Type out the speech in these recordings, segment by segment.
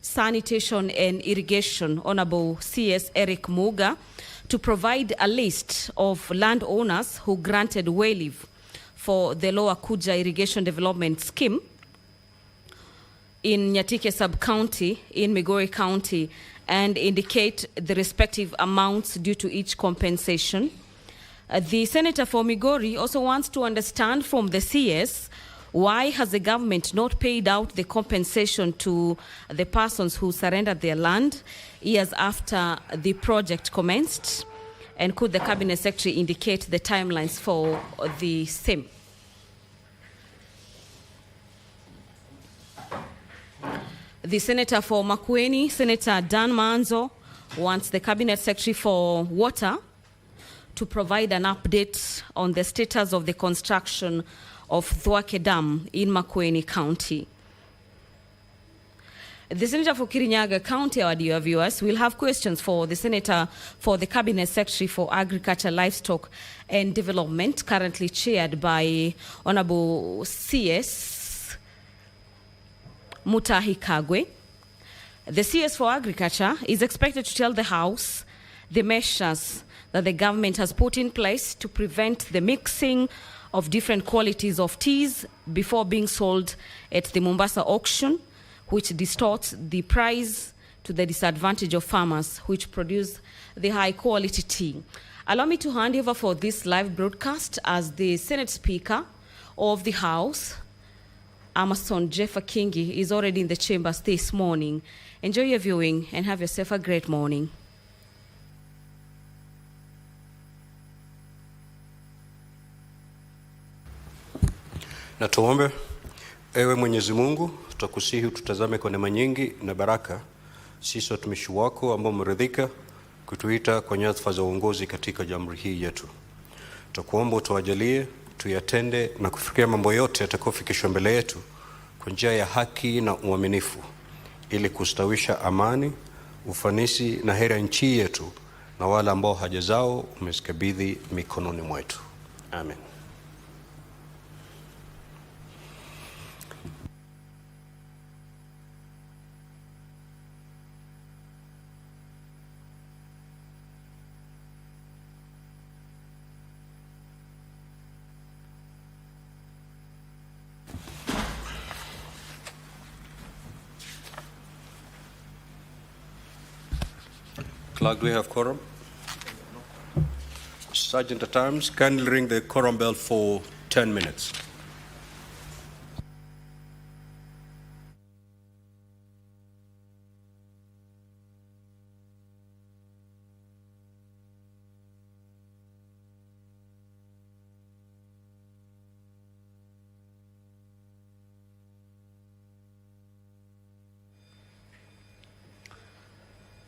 Sanitation and Irrigation, Honorable CS Eric Muga, to provide a list of landowners who granted way leave for the Lower Kuja Irrigation Development Scheme in Nyatike Sub-County, in Migori County, and indicate the respective amounts due to each compensation. The Senator for Migori also wants to understand from the CS why has the government not paid out the compensation to the persons who surrendered their land years after the project commenced, and could the Cabinet Secretary indicate the timelines for the same? The Senator for Makueni, Senator Dan Manzo, wants the Cabinet Secretary for Water to provide an update on the status of the construction of Dwake Dam in Makueni County. The Senator for Kirinyaga County, our dear viewers, will have questions for the Senator for the Cabinet Secretary for Agriculture, Livestock and Development, currently chaired by Honorable CS Mutahi Kagwe. The CS for Agriculture is expected to tell the House the measures that the government has put in place to prevent the mixing of different qualities of teas before being sold at the Mombasa auction, which distorts the price to the disadvantage of farmers which produce the high quality tea. Allow me to hand over for this live broadcast as the Senate Speaker of the House, Amason Jeffa Kingi, is already in the chambers this morning. Enjoy your viewing and have yourself a great morning. Na tuombe. Ewe Mwenyezi Mungu, tutakusihi tutazame kwa neema nyingi na baraka sisi watumishi wako ambao umeridhika kutuita kwa nyadhifa za uongozi katika jamhuri hii yetu. Tutakuomba utuwajalie tuyatende na kufikia mambo yote yatakayofikishwa mbele yetu kwa njia ya haki na uaminifu, ili kustawisha amani, ufanisi na heri nchi yetu na wale ambao haja zao umezikabidhi mikononi mwetu. Amen. Clerk, do we have quorum? Sergeant at Arms, kindly ring the quorum bell for 10 minutes.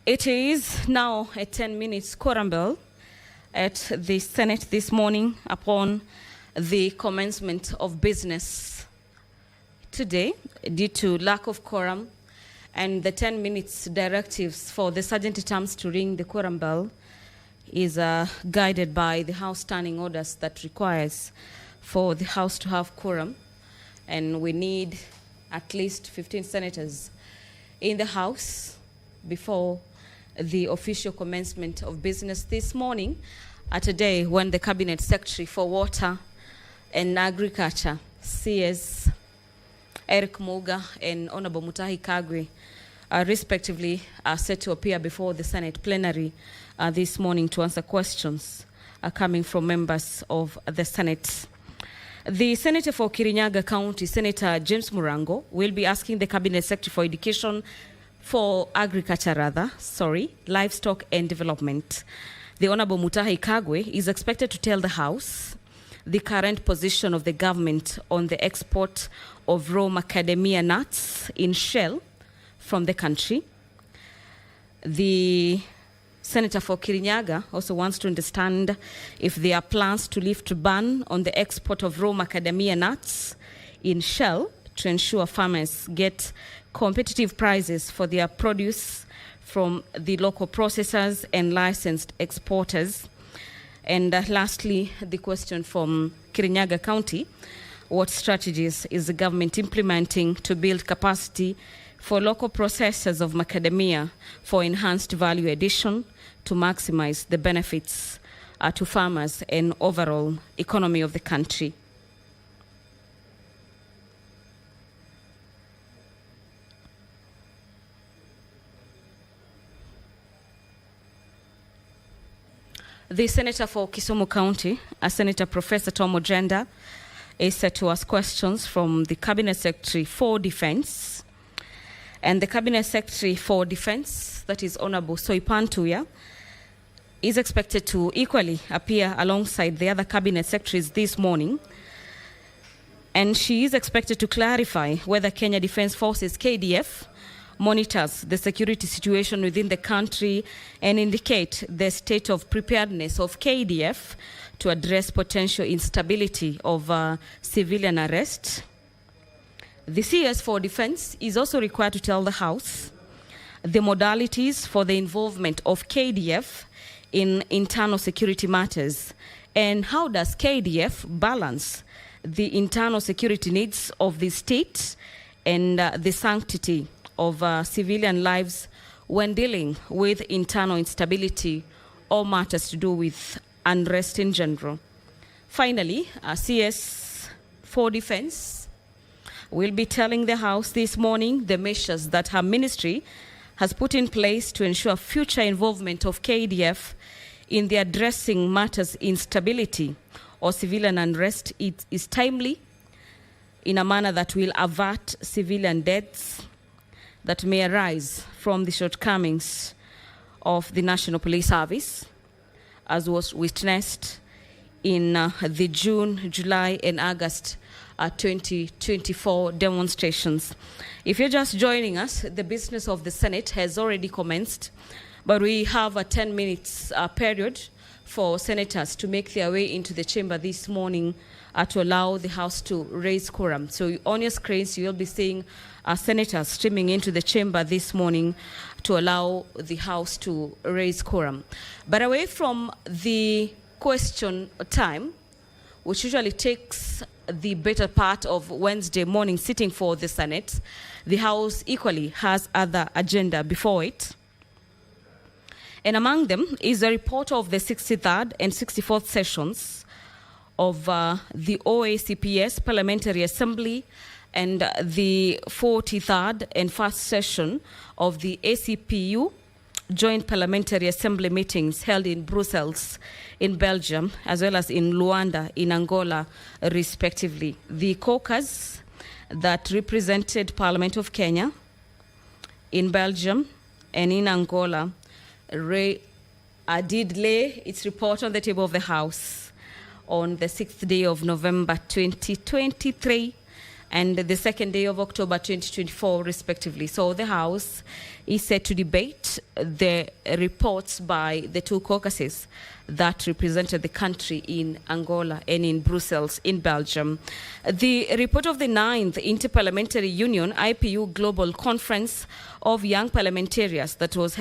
It is now a 10 minutes quorum bell at the Senate this morning upon the commencement of business today due to lack of quorum, and the 10 minutes directives for the Sergeant at Arms to ring the quorum bell is guided by the House standing orders that requires for the House to have quorum, and we need at least 15 senators in the House before the official commencement of business this morning, at a day when the Cabinet Secretary for Water and Agriculture, CS Eric Muga and Honorable Mutahi Kagwe, respectively, are set to appear before the Senate plenary this morning to answer questions coming from members of the Senate. The Senator for Kirinyaga County, Senator James Murango, will be asking the Cabinet Secretary for Education, Livestock and Development. The Honorable Mutahi Kagwe is expected to tell the House the current position of the government on the export of raw macadamia nuts in shell from the country. The Senator for Kirinyaga also wants to understand if there are plans to lift a ban on the export of raw macadamia nuts in shell to ensure farmers get competitive prices for their produce from the local processors and licensed exporters. And lastly, the question from Kirinyaga County: what strategies is the government implementing to build capacity for local processors of macadamia for enhanced value addition to maximize the benefits to farmers and overall economy of the country. The Senator for Kisumu County, Senator Professor Tom Ojenda, is set to ask questions from the Cabinet Secretary for Defense. And the Cabinet Secretary for Defense, that is Honorable Soipan Tuya, is expected to equally appear alongside the other Cabinet Secretaries this morning. And she is expected to clarify whether Kenya Defence Forces, KDF, monitors the security situation within the country and indicate the state of preparedness of KDF to address potential instability of civilian arrest. The CS for Defense is also required to tell the House the modalities for the involvement of KDF in internal security matters and how does KDF balance the internal security needs of the state and the sanctity of civilian lives when dealing with internal instability or matters to do with unrest in general. Finally, CS for Defense will be telling the House this morning the measures that her ministry has put in place to ensure future involvement of KDF in the addressing matters instability or civilian unrest is timely in a manner that will avert civilian deaths that may arise from the shortcomings of the National Police Service, as was witnessed in the June, July, and August 2024 demonstrations. If you're just joining us, the business of the Senate has already commenced, but we have a 10 minutes period for senators to make their way into the chamber this morning to allow the House to raise quorum. So on your screens, you'll be seeing senators streaming into the chamber this morning to allow the House to raise quorum. But away from the question time, which usually takes the better part of Wednesday morning sitting for the Senate, the House equally has other agenda before it. And among them is a report of the 63rd and 64th sessions of the OACPS Parliamentary Assembly and the 43rd and first session of the ACPU Joint Parliamentary Assembly meetings held in Brussels, in Belgium, as well as in Luanda, in Angola, respectively. The caucus that represented Parliament of Kenya in Belgium and in Angola did lay its report on the table of the House on the 6th day of November 2023 and the 2nd day of October 2024, respectively. So the House is set to debate the reports by the two caucuses that represented the country in Angola and in Brussels, in Belgium. The report of the 9th Interparliamentary Union, IPU Global Conference of Young Parliamentarians that was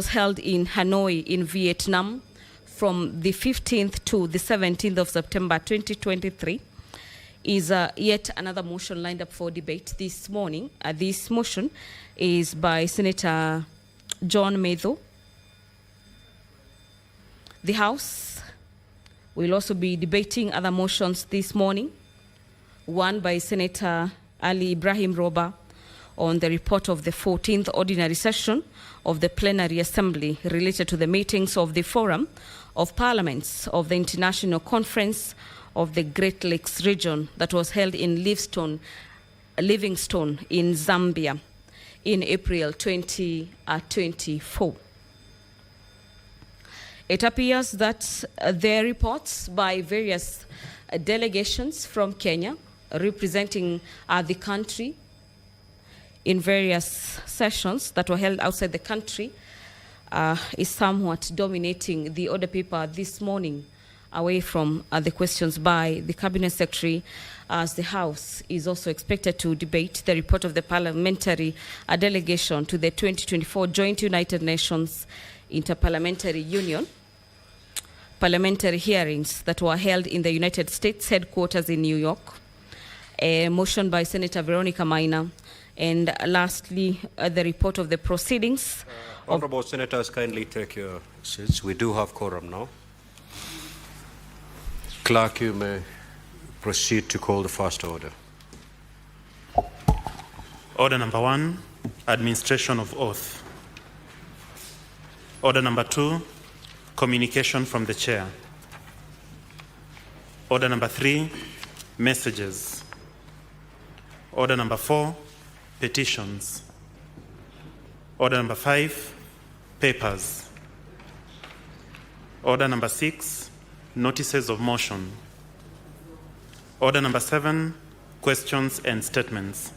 held in Hanoi in Vietnam from the 15th to the 17th of September 2023 is yet another motion lined up for debate this morning. This motion is by Senator John Medho. The House will also be debating other motions this morning. One by Senator Ali Ibrahim Roba on the report of the 14th Ordinary Session of the Plenary Assembly related to the meetings of the Forum of Parliaments of the International Conference of the Great Lakes region that was held in Livingstone in Zambia in April 2024. It appears that there are reports by various delegations from Kenya representing the country in various sessions that were held outside the country is somewhat dominating the order paper this morning, away from the questions by the Cabinet Secretary, as the House is also expected to debate the report of the parliamentary delegation to the 2024 Joint United Nations Interparliamentary Union parliamentary hearings that were held in the United States headquarters in New York. A motion by Senator Veronica Maina. And lastly, the report of the proceedings. Honorable Senators, kindly take your seats. We do have quorum now. Clerk, you may proceed to call the first order. Order number 1, administration of oath. Order number 2, communication from the chair. Order number 3, messages. Order number 4, petitions. Order number 5, papers. Order number 6, notices of motion. Order number 7, questions and statements.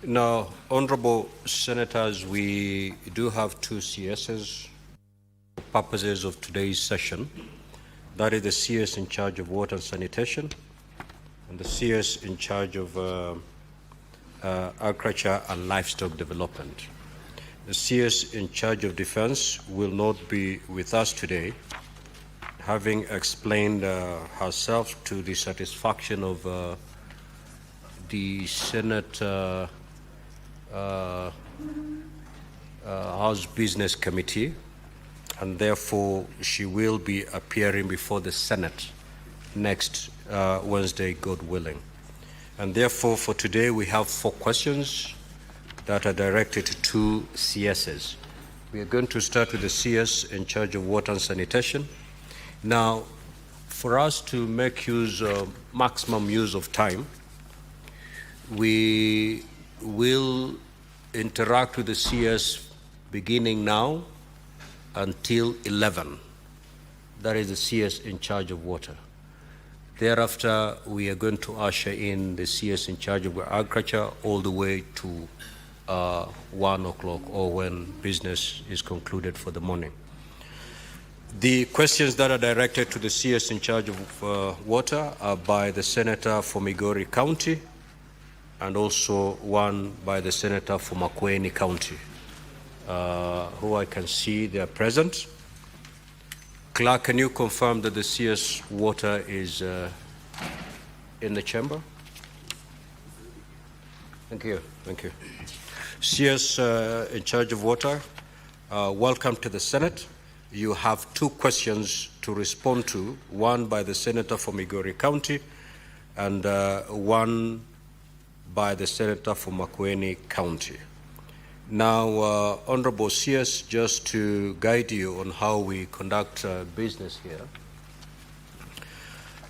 Now, Honorable Senators, we do have 2 CSs for purposes of today's session. That is the CS in charge of water and sanitation and the CS in charge of agriculture and livestock development. The CS in charge of defense will not be with us today, having explained herself to the satisfaction of the Senate House Business Committee, and therefore she will be appearing before the Senate next Wednesday, God willing. And therefore for today we have 4 questions that are directed to 2 CSs. We are going to start with the CS in charge of water and sanitation. Now, for us to make maximum use of time, we will interact with the CS beginning now until 11. That is the CS in charge of water. Thereafter, we are going to usher in the CS in charge of agriculture all the way to 1 o'clock or when business is concluded for the morning. The questions that are directed to the CS in charge of water are by the Senator for Migori County and also one by the Senator for Makueni County, who I can see they are present. Clerk, can you confirm that the CS water is in the chamber? Thank you. Thank you. CS in charge of water, welcome to the Senate. You have 2 questions to respond to, one by the Senator for Migori County and one by the Senator for Makueni County. Now, Honorable CS, just to guide you on how we conduct business here,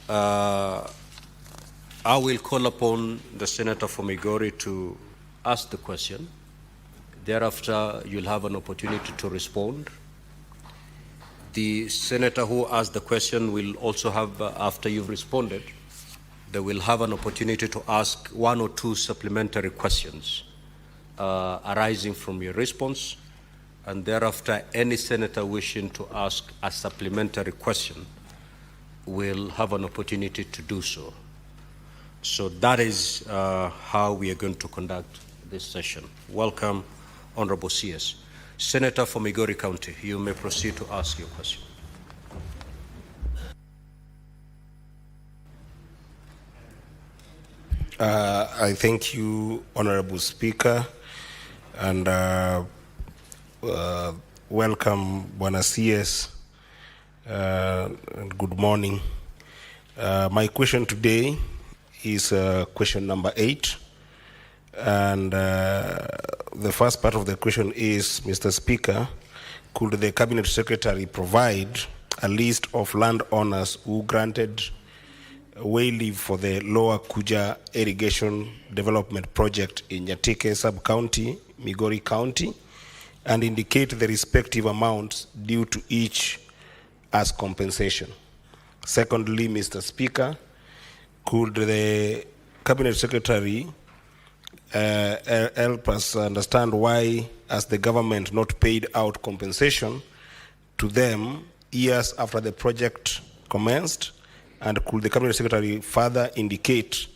I will call upon the Senator for Migori to ask the question. Thereafter, you'll have an opportunity to respond. The Senator who asked the question will also have, after you've responded, they will have an opportunity to ask 1 or 2 supplementary questions arising from your response, and thereafter any senator wishing to ask a supplementary question will have an opportunity to do so. So that is how we are going to conduct this session. Welcome, Honorable CS. Senator for Migori County, you may proceed to ask your question. I thank you, Honorable Speaker, and welcome, Bwana CS, and good morning. My question today is question number 8, and the first part of the question is, Mr. Speaker, could the Cabinet Secretary provide a list of landowners who granted way leave for the Lower Kuja Irrigation Development Project in Nyatike Sub-County, Migori County, and indicate the respective amounts due to each as compensation? Secondly, Mr. Speaker, could the Cabinet Secretary help us understand why has the government not paid out compensation to them years after the project commenced? And could the Cabinet Secretary further indicate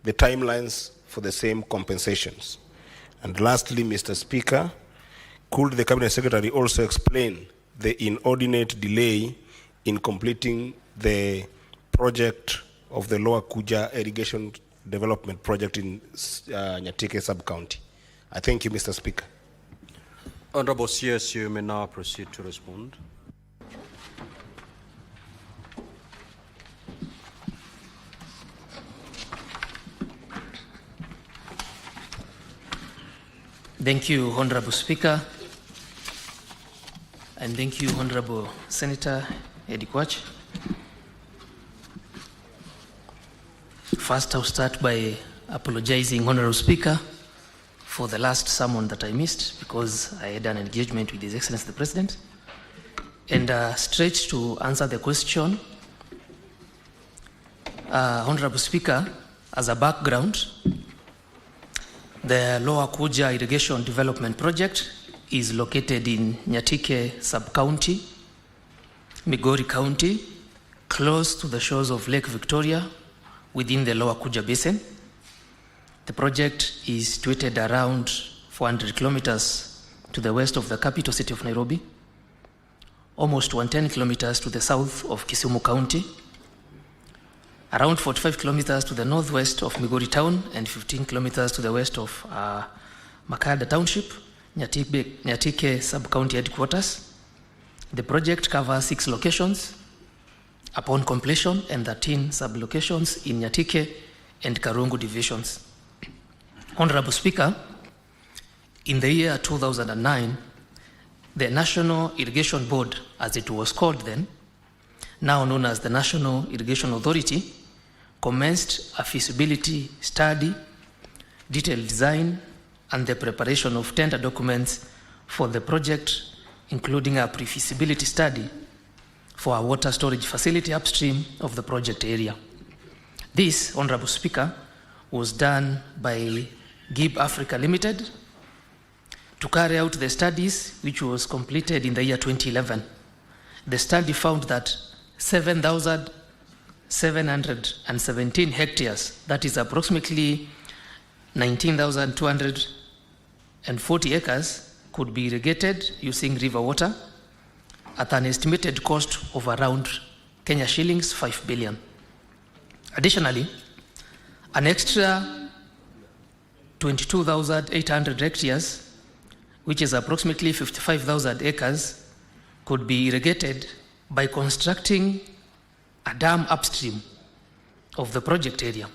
the timelines for the same compensations? And lastly, Mr. Speaker, could the Cabinet Secretary also explain the inordinate delay in completing the project of the Lower Kuja Irrigation Development Project in Nyatike Sub-County. I thank you, Mr. Speaker. Honorable CS, you may now proceed to respond. Thank you, Honorable Speaker, and thank you, Honorable Senator Eddie Kwach. First, I'll start by apologizing, Honorable Speaker, for the last sermon that I missed because I had an engagement with His Excellency the President. And straight to answer the question, Honorable Speaker, as a background, the Lower Kuja Irrigation Development Project is located in Nyatike Sub-County, Migori County, close to the shores of Lake Victoria within the Lower Kuja Basin. The project is situated around 400 kilometers to the west of the capital city of Nairobi, almost 110 kilometers to the south of Kisumu County, around 45 kilometers to the northwest of Migori Town, and 15 kilometers to the west of Macadamia Township, Nyatike Sub-County Headquarters. The project covers 6 locations upon completion and 13 sub-locations in Nyatike and Karungu divisions. Honorable Speaker, in the year 2009, the National Irrigation Board, as it was called then, now known as the National Irrigation Authority, commenced a feasibility study, detailed design, and the preparation of tender documents for the project, including a pre-feasibility study for a water storage facility upstream of the project area. This, Honorable Speaker, was done by GIB Africa Limited to carry out the studies, which was completed in the year 2011. The study found that 7,717 hectares, that is approximately 19,240 acres, could be irrigated using river water at an estimated cost of around Kenya shillings 5 billion. Additionally, an extra 22,800 hectares, which is approximately 55,000 acres, could be irrigated by constructing a dam upstream of the project area.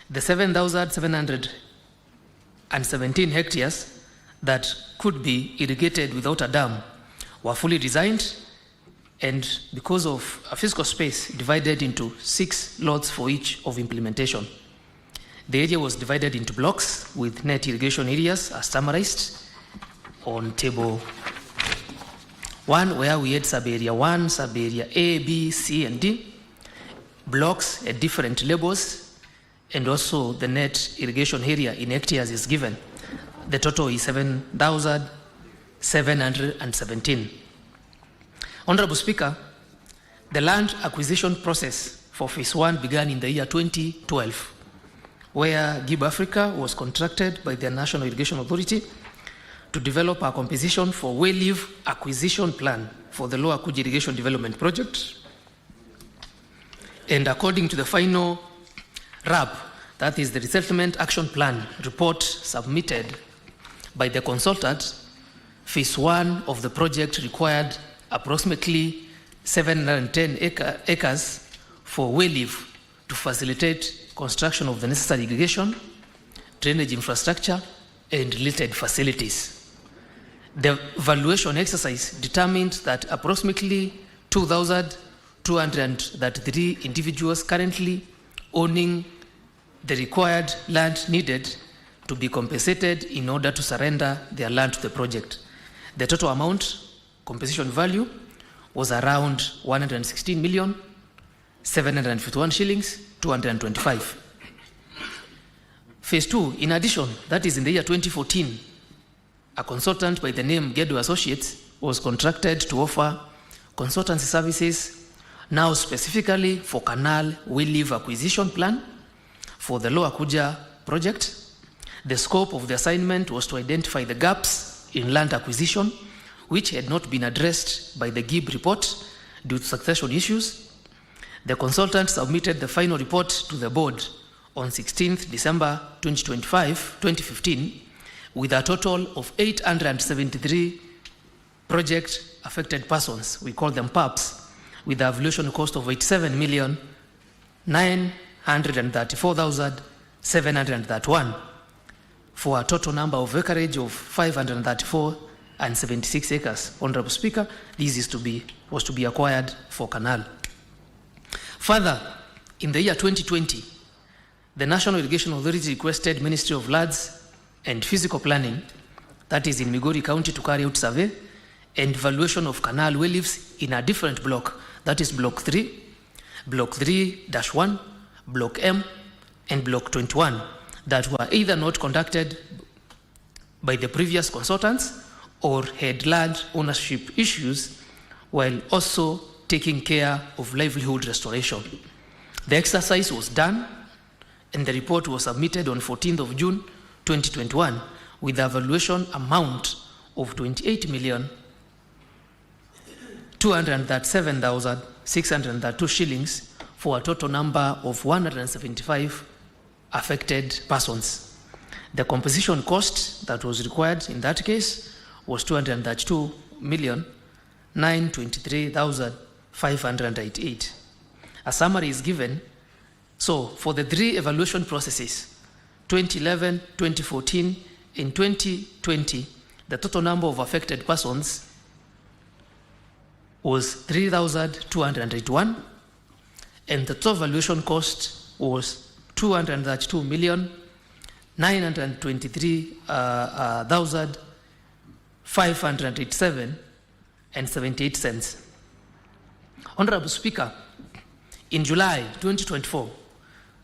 The 7,717 hectares that could be irrigated without a dam were fully designed, and because of a physical space, divided into 6 lots for each of implementation. The area was divided into blocks with net irrigation areas as summarized on table 1, where we had sub-area 1, sub-area A, B, C, and D, blocks at different levels, and also the net irrigation area in hectares is given. The total is 7,717. Honorable Speaker, the land acquisition process for phase 1 began in the year 2012, where GIB Africa was contracted by the National Irrigation Authority to develop a composition for well-leave acquisition plan for the Lower Kuja Irrigation Development Project. And according to the final RAP, that is the Resettlement Action Plan report submitted by the consultant, phase 1 of the project required approximately 710 acres for well-leave to facilitate construction of the necessary irrigation, drainage infrastructure, and related facilities. The valuation exercise determined that approximately 2,233 individuals currently owning the required land needed to be compensated in order to surrender their land to the project. The total amount, compensation value, was around 116,751 shillings, 225. Phase 2, in addition, that is in the year 2014, a consultant by the name Gedo Associates was contracted to offer consultancy services now specifically for canal well-leave acquisition plan for the Lower Kuja project. The scope of the assignment was to identify the gaps in land acquisition which had not been addressed by the GIB report due to succession issues, The consultant submitted the final report to the board on 16th December 2015, with a total of 873 project affected persons, we call them PAPs, with a valuation cost of 87,934,731 for a total number of acreage of 534 and 76 acres. Honorable Speaker, this was to be acquired for canal. Further, in the year 2020, the National Irrigation Authority requested Ministry of Lands and Physical Planning, that is in Migori County, to carry out survey and valuation of canal well leaves in a different block, that is Block 3, Block 3-1, Block M, and Block 21, that were either not conducted by the previous consultants or had land ownership issues, while also taking care of livelihood restoration. The exercise was done and the report was submitted on 14th of June 2021 with a valuation amount of 28,237,602 shillings for a total number of 175 affected persons. The composition cost that was required in that case was 232,923,588. A summary is given. So for the three evaluation processes, 2011, 2014, and 2020, the total number of affected persons was 3,281, and the total valuation cost was 232,923,587 and 78 cents. Honorable Speaker, in July 2024,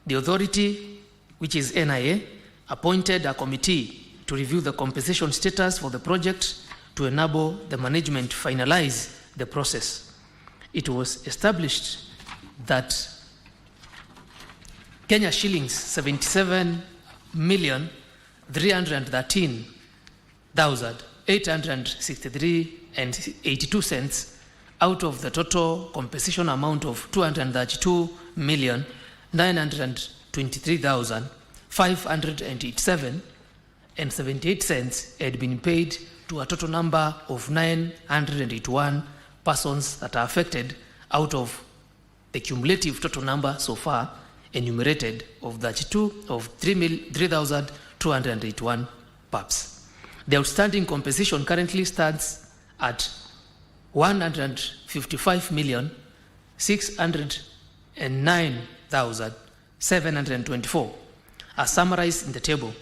the authority, which is NIA, appointed a committee to review the compensation status for the project to enable the management to finalize the process. It was established that Kenya shillings 77,313,863 and 82 cents out of the total compensation amount of 232,923,587 and 78 cents had been paid to a total number of 981 persons that are affected out of the cumulative total number so far enumerated of 3,281 PAPs. The outstanding compensation currently stands at 155,609,724, as summarized in the table.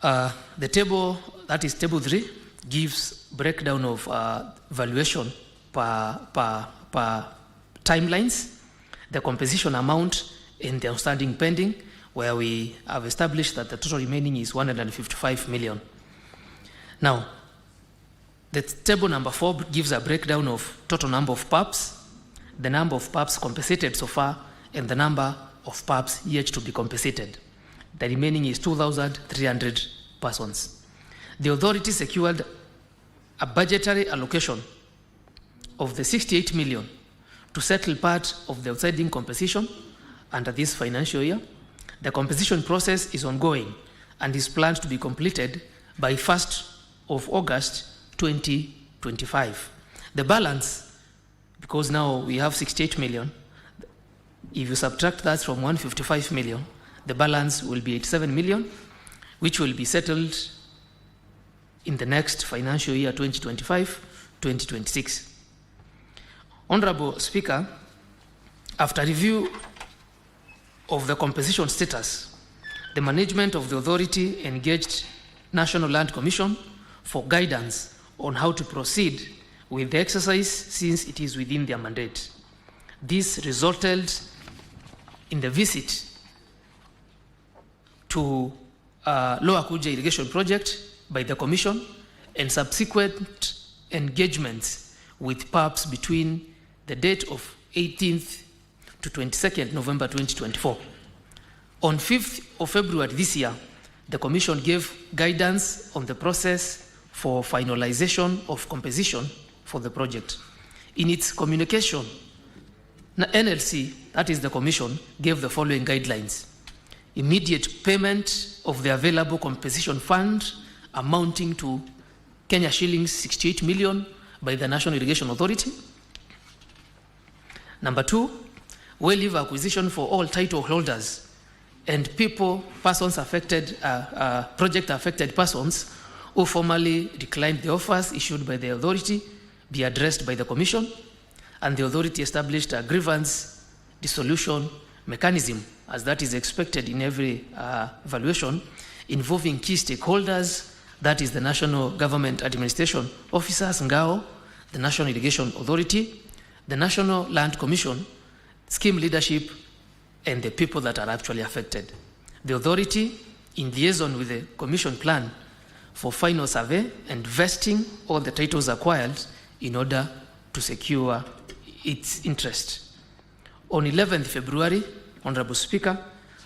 The table, that is table 3, gives breakdown of valuation per timelines, the compensation amount, and the outstanding pending, where we have established that the total remaining is 155 million. Now, the table number 4 gives a breakdown of total number of PAPs, the number of PAPs compensated so far, and the number of PAPs yet to be compensated. The remaining is 2,300 persons. The authority secured a budgetary allocation of the 68 million to settle part of the outstanding compensation under this financial year. The compensation process is ongoing and is planned to be completed by 1st of August 2025. The balance, because now we have 68 million, if you subtract that from 155 million, the balance will be 87 million, which will be settled in the next financial year 2025-2026. Honorable Speaker, after review of the compensation status, the management of the authority engaged National Land Commission for guidance on how to proceed with the exercise since it is within their mandate. This resulted in the visit to Lower Kuja Irrigation Project by the Commission and subsequent engagements with PAPs between the date of 18th to 22nd November 2024. On 5th of February this year, the Commission gave guidance on the process for finalization of compensation for the project. In its communication NLC, that is the commission, gave the following guidelines. Immediate payment of the available compensation fund amounting to Kenya shillings 68 million by the National Irrigation Authority. Number 2, well leave acquisition for all title holders and persons affected, project affected persons who formally declined the offers issued by the authority be addressed by the commission, and the authority established a grievance dissolution mechanism, as that is expected in every evaluation, involving key stakeholders, that is the National Government Administration Officers, NGAO, the National Irrigation Authority, the National Land Commission, scheme leadership, and the people that are actually affected. The authority, in liaison with the commission, plan for final survey and vesting all the titles acquired in order to secure its interest. On 11th February, Honorable Speaker,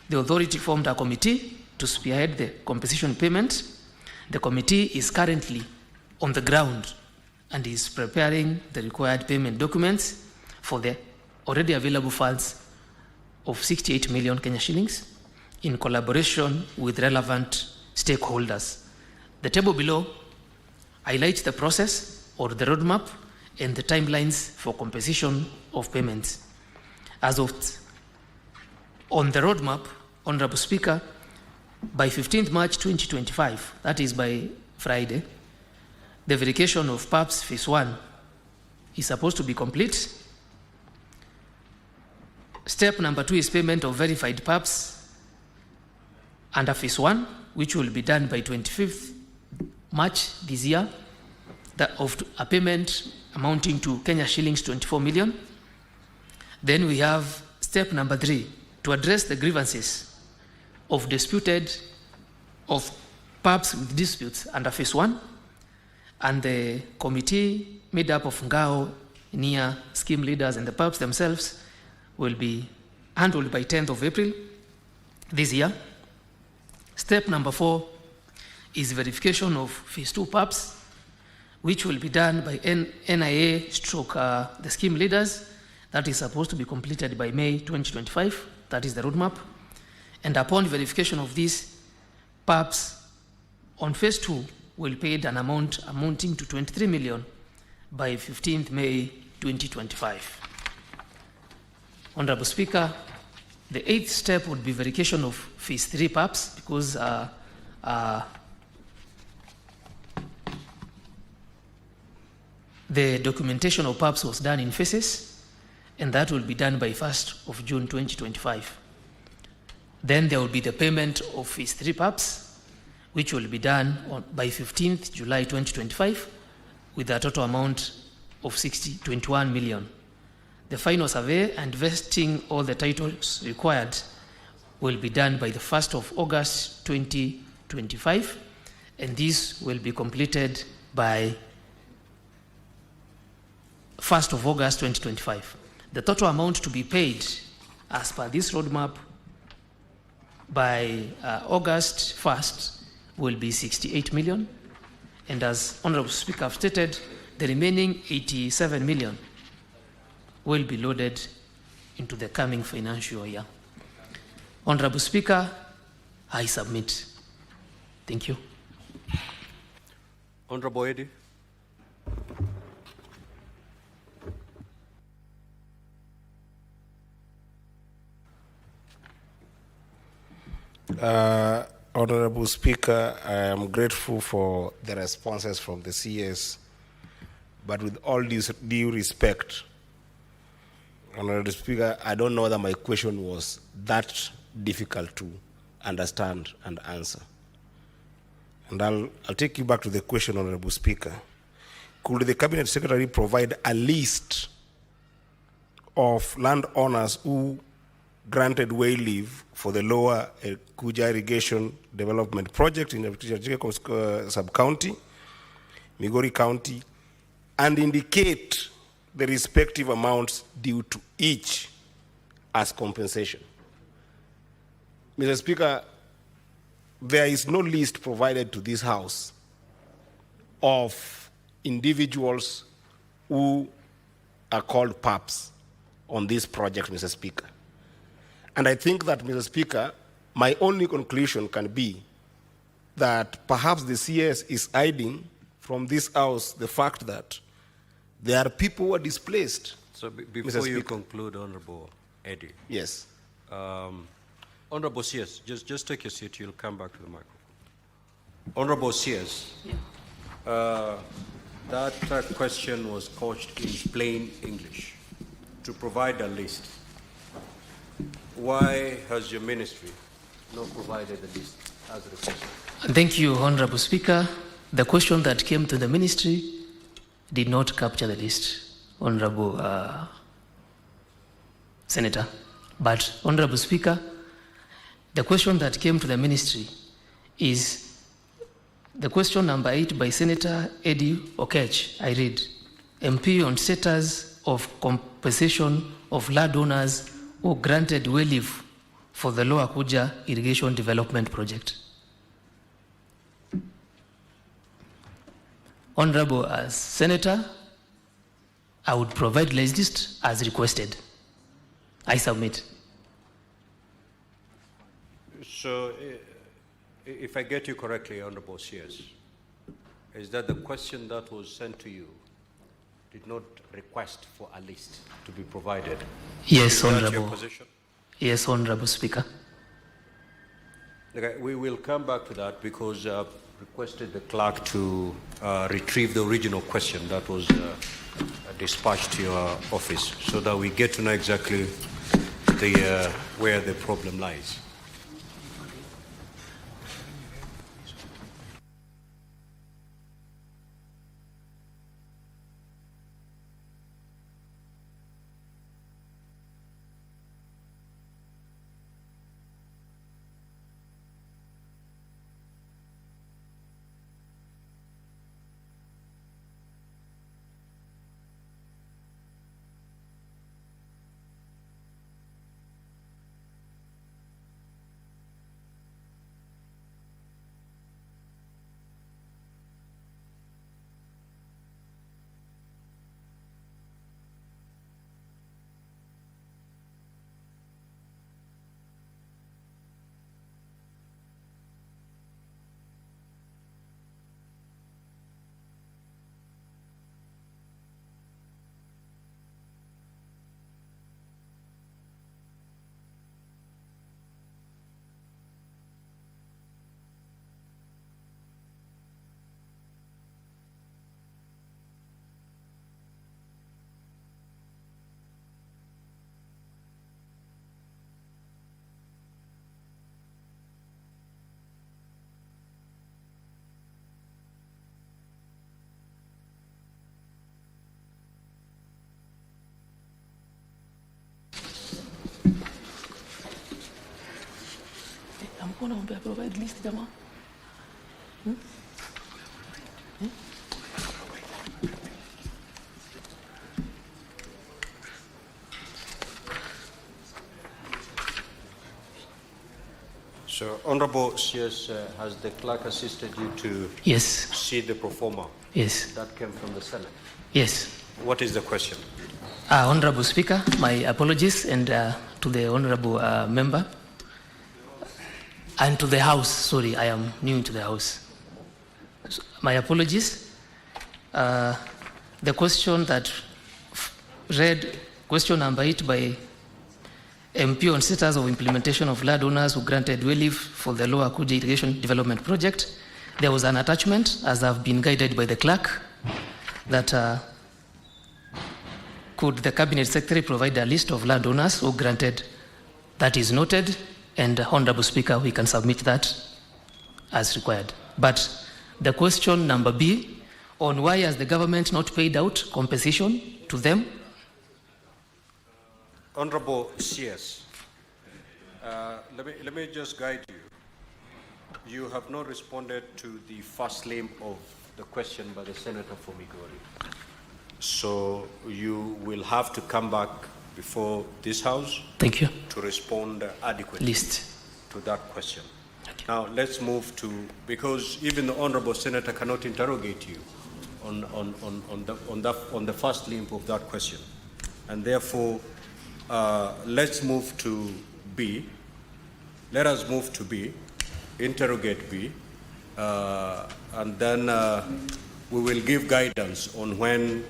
the authority formed a committee to spearhead the compensation payment. The committee is currently on the ground and is preparing the required payment documents for the already available funds of 68 million Kenya shillings in collaboration with relevant stakeholders. The table below highlights the process or the roadmap and the timelines for compensation of payments. As of on the roadmap, Honorable Speaker, by 15th March 2025, that is by Friday, the verification of PAPS Phase 1 is supposed to be complete. Step number 2 is payment of verified PAPS under Phase 1, which will be done by 25th March this year, of a payment amounting to Kenya shillings 24 million. Then we have step number 3, to address the grievances of PAPS with disputes under Phase 1, and the committee made up of NGAO, NIA, scheme leaders, and the PAPS themselves will be handled by 10th of April this year. Step number 4 is verification of Phase 2 PAPS, which will be done by NIA stroke the scheme leaders. That is supposed to be completed by May 2025. That is the roadmap. And upon verification of this, PAPS on Phase 2 will pay an amount amounting to 23 million by 15th May 2025. Honorable Speaker, the 8th step would be verification of Phase 3 PAPS, because the documentation of PAPS was done in phases, and that will be done by 1st of June 2025. Then there will be the payment of Phase 3 PAPS, which will be done by 15th July 2025, with a total amount of 21 million. The final survey and vesting all the titles required will be done by the 1st of August 2025, and this will be completed by 1st of August 2025. The total amount to be paid as per this roadmap by August 1st will be 68 million, and as Honorable Speaker have stated, the remaining 87 million will be loaded into the coming financial year. Honorable Speaker, I submit. Thank you. Honorable Eddie. Honorable Speaker, I am grateful for the responses from the CS, but with all due respect, Honorable Speaker, I don't know whether my question was that difficult to understand and answer. And I'll take you back to the question, Honorable Speaker. Could the Cabinet Secretary provide a list of landowners who granted way leave for the lower Kuja Irrigation Development Project in the sub-county, Migori County, and indicate the respective amounts due to each as compensation? Mr. Speaker, there is no list provided to this House of individuals who are called PAPs on this project, Mr. Speaker. And I think that, Mr. Speaker, my only conclusion can be that perhaps the CS is hiding from this House the fact that there are people who are displaced. So before you conclude, Honorable Eddie. Yes. Honorable CS, just take your seat. You'll come back to the microphone. Honorable CS, that question was couched in plain English to provide a list. Why has your ministry not provided a list as requested? Thank you, Honorable Speaker. The question that came to the ministry did not capture the list, Honorable Senator. But, Honorable Speaker, the question that came to the ministry is the question number 8 by Senator Eddie Okech. I read, MP on status of compensation of landowners who granted well leave for the Lower Kuja Irrigation Development Project. Honorable Senator, I would provide list as requested. I submit. So, if I get you correctly, Honorable CS, is that the question that was sent to you did not request for a list to be provided? Yes, is that Honorable. your position? Yes, Honorable Speaker. Okay, we will come back to that because I've requested the clerk to retrieve the original question that was dispatched to your office so that we get to know exactly where the problem lies. Provide list, Jama. So, Honorable CS, has the clerk assisted you to Yes. see the pro forma? Yes. That came from the Senate. Yes. What is the question? Honorable Speaker, my apologies and to the Honorable member and to the House. Sorry, I am new to the House. So, my apologies. The question that read, question number 8 by MP on status of implementation of landowners who granted well leave for the Lower Kuja Irrigation Development Project. There was an attachment, as I've been guided by the clerk, that could the Cabinet Secretary provide a list of landowners who granted? That is noted, and Honorable Speaker, we can submit that as required. But the question number B, on why has the government not paid out compensation to them? Honorable CS, let me just guide you. You have not responded to the first limb of the question by the Senator for Migori. So you will have to come back before this House. Thank you. To respond adequately to that question. Now let's move to, because even the Honorable Senator cannot interrogate you on the first limb of that question, and therefore let's move to B. Let us move to B, interrogate B, and then we will give guidance on when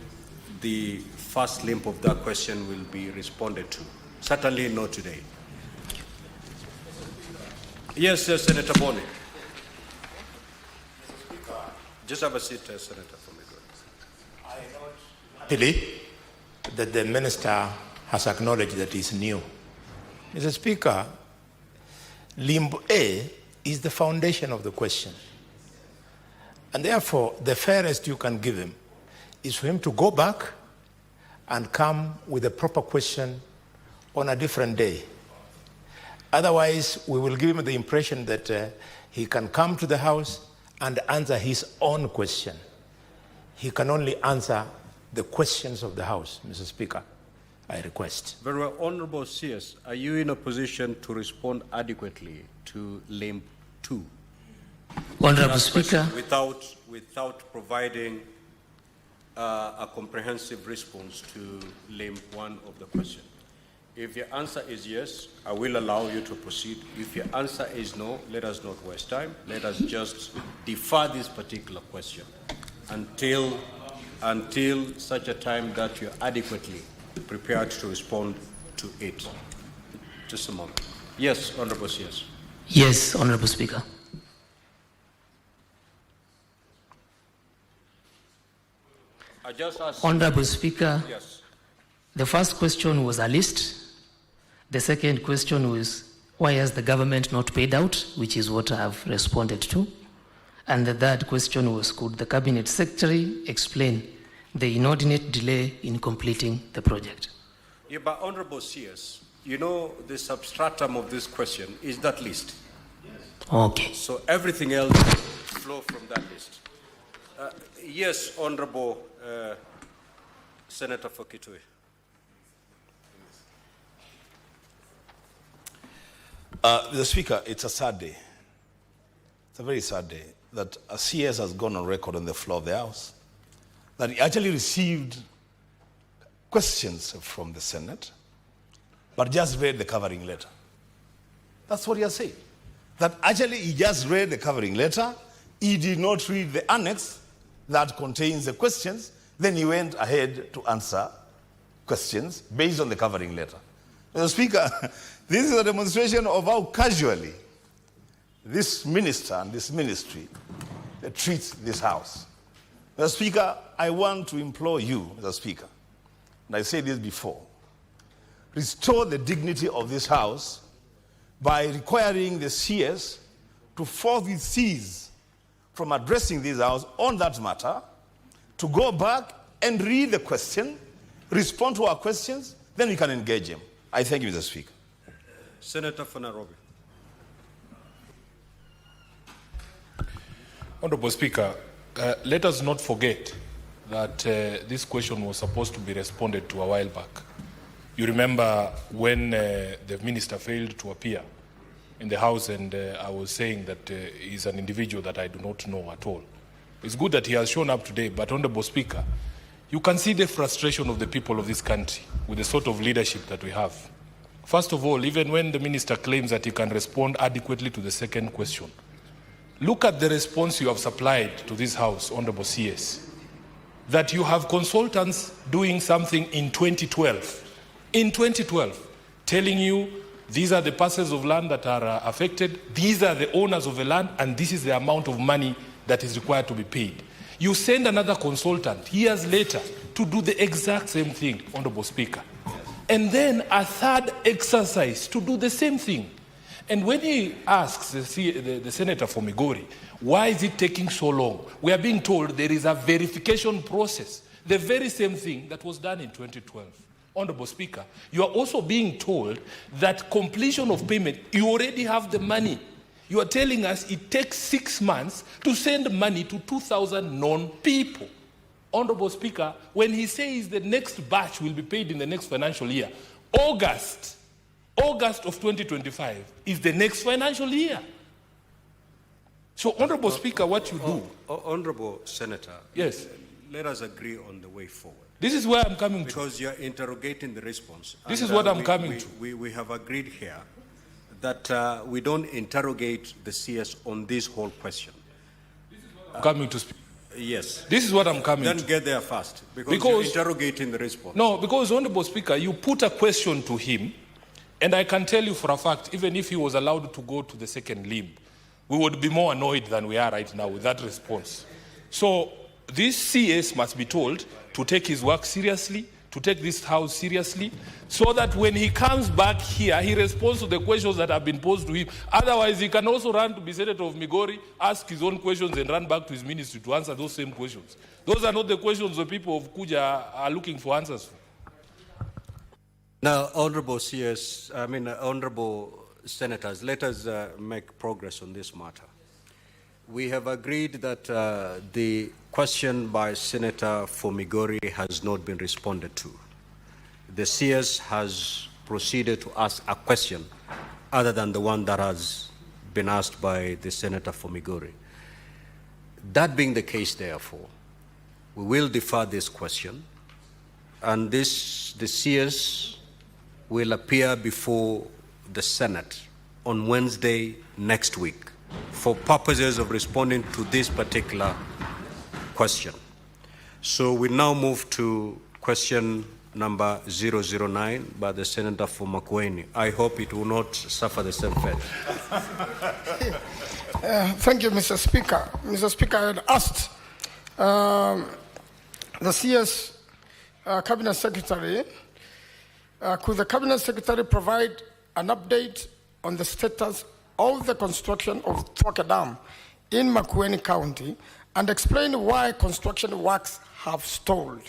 the first limp of that question will be responded to. Certainly not today. Yes, Senator Boni. Just have a seat, Senator Migori. I note happily that the minister has acknowledged that he's new. Mr. Speaker, limb A is the foundation of the question. And therefore, the fairest you can give him is for him to go back and come with a proper question on a different day. Otherwise, we will give him the impression that he can come to the House and answer his own question. He can only answer the questions of the House, Mr. Speaker. I request. Very well. Honorable CS, are you in a position to respond adequately to limb 2? Honorable Speaker. Without providing a comprehensive response to limb 1 of the question. If your answer is yes, I will allow you to proceed. If your answer is no, let us not waste time. Let us just defer this particular question until such a time that you're adequately prepared to respond to it. Just a moment. Yes, Honorable CS. Yes, Honorable Speaker. I just asked. Honorable Speaker. Yes. The first question was a list. The second question was, why has the government not paid out, which is what I have responded to. And the third question was, could the Cabinet Secretary explain the inordinate delay in completing the project? Yeah, but Honorable CS, you know the substratum of this question is that list. Okay. So everything else flow from that list. Yes, Honorable Senator Fokitui. Mr. Speaker, it's a sad day. It's a very sad day that a CS has gone on record on the floor of the House that he actually received questions from the Senate, but just read the covering letter. That's what he has said. That actually he just read the covering letter, he did not read the annex that contains the questions, then he went ahead to answer questions based on the covering letter. Mr. Speaker, this is a demonstration of how casually this minister and this ministry treats this House. Mr. Speaker, I want to implore you, Mr. Speaker, and I said this before, restore the dignity of this House by requiring the CS to forthwith cease from addressing this House on that matter, to go back and read the question, respond to our questions, then we can engage him. I thank you, Mr. Speaker. Senator for Nairobi. Honorable Speaker, let us not forget that this question was supposed to be responded to a while back. You remember when the minister failed to appear in the House, and I was saying that he's an individual that I do not know at all. It's good that he has shown up today, but Honorable Speaker, you can see the frustration of the people of this country with the sort of leadership that we have. First of all, even when the minister claims that he can respond adequately to the second question, look at the response you have supplied to this House, Honorable CS, that you have consultants doing something in 2012. In 2012, telling you these are the parcels of land that are affected, these are the owners of the land, and this is the amount of money that is required to be paid. You send another consultant years later to do the exact same thing, Honorable Speaker. And then a third exercise to do the same thing. And when he asks the Senator for Migori, why is it taking so long? We are being told there is a verification process. The very same thing that was done in 2012. Honorable Speaker, you are also being told that completion of payment, you already have the money. You are telling us it takes 6 months to send money to 2,000 non-people. Honorable Speaker, when he says the next batch will be paid in the next financial year, August of 2025 is the next financial year. So, Honorable Speaker, what you do... Honorable Senator, yes, let us agree on the way forward. This is where I'm coming to. Because you're interrogating the response. This And, is what I'm we- coming to. We have agreed here that we don't interrogate the CS on this whole question. I'm coming to speak. Yes. This is what I'm coming Then to. get there fast, because you're Because- interrogating the response. No, because, Honorable Speaker, you put a question to him, and I can tell you for a fact, even if he was allowed to go to the second limb, we would be more annoyed than we are right now with that response. So this CS must be told to take his work seriously, to take this house seriously, so that when he comes back here, he responds to the questions that have been posed to him. Otherwise, he can also run to be Senator of Migori, ask his own questions, and run back to his ministry to answer those same questions. Those are not the questions the people of Kuja are looking for answers for. Now, Honorable Senators, let us make progress on this matter. We have agreed that the question by Senator for Migori has not been responded to. The CS has proceeded to ask a question other than the one that has been asked by the Senator for Migori. That being the case, therefore, we will defer this question, and the CS will appear before the Senate on Wednesday next week for purposes of responding to this particular question. So we now move to question number 009 by the Senator for Makueni. I hope it will not suffer the same fate. Thank you, Mr. Speaker. Mr. Speaker, I had asked the CS Cabinet Secretary, could the Cabinet Secretary provide an update on the status of the construction of Dwake Dam in Makueni County and explain why construction works have stalled?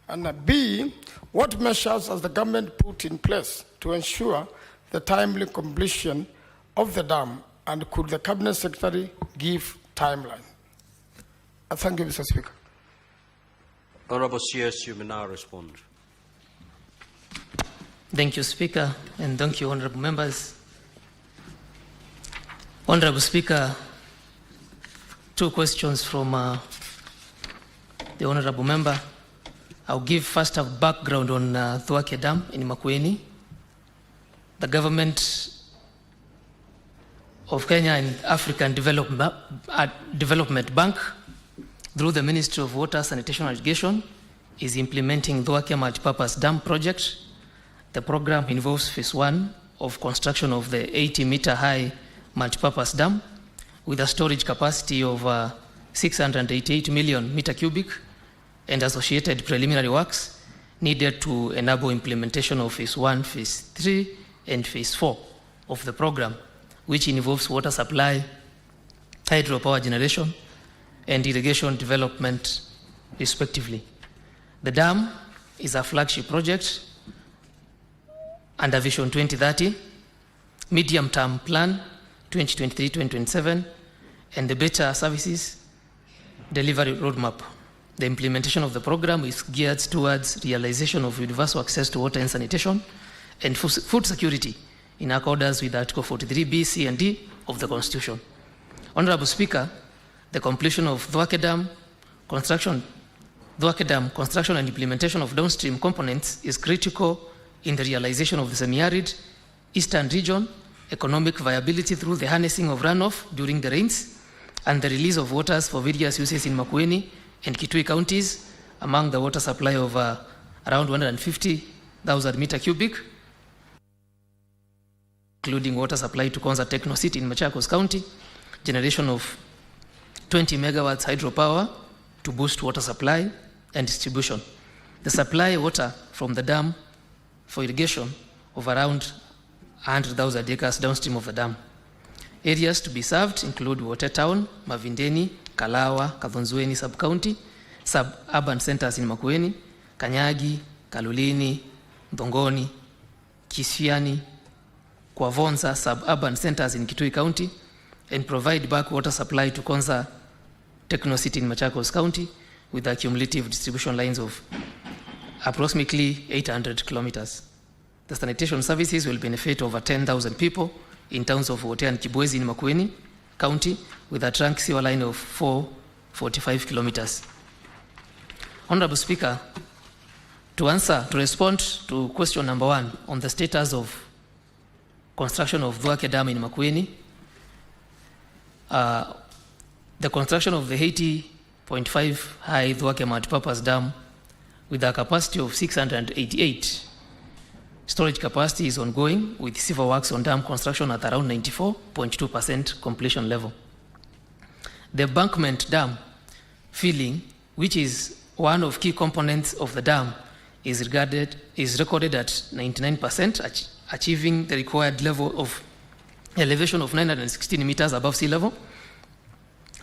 And B, what measures has the government put in place to ensure the timely completion of the dam, and could the Cabinet Secretary give timeline? Thank you, Mr. Speaker. Honorable CS, you may now respond. Thank you, Speaker, and thank you, honorable members. Honorable Speaker, two questions from the honorable member. I'll give first a background on Dwake Dam in Makueni. The government of Kenya and African Development Bank, through the Ministry of Water, Sanitation and Irrigation, is implementing Dwake Multipurpose Dam project. The program involves phase 1 of construction of the 80-meter high multipurpose dam with a storage capacity of 688 million meter cubic and associated preliminary works needed to enable implementation of phase 1, phase 3, and phase 4 of the program, which involves water supply, hydropower generation, and irrigation development, respectively. The dam is a flagship project under Vision 2030, medium-term plan 2023-2027, and the better services delivery roadmap. The implementation of the program is geared towards realization of universal access to water and sanitation and food security in accordance with Article 43B, C, and D of the Constitution. Honorable Speaker, the completion of Dwake Dam construction and implementation of downstream components is critical in the realization of the semi-arid eastern region, economic viability through the harnessing of runoff during the rains, and the release of waters for various uses in Makueni and Kitui counties, among the water supply of around 150,000 meter cubic, including water supply to Konza Techno City in Machakos County, generation of 20 megawatts hydropower to boost water supply and distribution. The supply water from the dam for irrigation of around 100,000 acres downstream of the dam. Areas to be served include Water Town, Mavindeni, Kalawa, Kathonzweni sub-county, sub-urban centers in Makueni, Kanyagi, Kalulini, Dongoni, Kisiani, Kwavonza sub-urban centers in Kitui County, and provide back water supply to Konza Techno City in Machakos County with a cumulative distribution lines of approximately 800 kilometers. The sanitation services will benefit over 10,000 people in towns of Wote and Kibwezi in Makueni County with a trunk sewer line of 445 kilometers. Honorable Speaker, To respond to question number 1 on the status of construction of Dwake Dam in Makueni, the construction of the 80.5 high Dwake multipurpose dam with a capacity of 688 storage capacity is ongoing, with civil works on dam construction at around 94.2% completion level. The embankment dam filling, which is one of key components of the dam, is recorded at 99%, achieving the required level of elevation of 916 meters above sea level.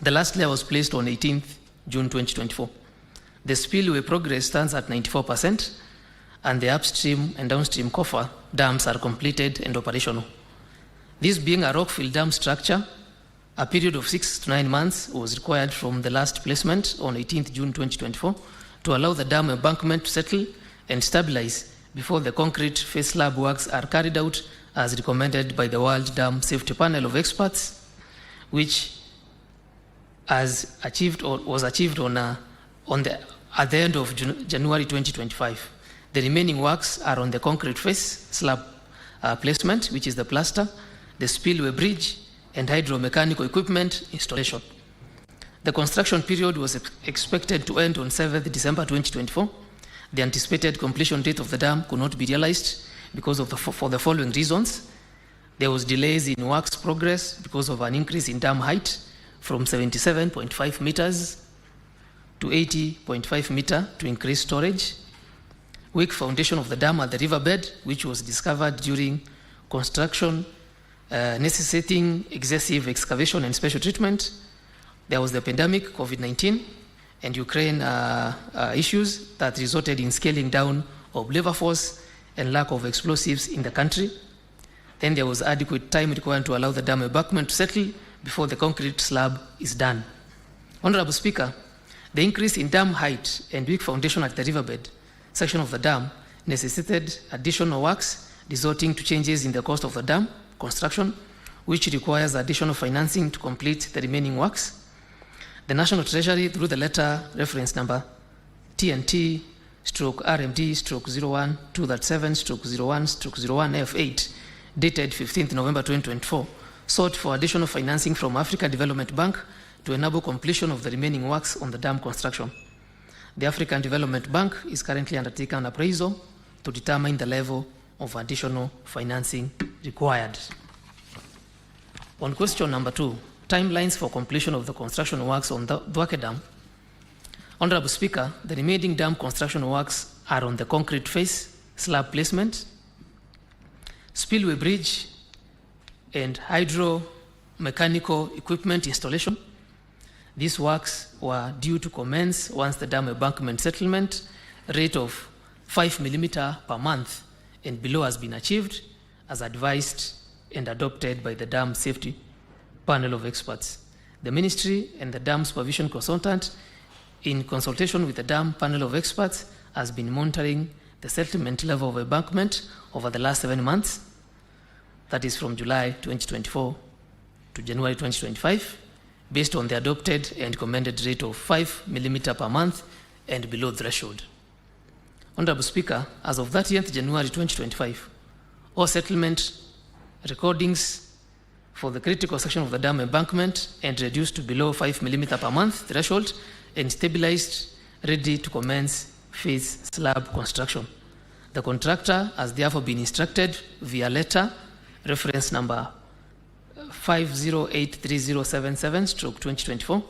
The last layer was placed on 18th June 2024. The spillway progress stands at 94%, and the upstream and downstream coffer dams are completed and operational. This being a rock-filled dam structure, a period of 6 to 9 months was required from the last placement on 18th June 2024 to allow the dam embankment to settle and stabilize before the concrete face slab works are carried out as recommended by the World Dam Safety Panel of Experts, which was achieved at the end of January 2025. The remaining works are on the concrete face slab placement, which is the plaster, the spillway bridge, and hydromechanical equipment installation. The construction period was expected to end on 7th December 2024. The anticipated completion date of the dam could not be realized because of for the following reasons. There was delays in works progress because of an increase in dam height from 77.5 meters to 80.5 meter to increase storage. Weak foundation of the dam at the riverbed, which was discovered during construction, necessitating excessive excavation and special treatment. There was the pandemic, COVID-19, and Ukraine issues that resulted in scaling down of labor force and lack of explosives in the country. Then there was adequate time required to allow the dam embankment to settle before the concrete slab is done. Honorable Speaker, the increase in dam height and weak foundation at the riverbed section of the dam necessitated additional works, resulting to changes in the cost of the dam construction, which requires additional financing to complete the remaining works. The National Treasury, through the letter reference number TNT/RMD/01-237/01/01F8, dated 15th November 2024, sought for additional financing from Africa Development Bank to enable completion of the remaining works on the dam construction. The African Development Bank is currently undertaking an appraisal to determine the level of additional financing required. On question number 2, timelines for completion of the construction works on the Dwake Dam. Honorable Speaker, the remaining dam construction works are on the concrete face, slab placement, spillway bridge, and hydro-mechanical equipment installation. These works were due to commence once the dam embankment settlement rate of 5 millimeter per month and below has been achieved, as advised and adopted by the Dam Safety Panel of Experts. The Ministry and the Dam Supervision Consultant, in consultation with the Dam Panel of Experts, has been monitoring the settlement level of embankment over the last 7 months, that is from July 2024 to January 2025, based on the adopted and recommended rate of 5 millimeter per month and below threshold. Honorable Speaker, as of 30th January 2025, all settlement recordings for the critical section of the dam embankment and reduced to below 5 millimeter per month threshold and stabilized, ready to commence phase slab construction. The contractor has therefore been instructed via letter reference number 508307/2024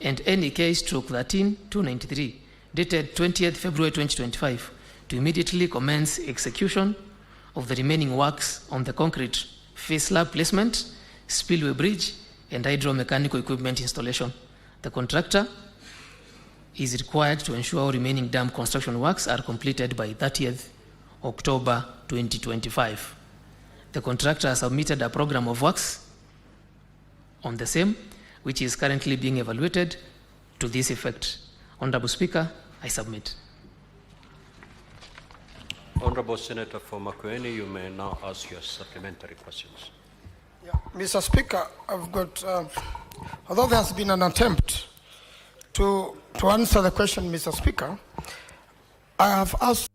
and NEK/13-293 dated 20th February 2025 to immediately commence execution of the remaining works on the concrete face slab placement, spillway bridge, and hydromechanical equipment installation. The contractor is required to ensure all remaining dam construction works are completed by 30th October 2025. The contractor has submitted a program of works on the same, which is currently being evaluated to this effect. Honorable Speaker, I submit. Honorable Senator for Makueni, you may now ask your supplementary questions. Yeah, Mr. Speaker, I've got, although there has been an attempt to answer the question, Mr. Speaker, I have asked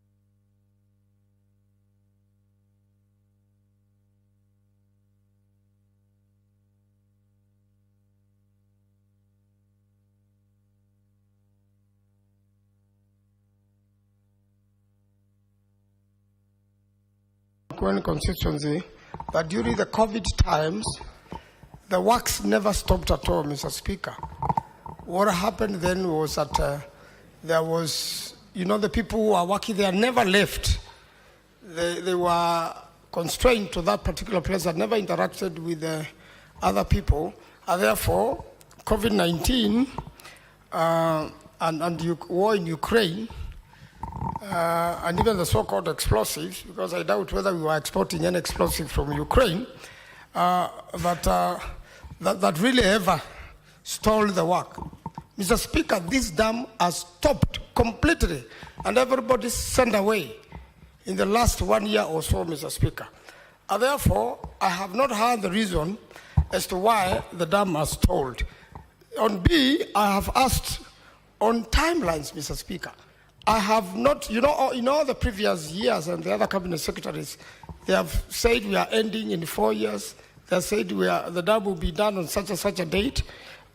Makueni constituency that during the COVID times, the works never stopped at all, Mr. Speaker. What happened then was that there was, the people who are working there never left. They were constrained to that particular place and never interacted with other people. And therefore, COVID-19 and war in Ukraine, and even the so-called explosives, because I doubt whether we were exporting any explosive from Ukraine, that really ever stalled the work. Mr. Speaker, this dam has stopped completely, and everybody sent away in the last 1 year or so, Mr. Speaker. And therefore, I have not heard the reason as to why the dam has stalled. On B, I have asked on timelines, Mr. Speaker. I have not, in all the previous years and the other cabinet secretaries, they have said we are ending in 4 years. They said the dam will be done on such and such a date.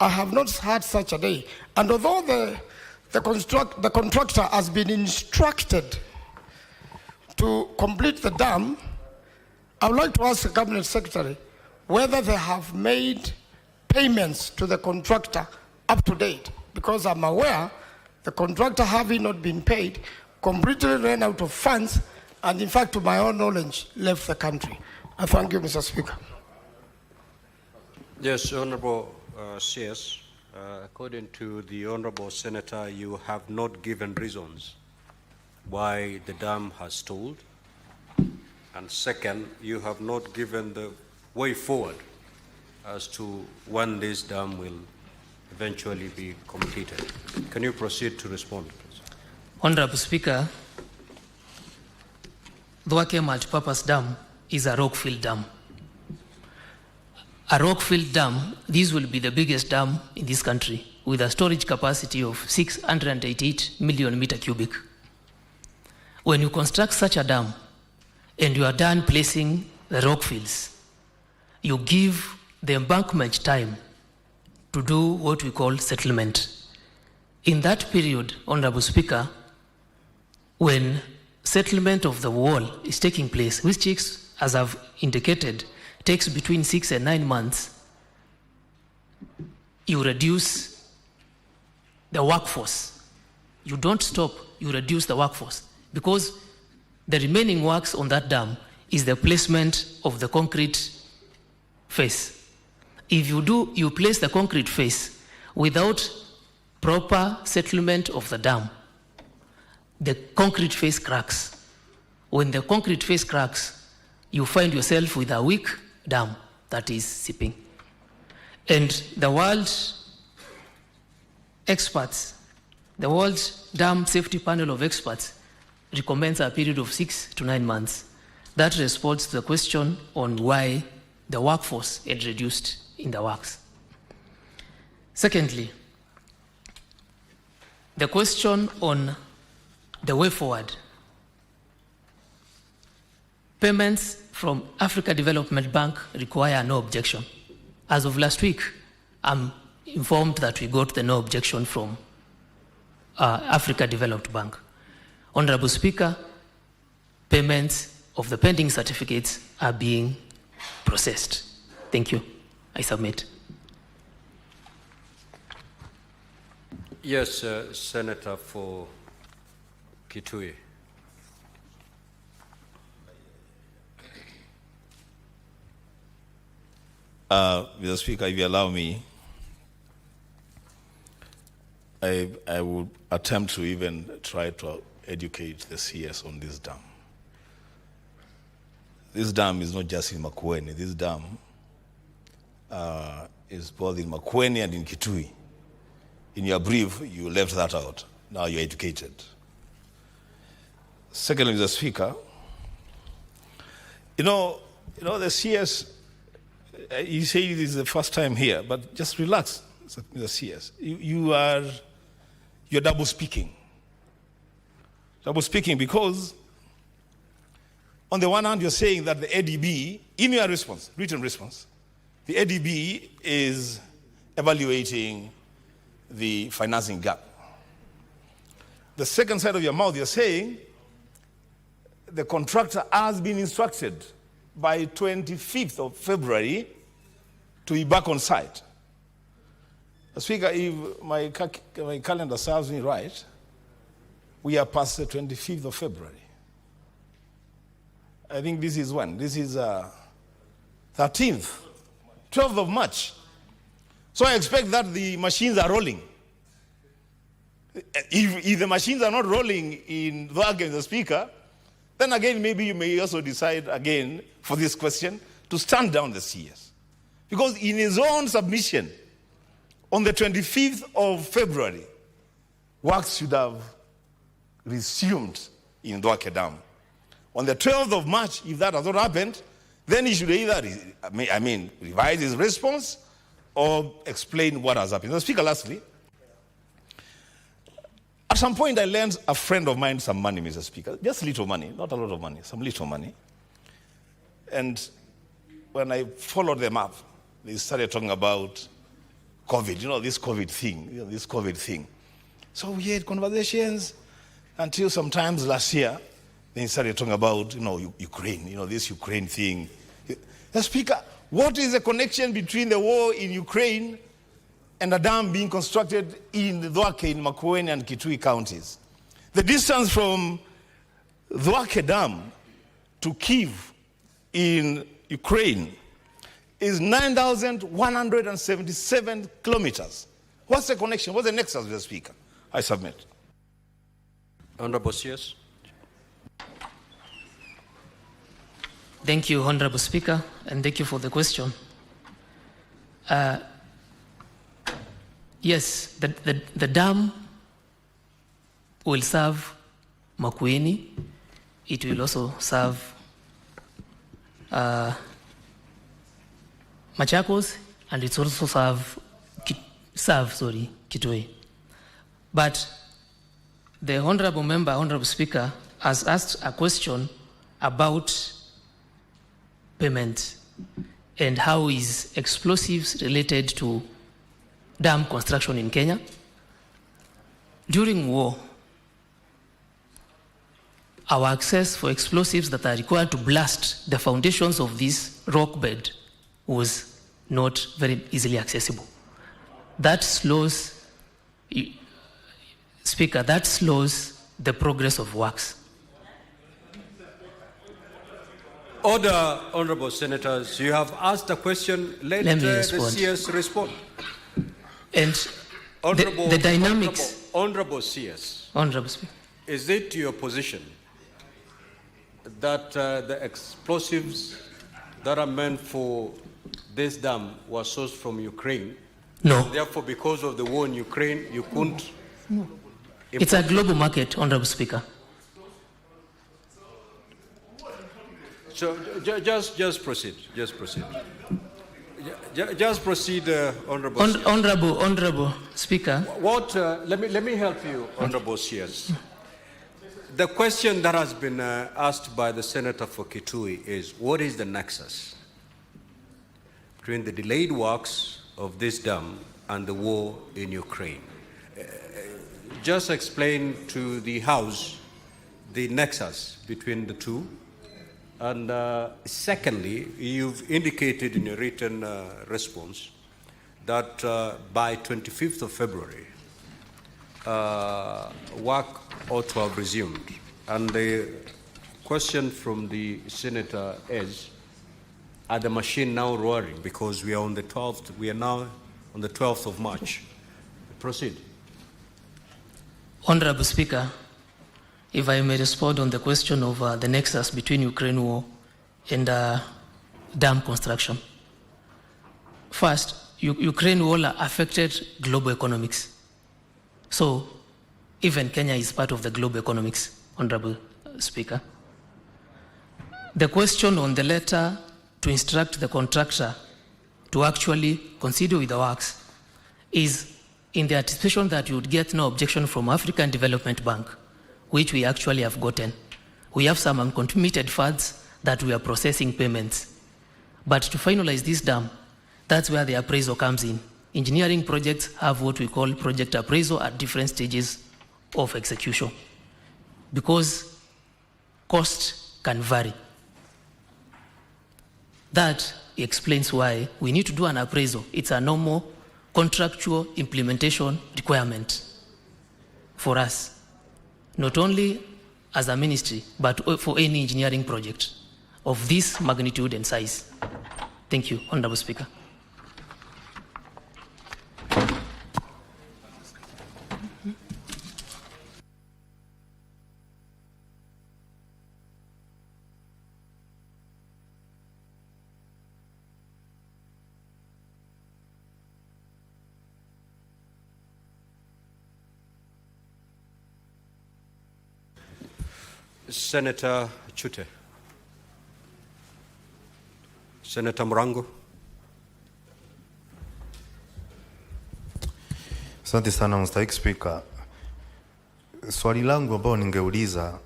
I have not had such a day. And although the contractor has been instructed to complete the dam, I would like to ask the cabinet secretary whether they have made payments to the contractor up to date, because I'm aware the contractor, having not been paid, completely ran out of funds and, in fact, to my own knowledge, left the country. I thank you, Mr. Speaker. Yes, Honorable CS, according to the Honorable Senator, you have not given reasons why the dam has stalled. And second, you have not given the way forward as to when this dam will eventually be completed. Can you proceed to respond, please? Honorable Speaker, Dwake Multipurpose Dam is a rock-filled dam. A rock-filled dam, this will be the biggest dam in this country with a storage capacity of 688 million meter cubic. When you construct such a dam and you are done placing the rock fills, you give the embankment time to do what we call settlement. In that period, Honorable Speaker, when settlement of the wall is taking place, which takes, as I've indicated, takes between 6 and 9 months, you reduce the workforce. You don't stop, you reduce the workforce, because the remaining works on that dam is the placement of the concrete face. If you place the concrete face without proper settlement of the dam, the concrete face cracks. When the concrete face cracks, you find yourself with a weak dam that is seeping. And the world experts, the World Dam Safety Panel of Experts recommends a period of 6 to 9 months. That responds to the question on why the workforce had reduced in the works. Secondly, the question on the way forward. Payments from Africa Development Bank require no objection. As of last week, I'm informed that we got the no objection from Africa Development Bank. Honorable Speaker, payments of the pending certificates are being processed. Thank you. I submit. Yes, Senator for Kitui. Mr. Speaker, if you allow me, I would attempt to even try to educate the CS on this dam. This dam is not just in Makueni. This dam is both in Makueni and in Kitui. In your brief, you left that out. Now you're educated. Secondly, Mr. Speaker, the CS, you say this is the first time here, but just relax, Mr. CS. You're double speaking. Double speaking because on the one hand, you're saying that the ADB, in your response, written response, the ADB is evaluating the financing gap. The second side of your mouth, you're saying the contractor has been instructed by 25th of February to be back on site. Speaker, if my calendar serves me right, we are past the 25th of February. I think this is when? This is 13th, 12th of March. So I expect that the machines are rolling. If the machines are not rolling in Dwake, the Speaker, then again maybe you may also decide again for this question to stand down the CS. Because in his own submission on the 25th of February, works should have resumed in Dwake Dam. On the 12th of March, if that has not happened, then he should either revise his response or explain what has happened. So, Speaker, lastly, at some point I lent a friend of mine some money, Mr. Speaker, just little money, not a lot of money, some little money. And when I followed them up, they started talking about COVID, this COVID thing. So we had conversations until sometimes last year, they started talking about, Ukraine, this Ukraine thing. The Speaker, what is the connection between the war in Ukraine and a dam being constructed in Dwake, in Makueni and Kitui counties? The distance from Dwake Dam to Kyiv in Ukraine is 9,177 kilometers. What's the connection? What's the nexus, Mr. Speaker? I submit. Honorable CS. Thank you, Honorable Speaker, and thank you for the question. Yes, the dam will serve Makueni. It will also serve Machakos, and it's also serve Kitui. But the Honorable Member, Honorable Speaker, has asked a question about payment and how is explosives related to dam construction in Kenya. During war, our access for explosives that are required to blast the foundations of this rock bed was not very easily accessible. That slows, Speaker, that slows the progress of works. Order, honorable senators. You have asked a question. Let the CS respond. And the dynamics. Honorable CS. Honorable Speaker. Is it your position that the explosives that are meant for this dam were sourced from Ukraine? No. Therefore, because of the war in Ukraine, you couldn't? No. It's a global market, Honorable Speaker. So just proceed. Just proceed. Just proceed, honorable. Honorable Speaker. Let me help you, honorable CS. The question that has been asked by the senator for Kitui is, what is the nexus between the delayed works of this dam and the war in Ukraine? Just explain to the House the nexus between the two. And secondly, you've indicated in your written response that by 25th of February, work ought to have resumed. And the question from the senator is, are the machine now roaring? Because we are on the 12th, we are now on the 12th of March. Proceed. Honorable Speaker, if I may respond on the question of the nexus between Ukraine war and dam construction. First, Ukraine war affected global economics. So even Kenya is part of the global economics, Honorable Speaker. The question on the letter to instruct the contractor to actually consider with the works is in the anticipation that you would get no objection from African Development Bank, which we actually have gotten. We have some uncommitted funds that we are processing payments. But to finalize this dam, that's where the appraisal comes in. Engineering projects have what we call project appraisal at different stages of execution. Because cost can vary. That explains why we need to do an appraisal. It's a normal contractual implementation requirement for us, not only as a ministry, but for any engineering project of this magnitude and size. Thank you, Honorable Speaker. Senator Chute. Senator Murango. Asante sana Mstahiki Speaker. Swali langu ambao ningeuliza,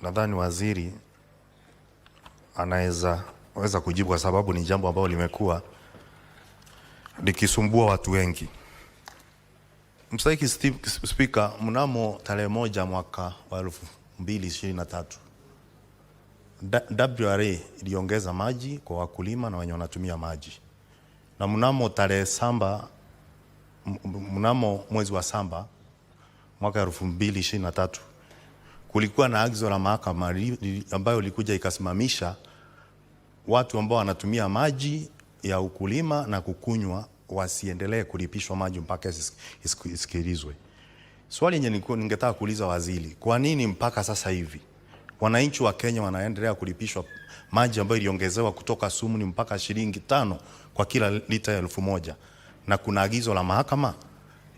nadhani waziri anaweza kujibu kwa sababu ni jambo ambalo limekuwa likisumbua watu wengi. Mstahiki Speaker, mnamo tarehe 1 mwaka wa 2023 WRA iliongeza maji kwa wakulima na wenye wanatumia maji, na mnamo tarehe mnamo mwezi wa samba mwaka 2023 kulikuwa na agizo la mahakama ambayo ilikuja ikasimamisha watu ambao wanatumia maji ya ukulima na kukunywa wasiendelee kulipishwa maji mpaka isikilizwe. Swali ningetaka kuuliza waziri, kwa nini mpaka sasa hivi wananchi wa Kenya wanaendelea kulipishwa maji ambayo iliongezewa kutoka sumuni mpaka shilingi 5 kwa kila lita 1000 na kuna agizo la mahakama?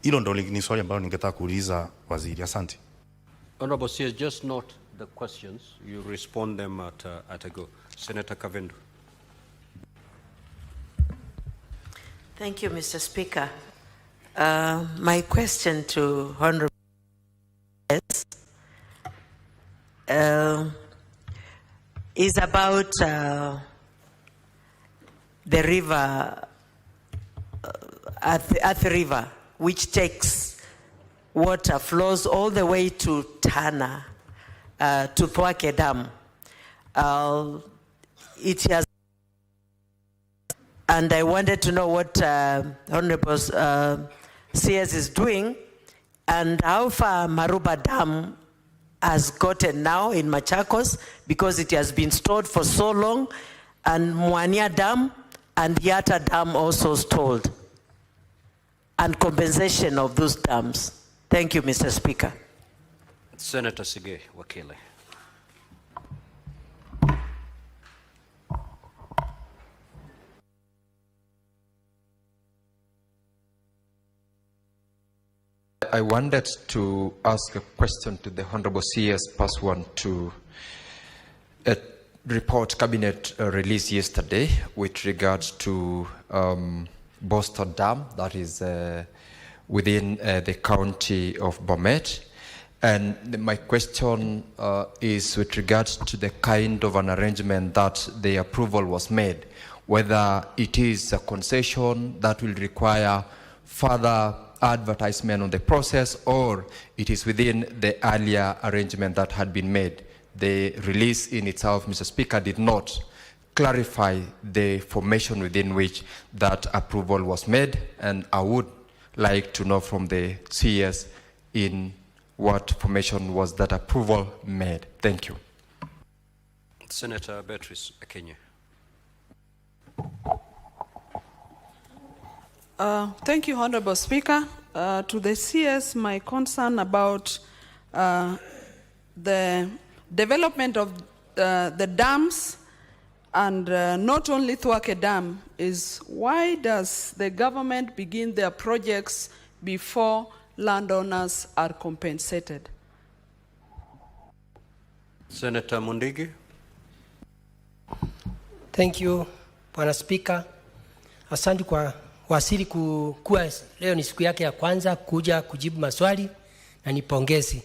Hilo ndo ni swali ambalo ningetaka kuuliza waziri. Asante. Honorable CS, just note the questions. You respond them at a go. Senator Kavendu. Thank you, Mr. Speaker. My question to Honorable is about the river, Athi River, which takes water, flows all the way to Tana, to Dwake Dam. It has, and I wanted to know what Honorable CS is doing and how far Maruba Dam has gotten now in Machakos, because it has been stored for so long, and Mwania Dam and Yata Dam also stalled, and compensation of those dams. Thank you, Mr. Speaker. Senator Sige Wakile. I wanted to ask a question to the Honorable CS pursuant to a report Cabinet released yesterday with regards to Boston Dam, that is within the county of Bomet. And my question is with regards to the kind of an arrangement that the approval was made, whether it is a concession that will require further advertisement on the process, or it is within the earlier arrangement that had been made. The release in itself, Mr. Speaker, did not clarify the formation within which that approval was made, and I would like to know from the CS in what formation was that approval made. Thank you. Senator Beatrice Akenya. Thank you, Honorable Speaker. To the CS, my concern about the development of the dams, and not only Dwake Dam, is why does the government begin their projects before landowners are compensated? Senator Mundigi. Thank you, Bwana Speaker. Asante kwa waziri kuwa leo ni siku yake ya kwanza kuja kujibu maswali, na nipongezi.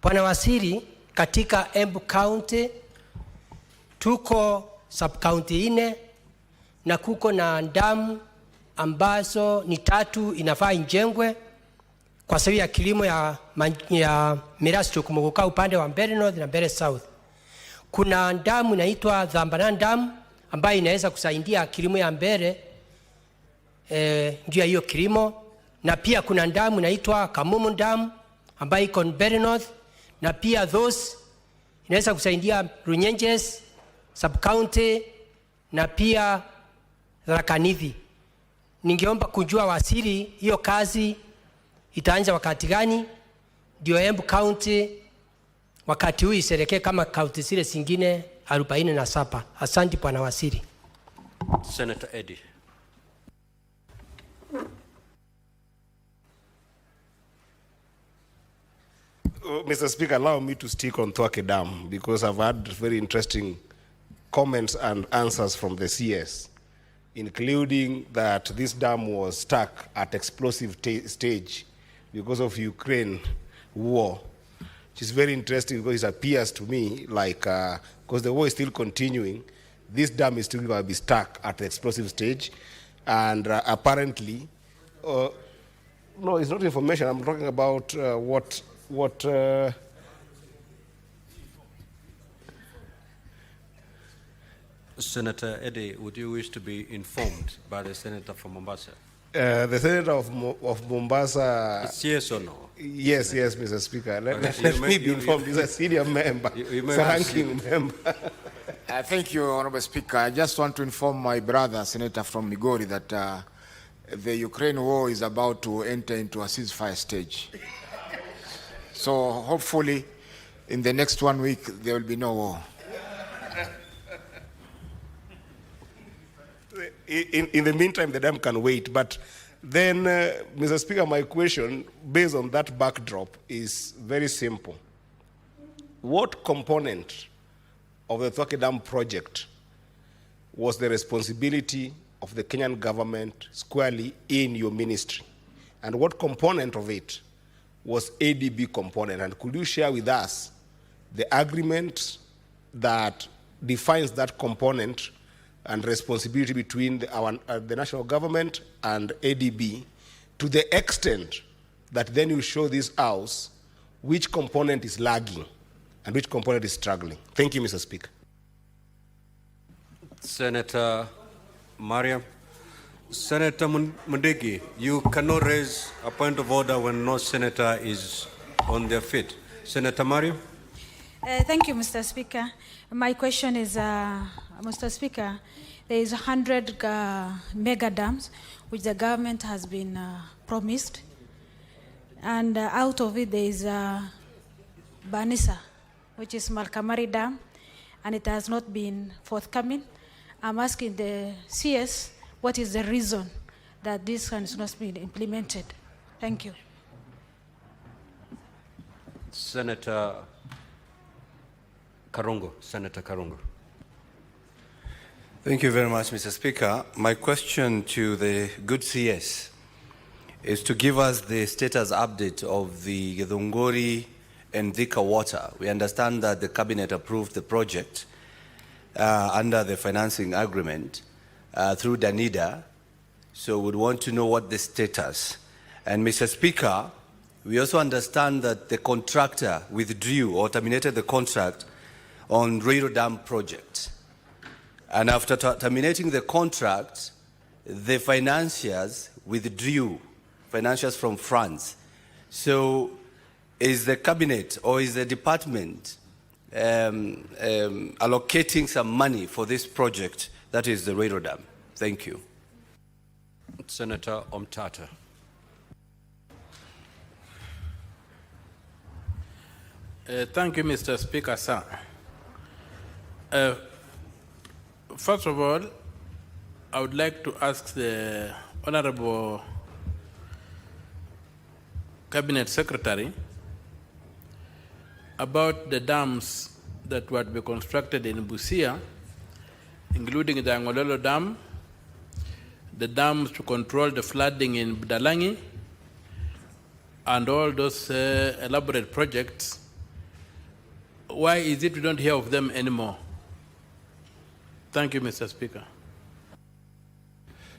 Bwana waziri, katika Embu County tuko sub county 4 na kuko na damu ambazo ni 3 inafaa injengwe kwa sababu ya kilimo ya mirasi tukumukuka upande wa Mbeere North na Mbeere South. Kuna damu inaitwa Dhambanan Dam ambayo inaweza kusaidia kilimo ya mbele juu ya hiyo kilimo, na pia kuna damu inaitwa Kamumu Dam ambayo iko Very North, na pia those inaweza kusaidia Runyenjes sub-county na pia Tharaka-Nithi. Ningeomba kujua waziri, hiyo kazi itaanza wakati gani ndio Embu County wakati huu iserekee kama kaunti zile zingine 47. Asante bwana waziri. Senator Eddie. Mr. Speaker, allow me to stick on Dwake Dam because I've had very interesting comments and answers from the CS, including that this dam was stuck at explosive stage because of Ukraine war, which is very interesting because it appears to me like, because the war is still continuing, this dam is still going to be stuck at the explosive stage, and apparently, no, it's not information. I'm talking about what Senator Eddie, would you wish to be informed by the senator from Mombasa? The senator of Mombasa. It's yes or no? Yes, yes, Mr. Speaker. Let me be informed. He's a senior member, ranking member. Thank you, Honorable Speaker. I just want to inform my brother, Senator from Migori, that the Ukraine war is about to enter into a ceasefire stage. So hopefully, in the next 1 week, there will be no war. In the meantime, the dam can wait. But then, Mr. Speaker, my question, based on that backdrop, is very simple. What component of the Dwake Dam project was the responsibility of the Kenyan government squarely in your ministry? And what component of it was ADB component? And could you share with us the agreement that defines that component and responsibility between the national government and ADB, to the extent that then you show this house which component is lagging and which component is struggling? Thank you, Mr. Speaker. Senator Mariam. Senator Mundigi, you cannot raise a point of order when no senator is on their feet. Senator Mariam. Thank you, Mr. Speaker. My question is, Mr. Speaker, there is 100 mega dams which the government has been promised, and out of it there is Banisa, which is Malkamari Dam, and it has not been forthcoming. I'm asking the CS, what is the reason that this has not been implemented? Thank you. Senator Karungo. Senator Karungo. Thank you very much, Mr. Speaker. My question to the good CS is to give us the status update of the Githunguri and Thika water. We understand that the cabinet approved the project under the financing agreement through Danida, so we'd want to know what the status. And Mr. Speaker, we also understand that the contractor withdrew or terminated the contract on Dwake Dam project. And after terminating the contract, the financiers withdrew, financiers from France. So is the cabinet or is the department allocating some money for this project that is the Dwake Dam? Thank you. Senator Omtata. Thank you, Mr. Speaker, sir. First of all, I would like to ask the Honorable Cabinet Secretary about the dams that were to be constructed in Busia, including the Angololo Dam, the dams to control the flooding in Budalangi, and all those elaborate projects. Why is it we don't hear of them anymore? Thank you, Mr. Speaker.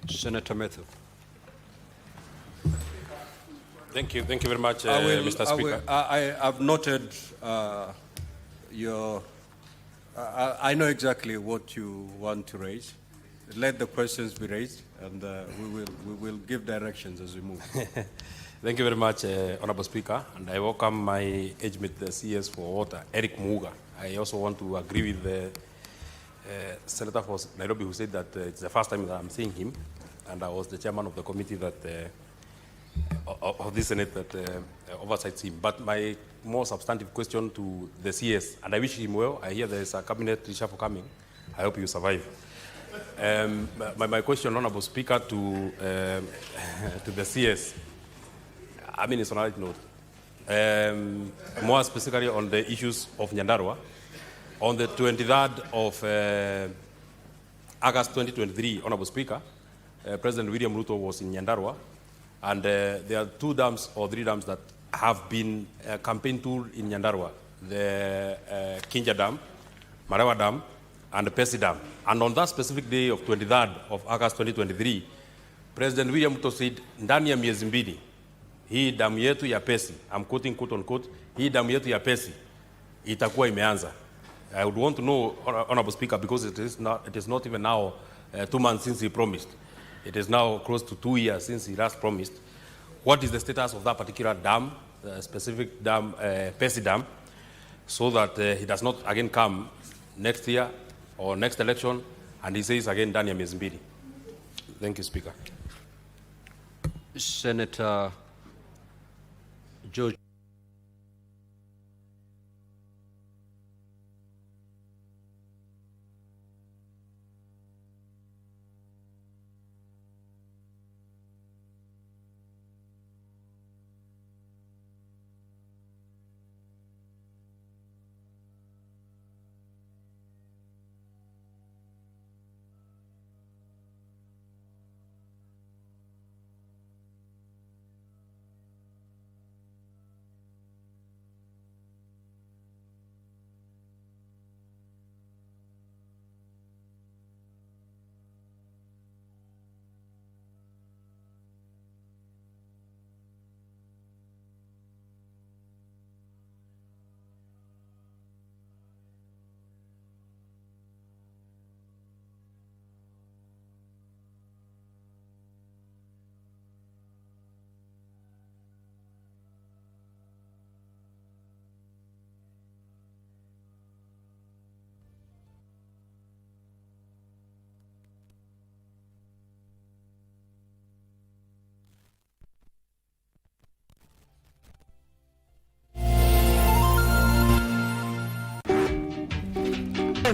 Senator Methu. Thank you very much, Mr. Speaker. I've noted your I know exactly what you want to raise. Let the questions be raised, and we will give directions as we move. Thank you very much, Honorable Speaker, and I welcome my age mate, the CS for Water, Eric Muga. I also want to agree with the Senator for Nairobi who said that it's the first time that I'm seeing him, and I was the chairman of the committee that of this Senate that oversights him. But my more substantive question to the CS, and I wish him well. I hear there's a cabinet reshuffle coming. I hope you survive. My question, Honorable Speaker, to the CS, I mean, it's on a light note. More specifically on the issues of Nyandarua. On the 23rd of August 2023, Honorable Speaker, President William Ruto was in Nyandarua, and there are 2 dams or 3 dams that have been a campaign tool in Nyandarua, the Kinja Dam, Marawa Dam, and the Pesi Dam. And on that specific day of 23rd of August 2023, President William Ruto said, ndani ya miezi mbili, hii damu yetu ya Pesi, I'm quoting quote unquote, hii damu yetu ya Pesi, itakuwa imeanza. I would want to know, Honorable Speaker, because it is not even now 2 months since he promised. It is now close to 2 years since he last promised. What is the status of that particular dam, specific dam, Pesi Dam, so that he does not again come next year or next election and he says again, ndani ya miezi mbili. Thank you, Speaker. Senator George.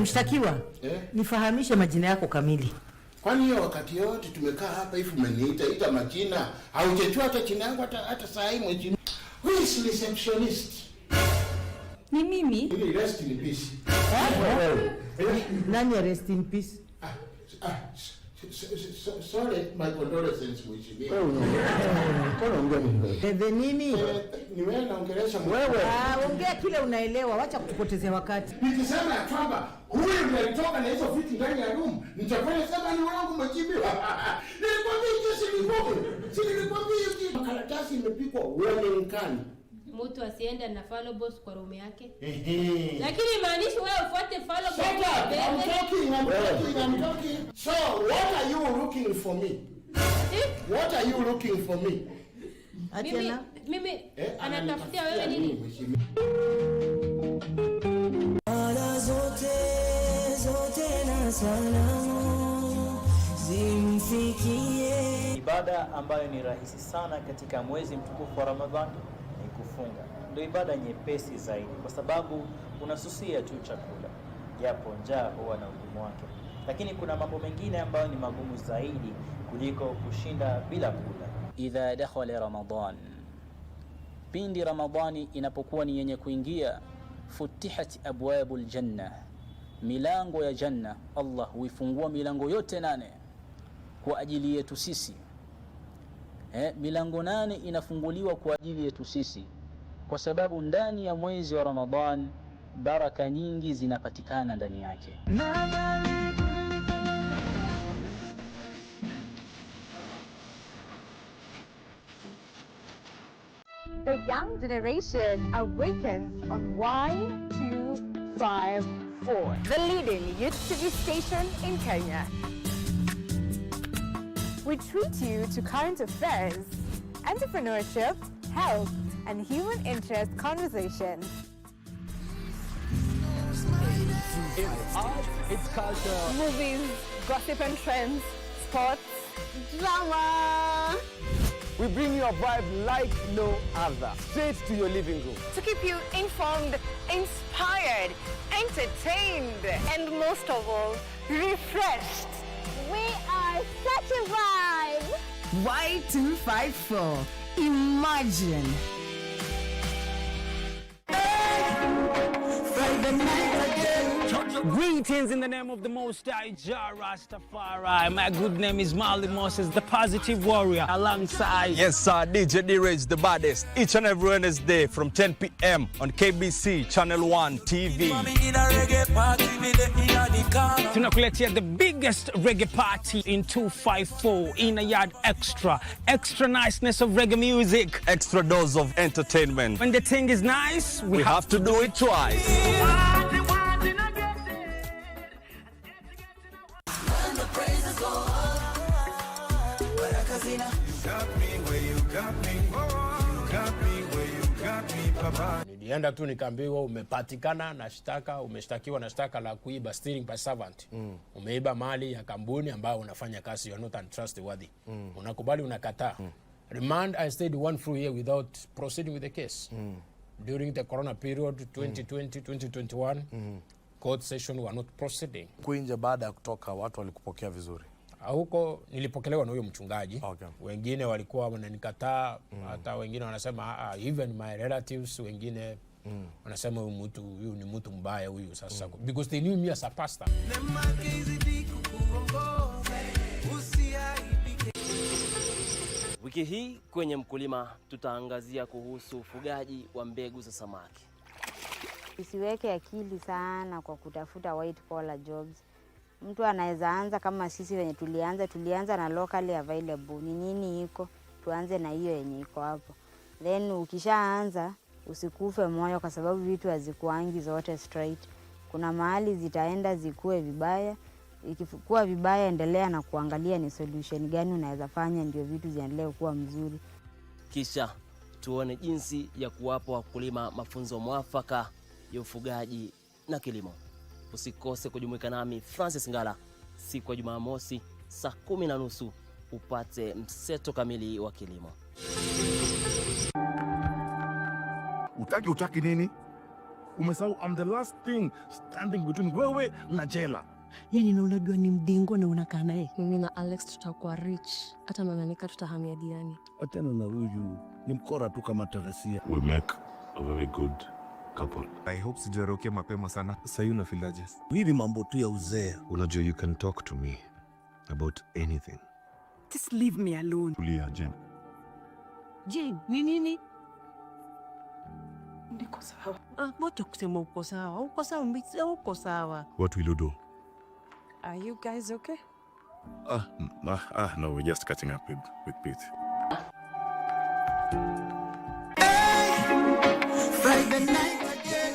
Mshtakiwa, nifahamishe majina yako kamili. Kwani hiyo wakati yote tumekaa hapa hivi umeniita majina, haujachua hata jina yangu hata saa hii mwenyewe. Who is receptionist? Ni mimi. Rest in peace. Nani rest in peace? Sorry, my condolences mheshimiwa. Wewe nini? Ni wewe naongelesha wewe. Ongea kile unaelewa, acha kutupotezea wakati. Nikisema ya kwamba huyu ndiye alitoka na hizo vitu ndani ya room, nitafanya sema ni wangu majibiwa. Nilikwambia hiyo nilikwambia karatasi imepikwa warning can. Mtu asiende na follow boss kwa room yake. Lakini maanishi wewe ufuate follow boss. I'm talking. So, what are you looking for me? What are you looking for me? Mimi anatafutia wewe nini? Ala zote na salamu zimfikie. Ibada ambayo ni rahisi sana katika mwezi mtukufu wa Ramadhani ni kufunga. Ndio ibada nyepesi zaidi kwa sababu unasusia tu chakula, japo njaa huwa na ugumu wake. Lakini kuna mambo mengine ambayo ni magumu zaidi kuliko kushinda bila kula. Idha dakhala Ramadan, pindi Ramadhani inapokuwa ni yenye kuingia, futihat abwabul janna, milango ya janna Allah huifungua milango yote 8 kwa ajili yetu sisi. Milango 8 inafunguliwa kwa ajili yetu sisi kwa sababu ndani ya mwezi wa Ramadhan baraka nyingi zinapatikana ndani yake. The young generation awakens on why to strive 4, the leading youth TV station in Kenya. We treat you to current affairs, entrepreneurship, health, and human interest conversations. It's art, it's culture. Movies, gossip and trends, sports, drama. We bring you a vibe like no other, straight to your living room. To keep you informed, inspired, entertained, and most of all, refreshed. We are such a vibe. Y254. Imagine. Friday night again. Greetings in the name of the Most High, Jah Rastafari. My good name is Marley Moses, the positive warrior, alongside... Yes, sir, DJ D-Rage, the baddest. Each and every Wednesday from 10 p.m. on KBC Channel 1 TV. Tunakuletea the biggest reggae party in 254 in a yard extra. Extra niceness of reggae music. Extra dose of entertainment. When the thing is nice, we have to do it twice. Nilienda tu nikaambiwa umepatikana na shtaka, umeshtakiwa na shtaka la kuiba, stealing by servant. Umeiba mali ya kampuni ambayo unafanya kazi, you are not untrustworthy. Unakubali, unakataa. Remand, I stayed 1 full year without proceeding with the case. During the corona period 2020, 2021, court session were not proceeding. Kuinja baada ya kutoka watu walikupokea vizuri? Huko nilipokelewa na huyo mchungaji. Okay. Wengine walikuwa wananikataa, hata wengine wanasema even my relatives, wengine wanasema huyu ni mtu mbaya huyu sasa, because they knew me as a pastor. Wiki hii kwenye Mkulima tutaangazia kuhusu ufugaji wa mbegu za samaki. Usiweke akili sana kwa kutafuta white collar jobs. Mtu anaweza anza kama sisi wenye tulianza na locally available. Ni nini iko? Tuanze na hiyo yenye iko hapo. Then ukishaanza usikufe moyo kwa sababu vitu hazikuangi zote straight. Kuna mahali zitaenda zikue vibaya. Ikikuwa vibaya, endelea na kuangalia ni solution gani unaweza fanya ndio vitu ziendelee kuwa mzuri. Kisha tuone jinsi ya kuwapa wakulima mafunzo mwafaka ya ufugaji na kilimo. Usikose kujumuika nami Francis Ngala siku ya Jumamosi saa 10:30 upate mseto kamili wa kilimo. Utaki nini? Umesahau I'm the last thing standing between wewe na jela. Yani na unajua ni mdingo na unakaa naye. Mimi na Alex tutakuwa rich. Hata mamanika tutahamia Diani. Atena na huyu ni mkora tu kama Teresia. We make a very good couple. I hope sijaroke mapema sana. Sasa una feel aje? Hivi mambo tu ya uzee. Unajua you can talk to me about anything. Just leave me alone. Tulia, Jen. Jen, ni nini? Niko sawa. Mbona kusema uko sawa? Uko sawa, mbona uko sawa? What will you do? Are you guys okay? No, we're just catching up with Pete. Friday night again.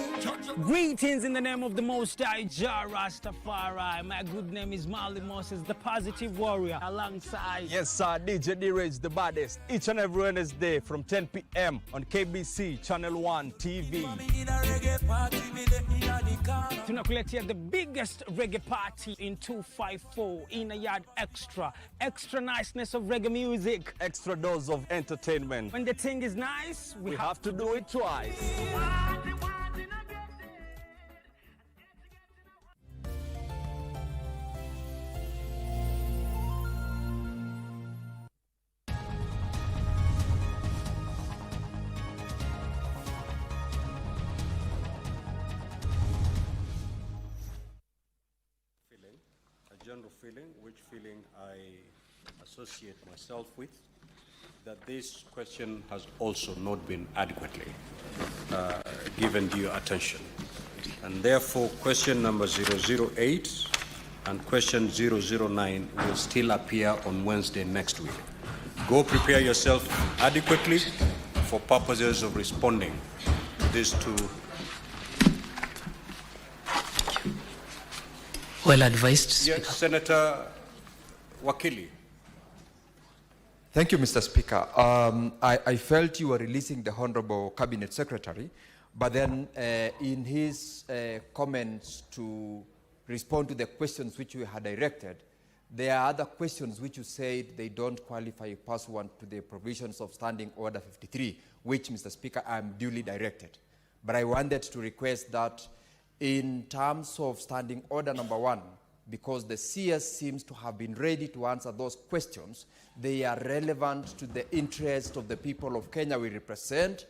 Greetings in the name of the Most High, Jah Rastafari. My good name is Marley Moses, the positive warrior, alongside... Yes, sir, DJ D-Rage, the baddest. Each and every Wednesday from 10 p.m. on KBC Channel 1 TV. Tunakuletea the biggest reggae party in 254 in a yard extra. Extra niceness of reggae music. Extra dose of entertainment. When the thing is nice, we have to do it twice. General feeling, which feeling I associate myself with, that this question has also not been adequately given due attention. And therefore, question number 008 and question 009 will still appear on Wednesday next week. Go prepare yourself adequately for purposes of responding to these two Well advised, Speaker. Yes, Senator Wakili. Thank you, Mr. Speaker. I felt you were releasing the Honorable Cabinet Secretary, but then in his comments to respond to the questions which we had directed, there are other questions which you said they don't qualify pursuant to the provisions of Standing Order 53, which, Mr. Speaker, I am duly directed. But I wanted to request that in terms of Standing Order number 1, because the CS seems to have been ready to answer those questions, they are relevant to the interest of the people of Kenya we represent.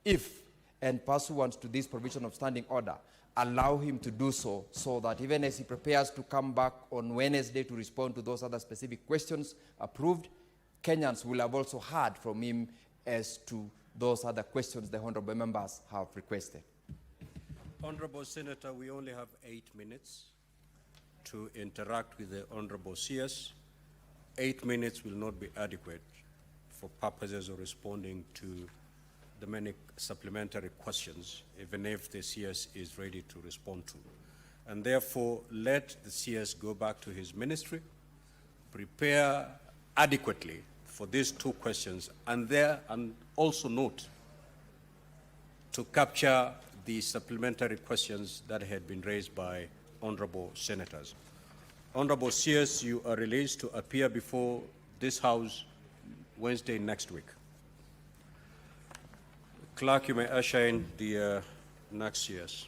If, and pursuant to this provision of Standing Order, allow him to do so, so that even as he prepares to come back on Wednesday to respond to those other specific questions approved, Kenyans will have also heard from him as to those other questions the honorable members have requested. Honorable Senator, we only have 8 minutes to interact with the Honorable CS. 8 minutes will not be adequate for purposes of responding to the many supplementary questions, even if the CS is ready to respond to. And therefore, let the CS go back to his ministry, prepare adequately for these 2 questions, and also note to capture the supplementary questions that had been raised by honorable senators. Honorable CS, you are released to appear before this House Wednesday next week. Clerk, you may usher in the next CS.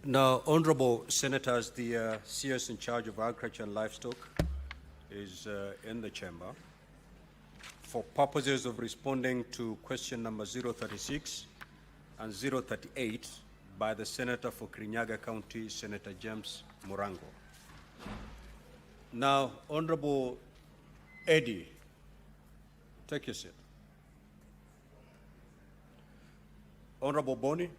Now, Honorable Senators, the CS in charge of Agriculture and Livestock is in the chamber for purposes of responding to question number 036 and 038 by the Senator for Kirinyaga County, Senator James Murango. Now, Honorable Eddie, take your seat. Honorable Boni.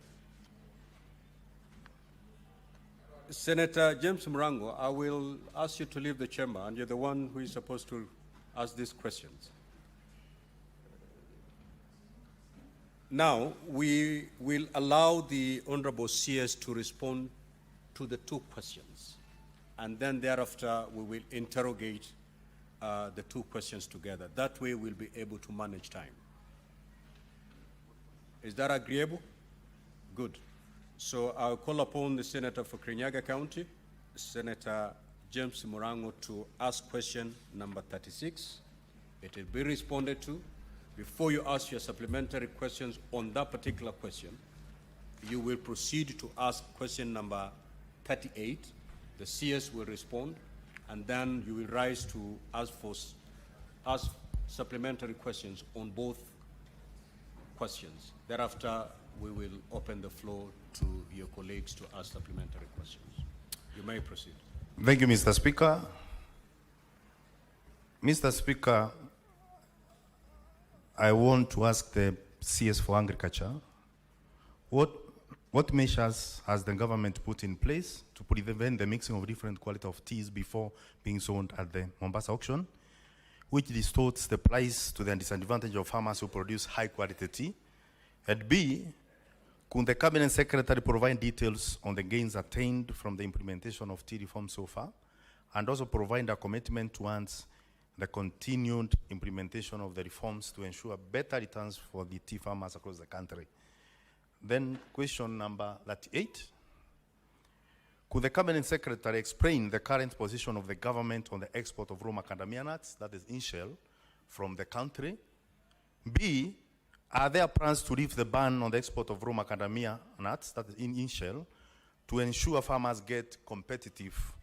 Senator James Murango, I will ask you to leave the chamber, and you're the one who is supposed to ask these questions. Now, we will allow the Honorable CS to respond to the two questions, and then thereafter we will interrogate the two questions together. That way we'll be able to manage time. Is that agreeable? Good. So I'll call upon the Senator for Kirinyaga County, Senator James Murango, to ask question number 36. It will be responded to. Before you ask your supplementary questions on that particular question, you will proceed to ask question number 38. The CS will respond, and then you will rise to ask supplementary questions on both questions. Thereafter, we will open the floor to your colleagues to ask supplementary questions. You may proceed. Thank you, Mr. Speaker. Mr. Speaker, I want to ask the CS for Agriculture, what measures has the government put in place to prevent the mixing of different quality of teas before being sold at the Mombasa auction, which distorts the price to the disadvantage of farmers who produce high quality tea? And B, could the Cabinet Secretary provide details on the gains attained from the implementation of tea reform so far, and also provide a commitment towards the continued implementation of the reforms to ensure better returns for the tea farmers across the country? Then question number 38. Could the Cabinet Secretary explain the current position of the government on the export of raw macadamia nuts, that is in shell, from the country? B, are there plans to lift the ban on the export of raw macadamia nuts, that is in shell, to ensure farmers get competitive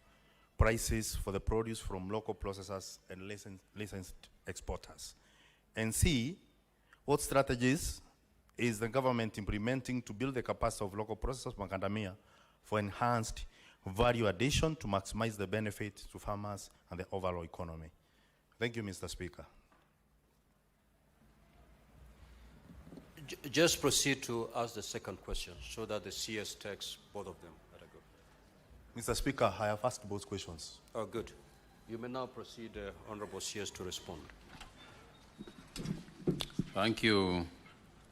prices for the produce from local processors and licensed exporters? And C, what strategies is the government implementing to build the capacity of local processors of macadamia for enhanced value addition to maximize the benefit to farmers and the overall economy? Thank you, Mr. Speaker. Just proceed to ask the second question so that the CS takes both of them. Mr. Speaker, I have asked both questions. Oh, good. You may now proceed, Honorable CS, to respond. Thank you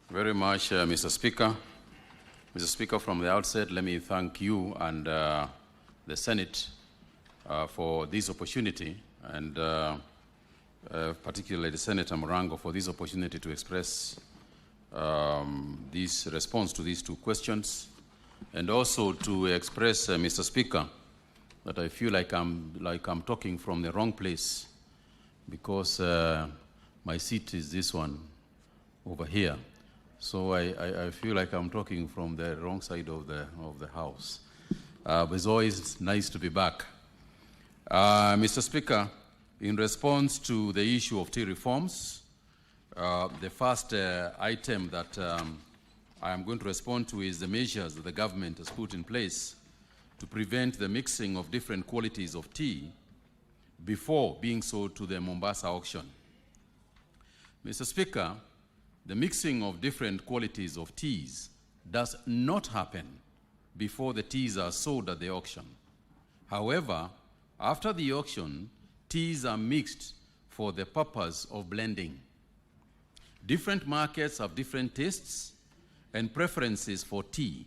very much, Mr. Speaker. Mr. Speaker, from the outset, let me thank you and the Senate for this opportunity, and particularly the Senator Murango for this opportunity to express this response to these two questions, and also to express, Mr. Speaker, that I feel like I'm talking from the wrong place, because my seat is this one over here. So I feel like I'm talking from the wrong side of the house. But it's always nice to be back. Mr. Speaker, in response to the issue of tea reforms, the first item that I am going to respond to is the measures that the government has put in place to prevent the mixing of different qualities of tea before being sold to the Mombasa auction. Mr. Speaker, the mixing of different qualities of teas does not happen before the teas are sold at the auction. However, after the auction, teas are mixed for the purpose of blending. Different markets have different tastes and preferences for tea,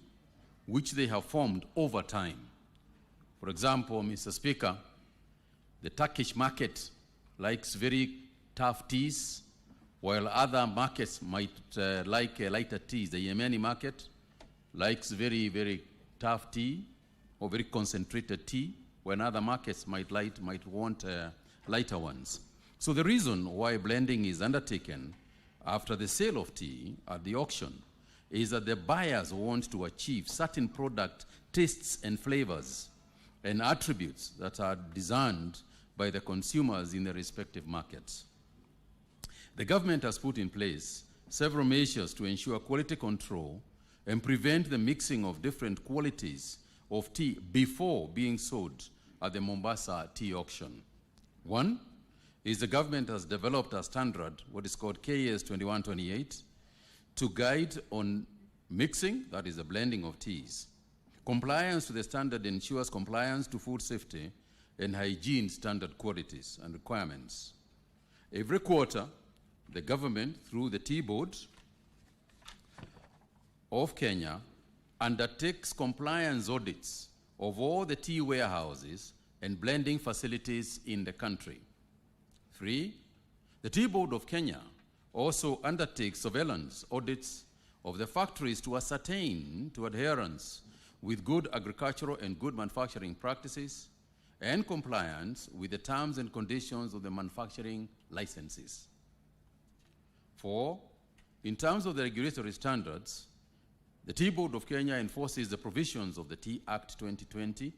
which they have formed over time. For example, Mr. Speaker, the Turkish market likes very tough teas, while other markets might like lighter teas. The Yemeni market likes very, very tough tea or very concentrated tea, when other markets might want lighter ones. So the reason why blending is undertaken after the sale of tea at the auction is that the buyers want to achieve certain product tastes and flavors and attributes that are discerned by the consumers in the respective markets. The government has put in place several measures to ensure quality control and prevent the mixing of different qualities of tea before being sold at the Mombasa tea auction. One is the government has developed a standard, what is called KS 2128, to guide on mixing, that is the blending of teas. Compliance to the standard ensures compliance to food safety and hygiene standard qualities and requirements. Every quarter, the government, through the Tea Board of Kenya, undertakes compliance audits of all the tea warehouses and blending facilities in the country. 3, the Tea Board of Kenya also undertakes surveillance audits of the factories to ascertain to adherence with good agricultural and good manufacturing practices and compliance with the terms and conditions of the manufacturing licenses. 4, in terms of the regulatory standards, the Tea Board of Kenya enforces the provisions of the Tea Act 2020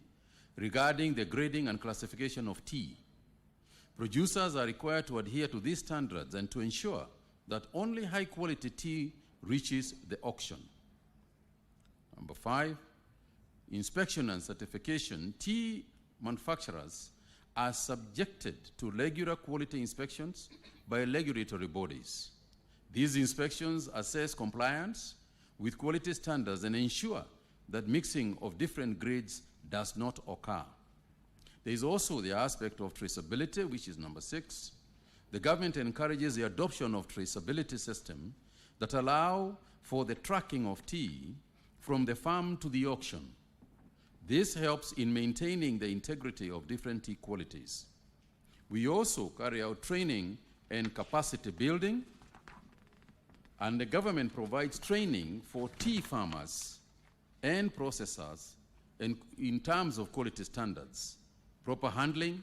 regarding the grading and classification of tea. Producers are required to adhere to these standards and to ensure that only high-quality tea reaches the auction. Number 5, inspection and certification. Tea manufacturers are subjected to regular quality inspections by regulatory bodies. These inspections assess compliance with quality standards and ensure that mixing of different grades does not occur. There is also the aspect of traceability, which is number 6. The government encourages the adoption of traceability system that allow for the tracking of tea from the farm to the auction. This helps in maintaining the integrity of different tea qualities. We also carry out training and capacity building, and the government provides training for tea farmers and processors in terms of quality standards, proper handling,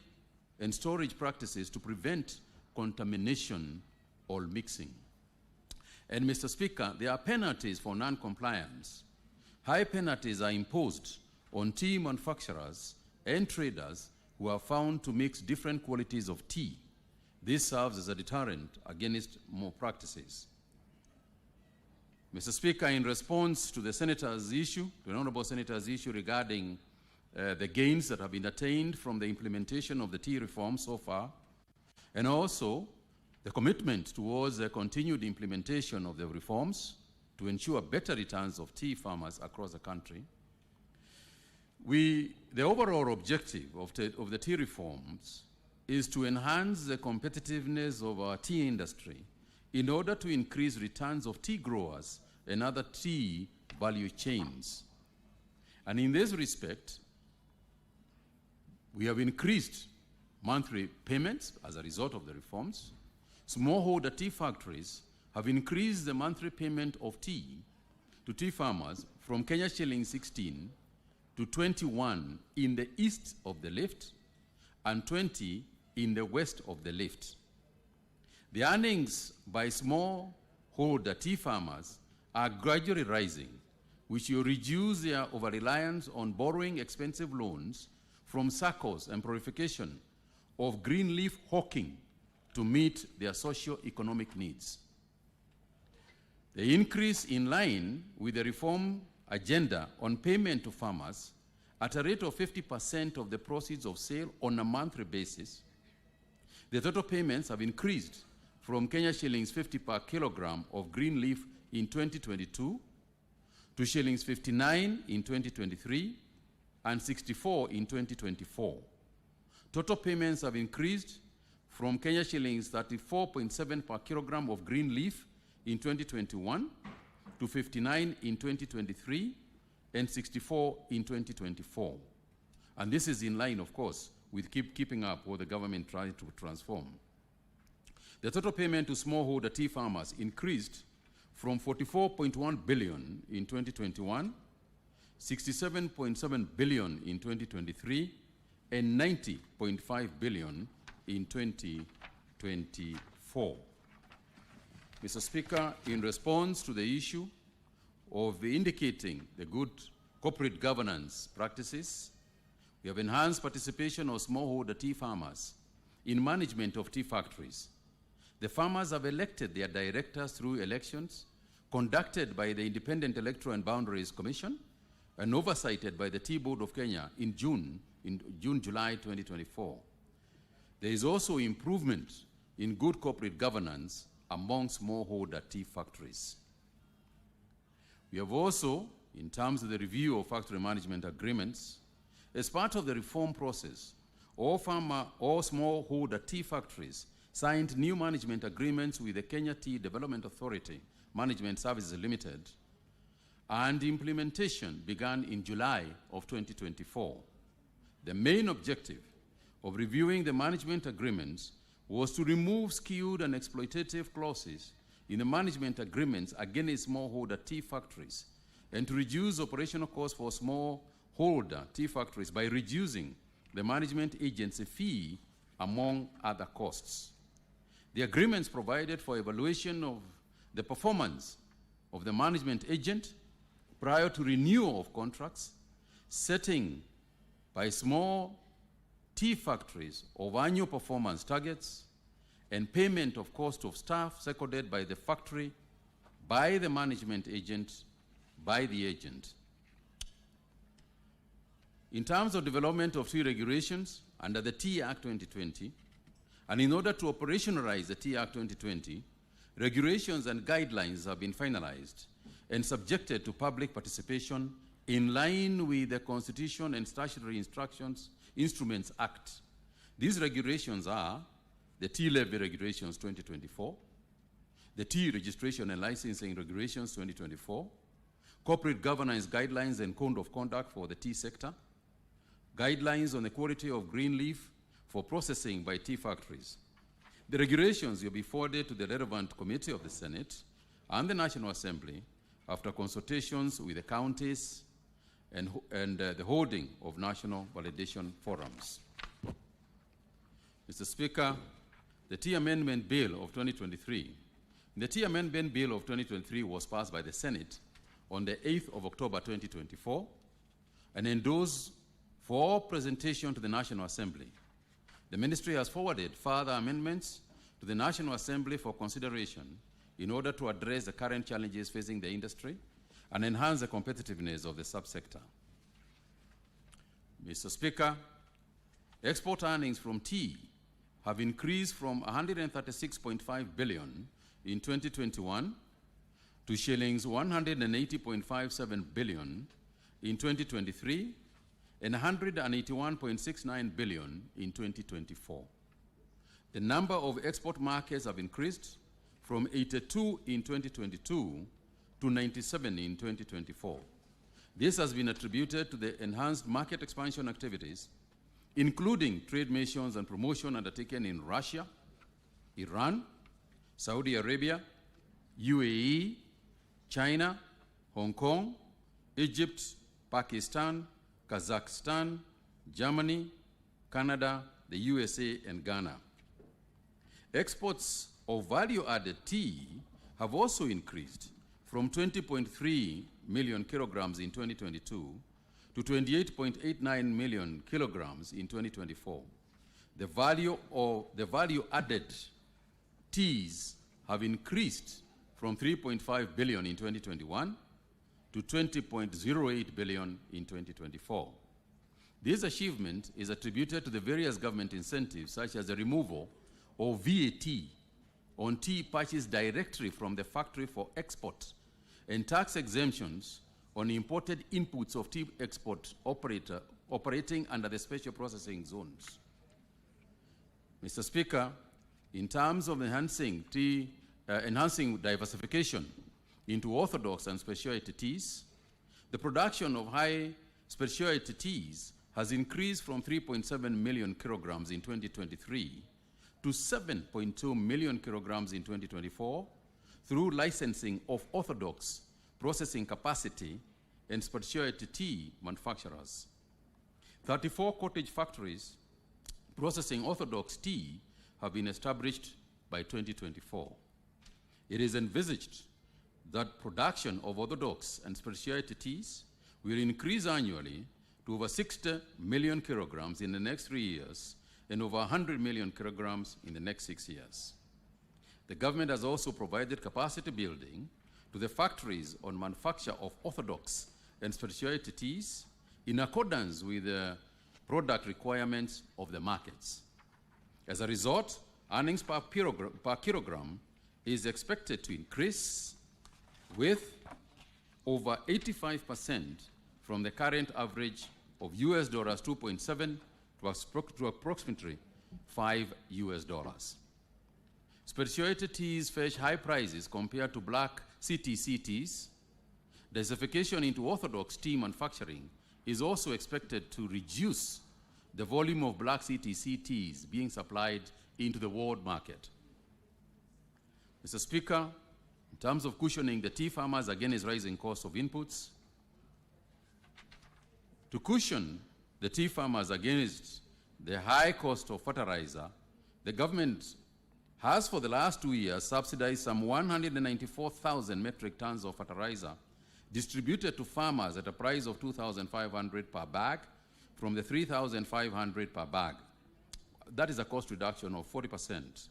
and storage practices to prevent contamination or mixing. And Mr. Speaker, there are penalties for non-compliance. High penalties are imposed on tea manufacturers and traders who are found to mix different qualities of tea. This serves as a deterrent against more practices. Mr. Speaker, in response to the Senator's issue, the Honorable Senator's issue regarding the gains that have been attained from the implementation of the tea reform so far, and also the commitment towards the continued implementation of the reforms to ensure better returns of tea farmers across the country, the overall objective of the tea reforms is to enhance the competitiveness of our tea industry in order to increase returns of tea growers and other tea value chains. And in this respect, we have increased monthly payments as a result of the reforms. Smallholder tea factories have increased the monthly payment of tea to tea farmers from Kenya shilling 16 to 21 in the east of the lift and 20 in the west of the lift. The earnings by smallholder tea farmers are gradually rising, which will reduce their over-reliance on borrowing expensive loans from SACCOs and proliferation of green leaf hawking to meet their socio-economic needs. The increase in line with the reform agenda on payment to farmers at a rate of 50% of the proceeds of sale on a monthly basis. The total payments have increased from Kenya shillings 50 per kilogram of green leaf in 2022 to shillings 59 in 2023 and 64 in 2024. Total payments have increased from Kenya shillings 34.7 per kilogram of green leaf in 2021 to 59 in 2023 and 64 in 2024. And this is in line, of course, with keeping up what the government tried to transform. The total payment to smallholder tea farmers increased from 44.1 billion in 2021, 67.7 billion in 2023, and 90.5 billion in 2024. Mr. Speaker, in response to the issue of indicating the good corporate governance practices, we have enhanced participation of smallholder tea farmers in management of tea factories. The farmers have elected their directors through elections conducted by the Independent Electoral and Boundaries Commission and oversighted by the Tea Board of Kenya in July 2024. There is also improvement in good corporate governance among smallholder tea factories. We have also, in terms of the review of factory management agreements, as part of the reform process, all smallholder tea factories signed new management agreements with the Kenya Tea Development Authority Management Services Limited, and implementation began in July of 2024. The main objective of reviewing the management agreements was to remove skewed and exploitative clauses in the management agreements against smallholder tea factories and to reduce operational costs for smallholder tea factories by reducing the management agency fee, among other costs. The agreements provided for evaluation of the performance of the management agent prior to renewal of contracts, setting by small tea factories of annual performance targets, and payment of cost of staff seconded by the factory, by the management agent, by the agent. In terms of development of tea regulations under the Tea Act 2020, and in order to operationalize the Tea Act 2020, regulations and guidelines have been finalized and subjected to public participation in line with the Constitution and Statutory Instruments Act. These regulations are the Tea Levy Regulations 2024, the Tea Registration and Licensing Regulations 2024, Corporate Governance Guidelines and Code of Conduct for the tea sector, Guidelines on the quality of green leaf for processing by tea factories. The regulations will be forwarded to the relevant committee of the Senate and the National Assembly after consultations with the counties and the holding of national validation forums. Mr. Speaker, the Tea Amendment Bill of 2023. The Tea Amendment Bill of 2023 was passed by the Senate on the 8th of October 2024 and endorsed for presentation to the National Assembly. The Ministry has forwarded further amendments to the National Assembly for consideration in order to address the current challenges facing the industry and enhance the competitiveness of the subsector. Mr. Speaker, export earnings from tea have increased from 136.5 billion in 2021 to shillings 180.57 billion in 2023 and 181.69 billion in 2024. The number of export markets have increased from 82 in 2022 to 97 in 2024. This has been attributed to the enhanced market expansion activities, including trade missions and promotion undertaken in Russia, Iran, Saudi Arabia, UAE, China, Hong Kong, Egypt, Pakistan, Kazakhstan, Germany, Canada, the USA, and Ghana. Exports of value-added tea have also increased from 20.3 million kilograms in 2022 to 28.89 million kilograms in 2024. The value-added teas have increased from 3.5 billion in 2021 to 20.08 billion in 2024. This achievement is attributed to the various government incentives, such as the removal of VAT on tea purchased directly from the factory for export and tax exemptions on imported inputs of tea export operating under the special processing zones. Mr. Speaker, in terms of enhancing diversification into orthodox and specialty teas, the production of high specialty teas has increased from 3.7 million kilograms in 2023 to 7.2 million kilograms in 2024 through licensing of orthodox processing capacity and specialty tea manufacturers. 34 cottage factories processing orthodox tea have been established by 2024. It is envisaged that production of orthodox and specialty teas will increase annually to over 60 million kilograms in the next 3 years and over 100 million kilograms in the next 6 years. The government has also provided capacity building to the factories on manufacture of orthodox and specialty teas in accordance with the product requirements of the markets. As a result, earnings per kilogram is expected to increase with over 85% from the current average of US dollars 2.7 to approximately $5. Specialty teas fetch high prices compared to black CTC teas. Diversification into orthodox tea manufacturing is also expected to reduce the volume of black CTC teas being supplied into the world market. Mr. Speaker, in terms of cushioning the tea farmers against rising costs of inputs, to cushion the tea farmers against the high cost of fertilizer, the government has for the last 2 years subsidized some 194,000 metric tons of fertilizer distributed to farmers at a price of 2,500 per bag from the 3,500 per bag. That is a cost reduction of 40%.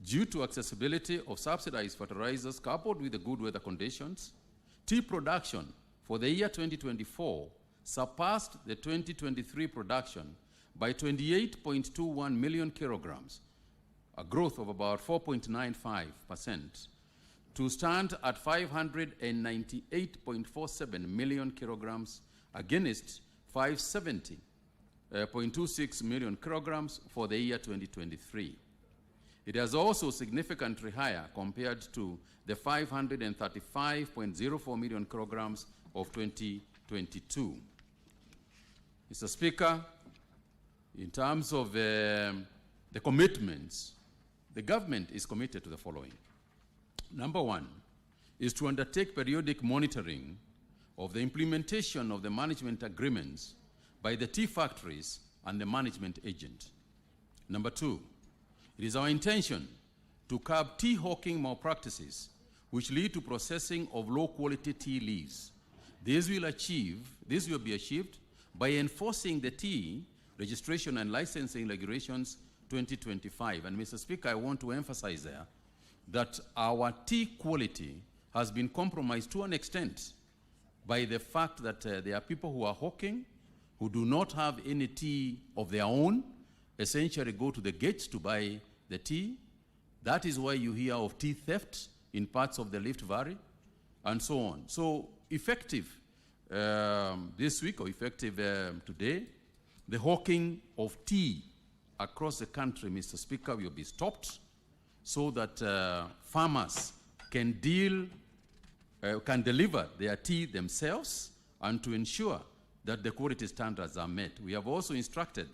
Due to accessibility of subsidized fertilizers coupled with the good weather conditions, tea production for the year 2024 surpassed the 2023 production by 28.21 million kilograms, a growth of about 4.95%, to stand at 598.47 million kilograms against 570.26 million kilograms for the year 2023. It is also significantly higher compared to the 535.04 million kilograms of 2022. Mr. Speaker, in terms of the commitments, the government is committed to the following. Number one is to undertake periodic monitoring of the implementation of the management agreements by the tea factories and the management agent. Number two, it is our intention to curb tea hawking malpractices which lead to processing of low-quality tea leaves. This will be achieved by enforcing the tea registration and licensing regulations 2025. And Mr. Speaker, I want to emphasize there that our tea quality has been compromised to an extent by the fact that there are people who are hawking, who do not have any tea of their own, essentially go to the gates to buy the tea. That is why you hear of tea theft in parts of the Rift Valley, and so on. So effective this week, or effective today, the hawking of tea across the country, Mr. Speaker, will be stopped so that farmers can deliver their tea themselves and to ensure that the quality standards are met. We have also instructed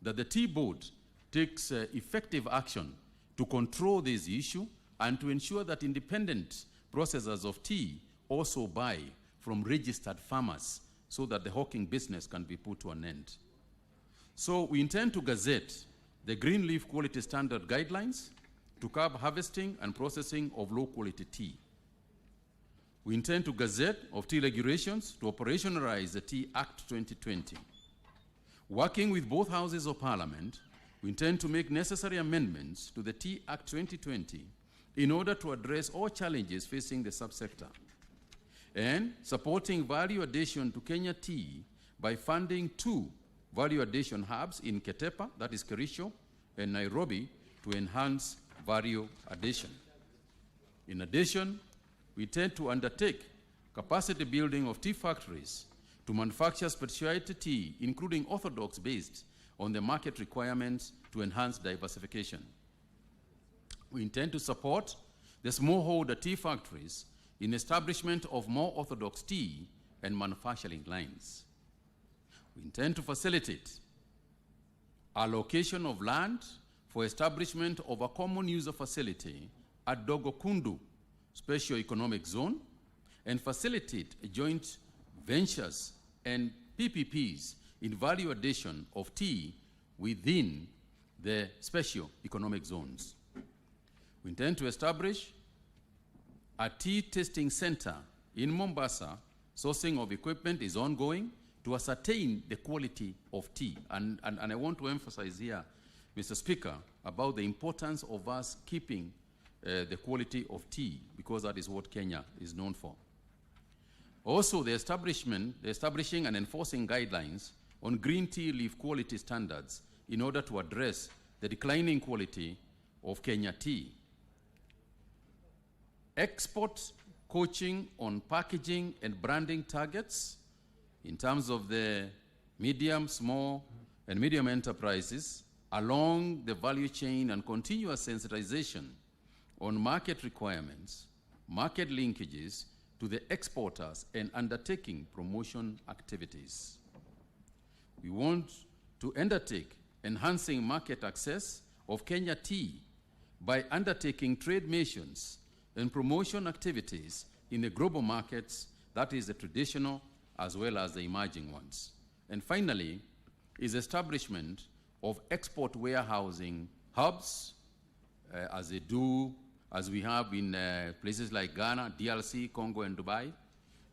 that the Tea Board takes effective action to control this issue and to ensure that independent processors of tea also buy from registered farmers so that the hawking business can be put to an end. So we intend to gazette the Green Leaf Quality Standard Guidelines to curb harvesting and processing of low-quality tea. We intend to gazette of tea regulations to operationalize the Tea Act 2020. Working with both houses of Parliament, we intend to make necessary amendments to the Tea Act 2020 in order to address all challenges facing the subsector, and supporting value addition to Kenya tea by funding 2 value addition hubs in Ketepa, that is Kericho, and Nairobi, to enhance value addition. In addition, we intend to undertake capacity building of tea factories to manufacture specialty tea, including orthodox, based on the market requirements to enhance diversification. We intend to support the smallholder tea factories in establishment of more orthodox tea and manufacturing lines. We intend to facilitate allocation of land for establishment of a common user facility at Dogokundu Special Economic Zone and facilitate joint ventures and PPPs in value addition of tea within the special economic zones. We intend to establish A tea testing center in Mombasa, sourcing of equipment is ongoing to ascertain the quality of tea. And I want to emphasize here, Mr. Speaker, about the importance of us keeping the quality of tea, because that is what Kenya is known for. Also, the establishing and enforcing guidelines on green tea leaf quality standards in order to address the declining quality of Kenya tea. Export coaching on packaging and branding targets in terms of the medium, small, and medium enterprises along the value chain, and continuous sensitization on market requirements, market linkages to the exporters, and undertaking promotion activities. We want to undertake enhancing market access of Kenya tea by undertaking trade missions and promotion activities in the global markets, that is the traditional as well as the emerging ones. And finally, is establishment of export warehousing hubs, as we have in places like Ghana, DRC, Congo, and Dubai,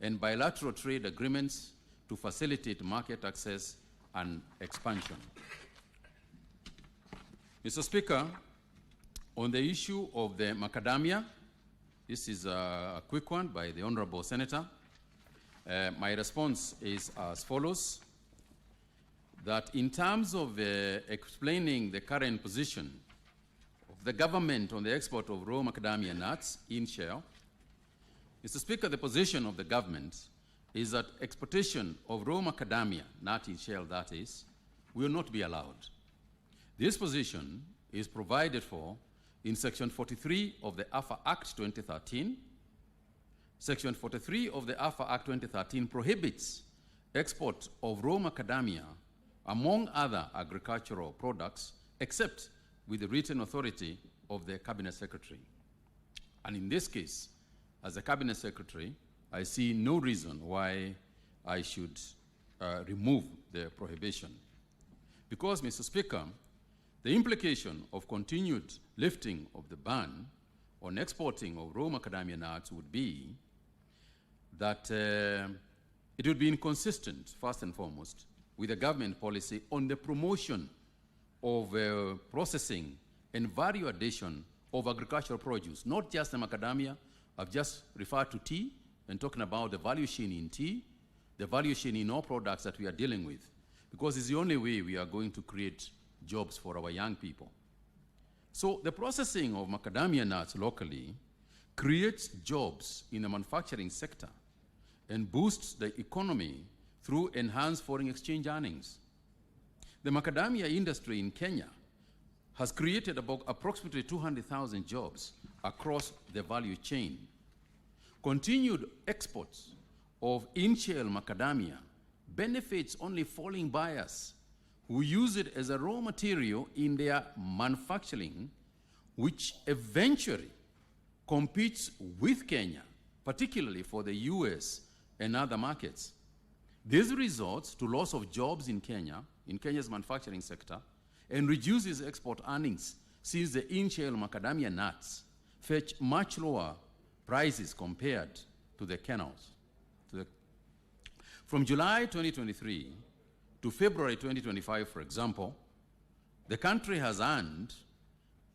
and bilateral trade agreements to facilitate market access and expansion. Mr. Speaker, on the issue of the macadamia, this is a quick one by the Honorable Senator. My response is as follows, that in terms of explaining the current position of the government on the export of raw macadamia nuts in shell, Mr. Speaker, the position of the government is that exportation of raw macadamia, nut in shell that is, will not be allowed. This position is provided for in Section 43 of the AFA Act 2013. Section 43 of the AFA Act 2013 prohibits export of raw macadamia among other agricultural products, except with the written authority of the Cabinet Secretary. And in this case, as a Cabinet Secretary, I see no reason why I should remove the prohibition. Because, Mr. Speaker, the implication of continued lifting of the ban on exporting of raw macadamia nuts would be that it would be inconsistent, first and foremost, with the government policy on the promotion of processing and value addition of agricultural produce, not just the macadamia. I've just referred to tea and talking about the value chain in tea, the value chain in all products that we are dealing with, because it's the only way we are going to create jobs for our young people. So the processing of macadamia nuts locally creates jobs in the manufacturing sector and boosts the economy through enhanced foreign exchange earnings. The macadamia industry in Kenya has created about approximately 200,000 jobs across the value chain. Continued exports of in-shell macadamia benefits only falling buyers who use it as a raw material in their manufacturing, which eventually competes with Kenya, particularly for the US and other markets. This results to loss of jobs in Kenya, in Kenya's manufacturing sector, and reduces export earnings, since the in-shell macadamia nuts fetch much lower prices compared to the kernels. From July 2023 to February 2025, for example, the country has earned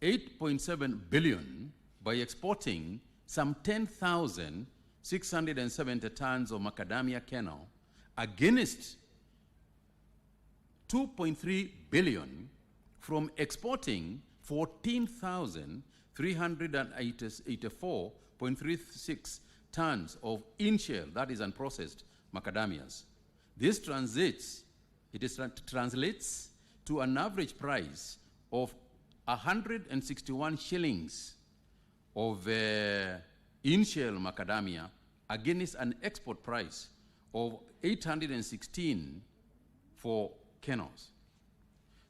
8.7 billion by exporting some 10,670 tons of macadamia kernel against 2.3 billion from exporting 14,384.36 tons of in-shell, that is unprocessed macadamias. This translates to an average price of 161 shillings of in-shell macadamia against an export price of 816 for kernels.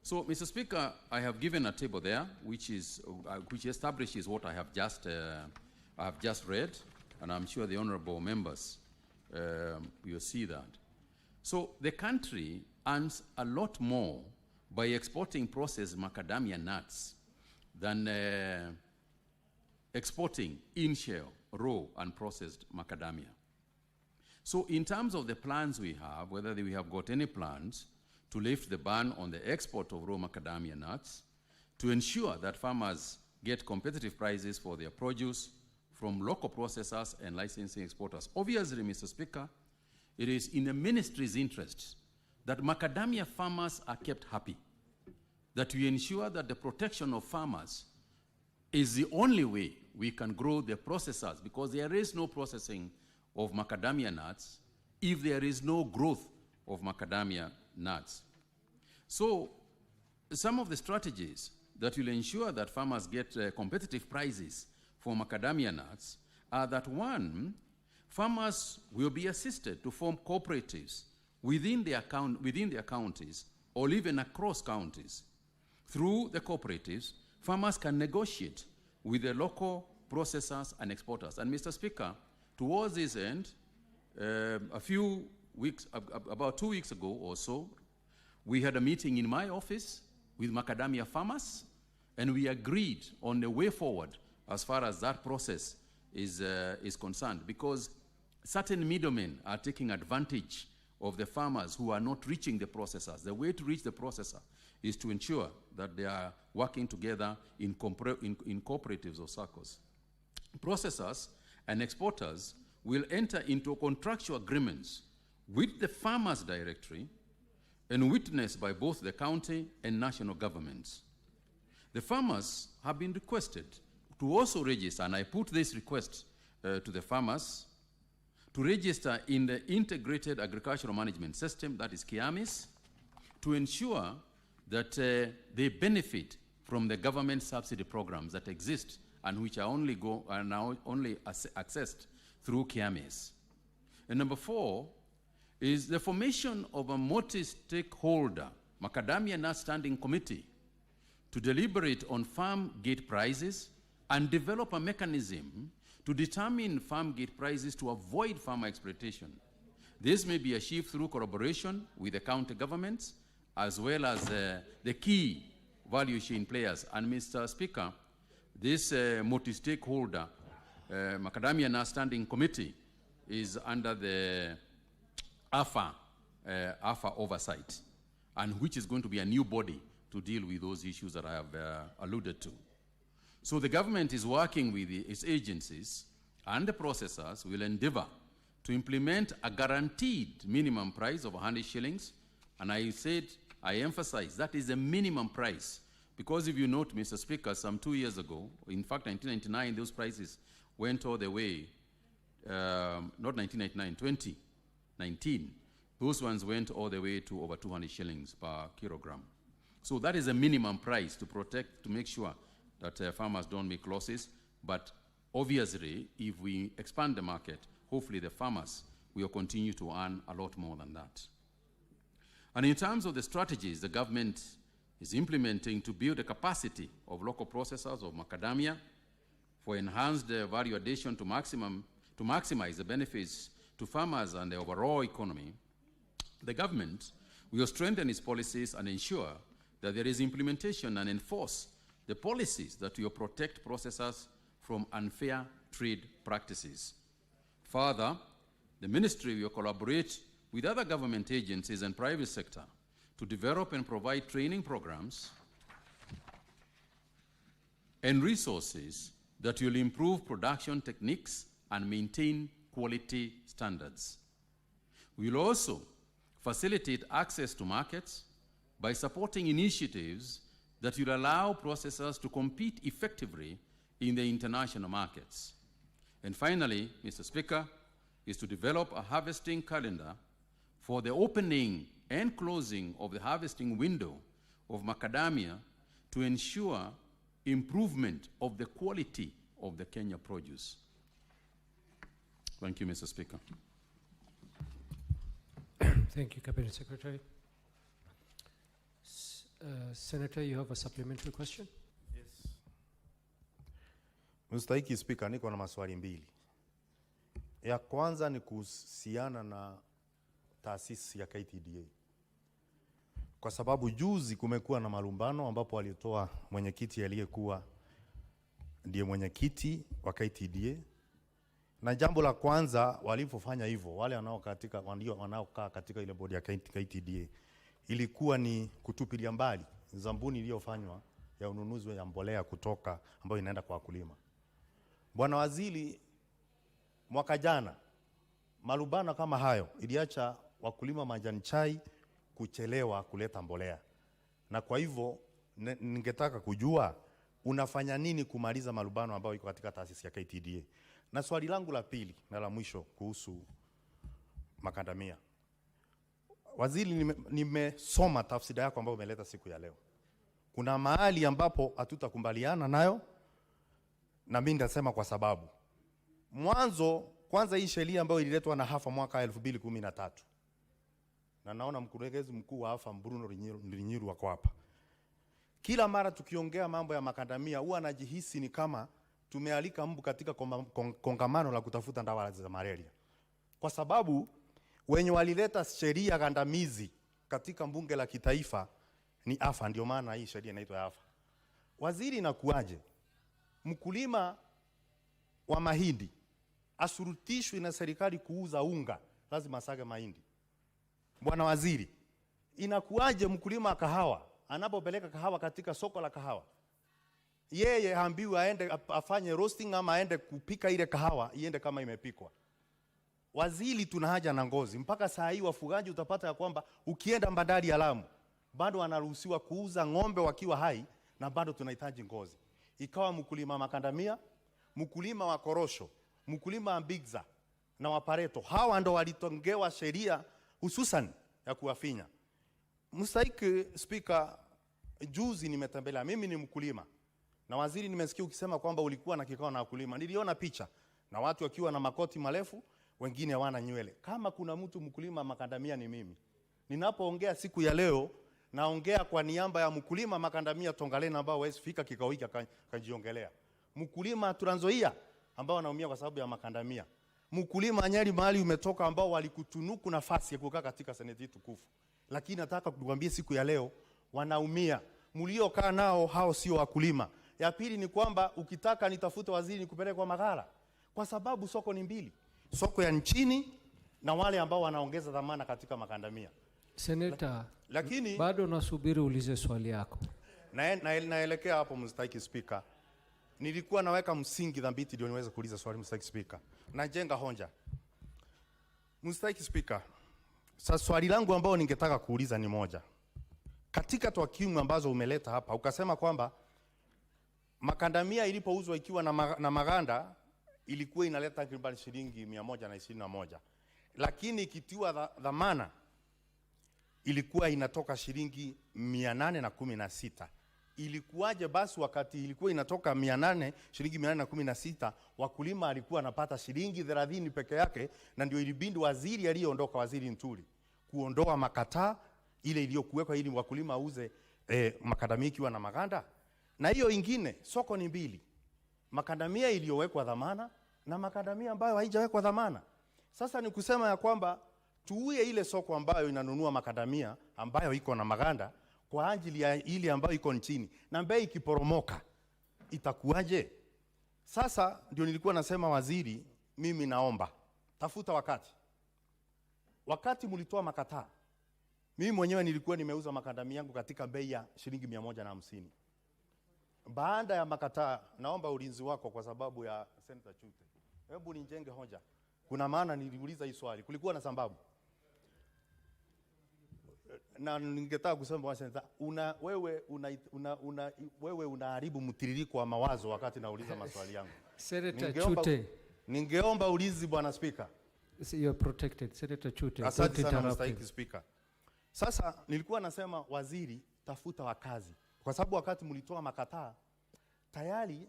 So, Mr. Speaker, I have given a table there which establishes what I have just read, and I'm sure the honorable members will see that. So the country earns a lot more by exporting processed macadamia nuts than exporting in-shell, raw, and processed macadamia. So in terms of the plans we have, whether we have got any plans to lift the ban on the export of raw macadamia nuts, to ensure that farmers get competitive prices for their produce from local processors and licensing exporters. Obviously, Mr. Speaker, it is in the ministry's interest that macadamia farmers are kept happy, that we ensure that the protection of farmers is the only way we can grow the processors, because there is no processing of macadamia nuts if there is no growth of macadamia nuts. So some of the strategies that will ensure that farmers get competitive prices for macadamia nuts are that, one, farmers will be assisted to form cooperatives within their counties or even across counties. Through the cooperatives, farmers can negotiate with the local processors and exporters. And Mr. Speaker, towards this end, about 2 weeks ago or so, we had a meeting in my office with macadamia farmers, and we agreed on the way forward as far as that process is concerned, because certain middlemen are taking advantage of the farmers who are not reaching the processors. The way to reach the processor is to ensure that they are working together in cooperatives or circles. Processors and exporters will enter into contractual agreements with the farmers directly and witnessed by both the county and national governments. The farmers have been requested to also register, and I put this request to the farmers, to register in the Integrated Agricultural Management System, that is KIAMIS, to ensure that they benefit from the government subsidy programs that exist and which are now only accessed through KIAMIS. And number 4 is the formation of a multi-stakeholder macadamia nut standing committee to deliberate on farm gate prices and develop a mechanism to determine farm gate prices to avoid farmer exploitation. This may be achieved through collaboration with the county governments as well as the key value chain players. And Mr. Speaker, this multi-stakeholder macadamia nut standing committee is under the AFA oversight, and which is going to be a new body to deal with those issues that I have alluded to. So the government is working with its agencies, and the processors will endeavor to implement a guaranteed minimum price of 100 shillings. And I emphasize that is the minimum price, because if you note, Mr. Speaker, some 2 years ago, in fact 1999, those prices went all the way, not 1999, 2019, those ones went all the way to over 200 shillings per kilogram. So that is a minimum price to protect, to make sure that farmers don't make losses. But obviously, if we expand the market, hopefully the farmers will continue to earn a lot more than that. And in terms of the strategies the government is implementing to build the capacity of local processors of macadamia for enhanced value addition to maximize the benefits to farmers and the overall economy, the government will strengthen its policies and ensure that there is implementation and enforce the policies that will protect processors from unfair trade practices. Further, the ministry will collaborate with other government agencies and private sector to develop and provide training programs and resources that will improve production techniques and maintain quality standards. We will also facilitate access to markets by supporting initiatives that will allow processors to compete effectively in the international markets. And finally, Mr. Speaker, is to develop a harvesting calendar for the opening and closing of the harvesting window of macadamia to ensure improvement of the quality of the Kenya produce. Thank you, Mr. Speaker. Thank you, Cabinet Secretary. Senator, you have a supplementary question? Yes. Mstahiki Speaker, niko na maswali mbili. Ya kwanza ni kuhusiana na taasisi ya KTDA. Kwa sababu juzi kumekuwa na malumbano ambapo alitoa mwenyekiti aliyekuwa ndiye mwenyekiti wa KTDA, na jambo la kwanza walipofanya hivyo wale wanaokaa katika ile bodi ya KTDA ilikuwa ni kutupilia mbali zambuni iliyofanywa ya ununuzi wa mbolea kutoka ambayo inaenda kwa wakulima. Bwana Waziri, mwaka jana malubano kama hayo iliacha wakulima majani chai kuchelewa kuleta mbolea, na kwa hivyo ningetaka kujua unafanya nini kumaliza malubano ambayo iko katika taasisi ya KTDA. Na swali langu la pili na la mwisho kuhusu Macadamia. Waziri, nimesoma tafsiri yako ambayo umeleta siku ya leo. Kuna mahali ambapo hatutakubaliana nayo, na mimi nitasema kwa sababu. Kwanza hii sheria ambayo ililetwa na Hafa mwaka 2013. Na naona mkurugenzi mkuu wa Hafa Bruno Linyiru wako hapa. Kila mara tukiongea mambo ya Macadamia huwa anajihisi ni kama tumealika mbu katika kongamano la kutafuta dawa za malaria. Kwa sababu wenye walileta sheria gandamizi katika bunge la kitaifa ni Hafa, ndio maana hii sheria inaitwa Hafa. Waziri, inakuaje mkulima wa mahindi asurutishwe na serikali kuuza unga lazima asage mahindi? Bwana Waziri, inakuaje mkulima wa kahawa anapopeleka kahawa katika soko la kahawa yeye haambiwi aende afanye roasting ama aende kupika ile kahawa iende kama imepikwa? Waziri, tuna haja na ngozi. Mpaka saa hii wafugaji utapata ya kwamba ukienda bandari ya Lamu bado wanaruhusiwa kuuza ng'ombe wakiwa hai, na bado tunahitaji ngozi. Ikawa mkulima Macadamia, mkulima wa korosho, mkulima wa Bigza na wapareto, hawa ndo walitongewa sheria hususan ya kuwafinya. Mstahiki Speaker, juzi nimetembelea, mimi ni mkulima, na waziri, nimesikia ukisema kwamba ulikuwa na kikao na wakulima. Niliona picha na watu wakiwa na makoti marefu, wengine hawana nywele. Kama kuna mtu mkulima Macadamia ni mimi. Ninapoongea siku ya leo naongea kwa niaba ya mkulima Macadamia Tongaleni ambao hawezi fika kikao hiki kajiongelea. Mkulima Trans Nzoia ambao wanaumia kwa sababu ya Macadamia. Mkulima Nyeri mahali umetoka ambao walikutunuku nafasi ya kukaa katika seneti tukufu. Lakini nataka kukuambia siku ya leo wanaumia. Mliokaa nao hao sio wakulima. Ya pili ni kwamba ukitaka nitafute waziri nikupeleke kwa maghala. Kwa sababu soko ni mbili. Soko ya nchini na wale ambao wanaongeza dhamana katika Macadamia. Senator, lakini bado nasubiri ulize swali yako. Naelekea hapo Mstahiki Speaker. Nilikuwa naweka msingi dhabiti ndio niweze kuuliza swali Mstahiki Speaker. Najenga hoja. Mstahiki Speaker, sasa swali langu ambao ningetaka kuuliza ni moja. Katika takwimu ambazo umeleta hapa ukasema kwamba Macadamia ilipouzwa ikiwa na maganda ilikuwa inaleta takriban shilingi 121. Lakini ikitiwa dhamana ilikuwa inatoka shilingi 816. Ilikuwaje basi wakati ilikuwa inatoka shilingi 816 wakulima alikuwa anapata shilingi 30 peke yake? Na ndio ilibindi waziri aliyeondoka, Waziri Ntuli, kuondoa makataa ile iliyokuwekwa ili wakulima auze Macadamia ikiwa na maganda. Na hiyo ingine, soko ni mbili. Macadamia iliyowekwa dhamana na Macadamia ambayo haijawekwa dhamana. Sasa ni kusema ya kwamba tuuye ile soko ambayo inanunua Macadamia ambayo iko na maganda kwa ajili ya ile ambayo iko nchini, na bei ikiporomoka itakuwaje? Sasa ndio nilikuwa nasema waziri, mimi naomba tafuta wakati mlitoa makataa, mimi mwenyewe nilikuwa nimeuza Macadamia yangu katika bei ya shilingi 150. Baada ya makataa, naomba ulinzi wako kwa sababu ya Senator Chute. Hebu nijenge hoja. Kuna maana niliuliza hii swali, kulikuwa na sababu. Na ningetaka kusema kwa Senator, wewe unaharibu mtiririko wa mawazo wakati nauliza maswali yangu. Senator Chute, ningeomba ulizi Bwana Speaker. You are protected. Senator Chute, asante sana Mstahiki Speaker. Sasa nilikuwa nasema waziri, tafuta wakazi, kwa sababu wakati mlitoa makataa tayari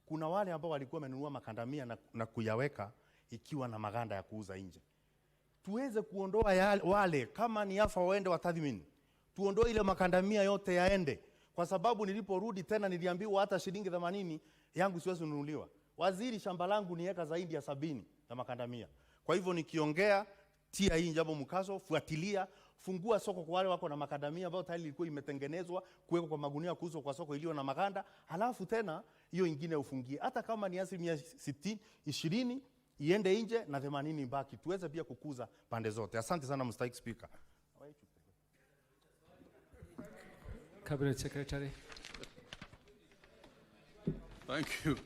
kuna wale ambao walikuwa wamenunua Macadamia na kuyaweka ikiwa na maganda ya kuuza nje. Tuweze kuondoa wale, kama ni Hafa waende watathmini, tuondoe ile Macadamia yote yaende, kwa sababu niliporudi tena niliambiwa hata shilingi 80 yangu siwezi kununuliwa. Waziri, shamba langu ni eka zaidi ya 70 ya Macadamia. Kwa hivyo nikiongea, tia hii jambo mkazo, fuatilia, fungua soko kwa wale wako na makadamia ambao tayari ilikuwa imetengenezwa kuwekwa kwa magunia kuuzwa kwa soko iliyo na maganda, halafu tena hiyo ingine ufungie, hata kama ni 60 20 iende nje na 80 ibaki, tuweze pia kukuza pande zote. Asante sana Mr. Speaker. Cabinet Secretary. Thank you.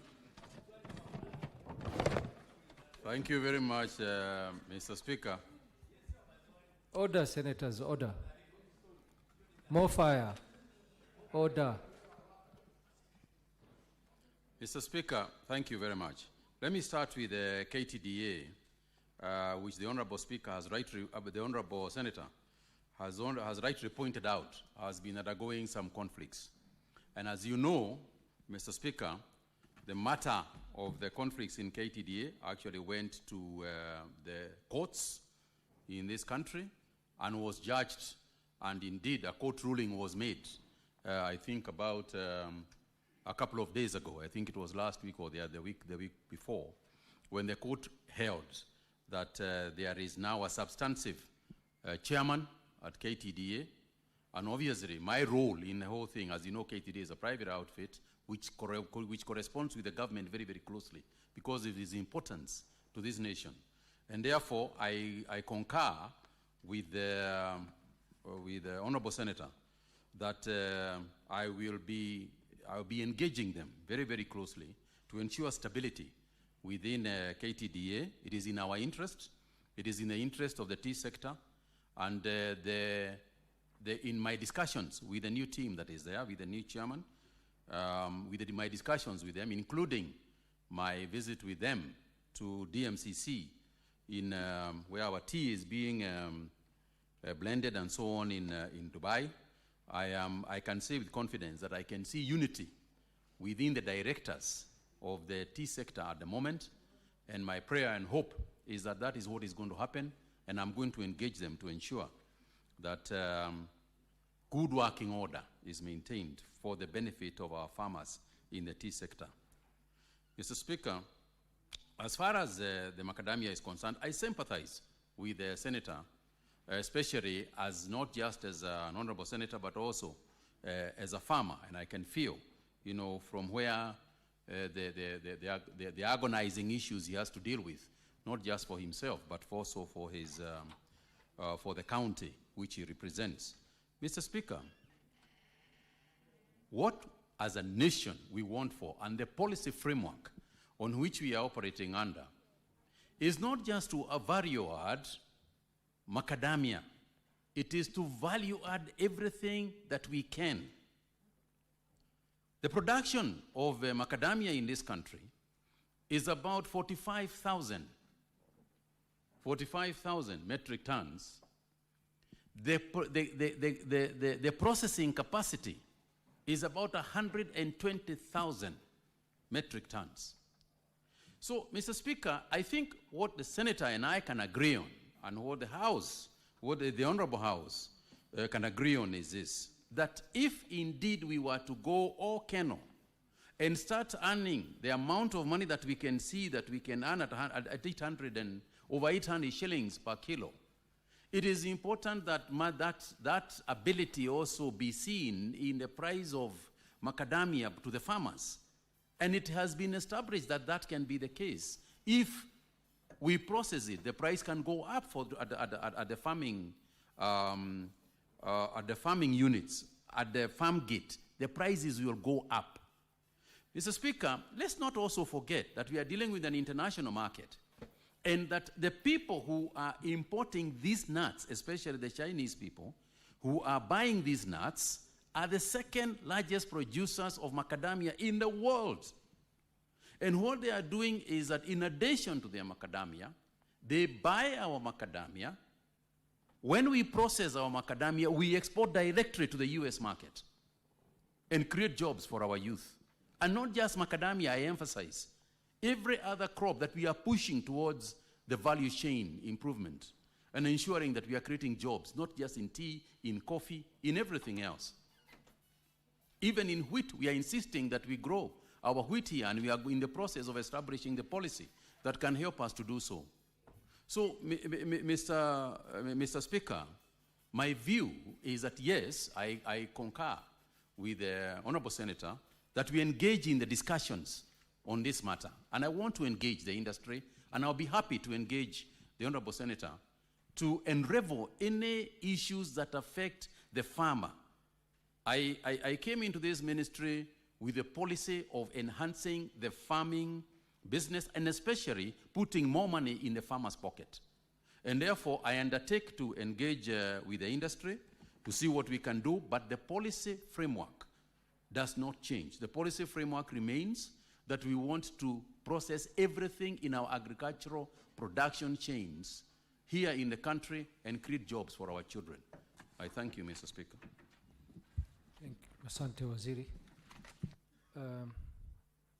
Thank you very much, Mr. Speaker. Order, Senators, order. More fire. Order. Mr. Speaker, thank you very much. Let me start with the KTDA, which the Honorable Speaker has rightly, the Honorable Senator has rightly pointed out, has been undergoing some conflicts. And as you know, Mr. Speaker, the matter of the conflicts in KTDA actually went to the courts in this country and was judged, and indeed a court ruling was made, I think about a couple of days ago. I think it was last week or the week before, when the court held that there is now a substantive chairman at KTDA, and obviously my role in the whole thing, as you know, KTDA is a private outfit which corresponds with the government very, very closely because of its importance to this nation. And therefore, I concur with the Honorable Senator that I will be engaging them very, very closely to ensure stability within KTDA. It is in our interest. It is in the interest of the tea sector. And in my discussions with the new team that is there, with the new chairman, my discussions with them, including my visit with them to DMCC in where our tea is being blended and so on in Dubai, I can say with confidence that I can see unity within the directors of the tea sector at the moment, and my prayer and hope is that that is what is going to happen, and I'm going to engage them to ensure that good working order is maintained for the benefit of our farmers in the tea sector. Mr. Speaker, as far as the macadamia is concerned, I sympathize with the Senator, especially as not just as an honorable senator, but also as a farmer. And I can feel, you know, from where the agonizing issues he has to deal with, not just for himself, but also for his, for the county which he represents. Mr. Speaker, what as a nation we want for, and the policy framework on which we are operating under, is not just to value add macadamia. It is to value add everything that we can. The production of macadamia in this country is about 45,000 metric tons. The processing capacity is about 120,000 metric tons. So, Mr. Speaker, I think what the Senator and I can agree on, and what the House, what the Honorable House can agree on is this, that if indeed we were to go all kennel and start earning the amount of money that we can see that we can earn at 800 and over 800 shillings per kilo, it is important that that ability also be seen in the price of macadamia to the farmers. And it has been established that that can be the case. If we process it, the price can go up at the farming units, at the farm gate. The prices will go up. Mr. Speaker, let's not also forget that we are dealing with an international market, and that the people who are importing these nuts, especially the Chinese people, who are buying these nuts, are the second largest producers of macadamia in the world. And what they are doing is that in addition to their macadamia, they buy our macadamia. When we process our macadamia, we export directly to the US market and create jobs for our youth. And not just macadamia, I emphasize. Every other crop that we are pushing towards the value chain improvement and ensuring that we are creating jobs, not just in tea, in coffee, in everything else. Even in wheat, we are insisting that we grow our wheat here, and we are in the process of establishing the policy that can help us to do so. So, Mr. Speaker, My view is that yes, I concur with the Honorable Senator that we engage in the discussions on this matter. And I want to engage the industry, and I'll be happy to engage the Honorable Senator to unravel any issues that affect the farmer. I came into this ministry with a policy of enhancing the farming business and especially putting more money in the farmer's pocket. And therefore, I undertake to engage with the industry to see what we can do, but the policy framework does not change. The policy framework remains that we want to process everything in our agricultural production chains here in the country and create jobs for our children. I thank you, Mr. Speaker. Thank you. Asante Waziri.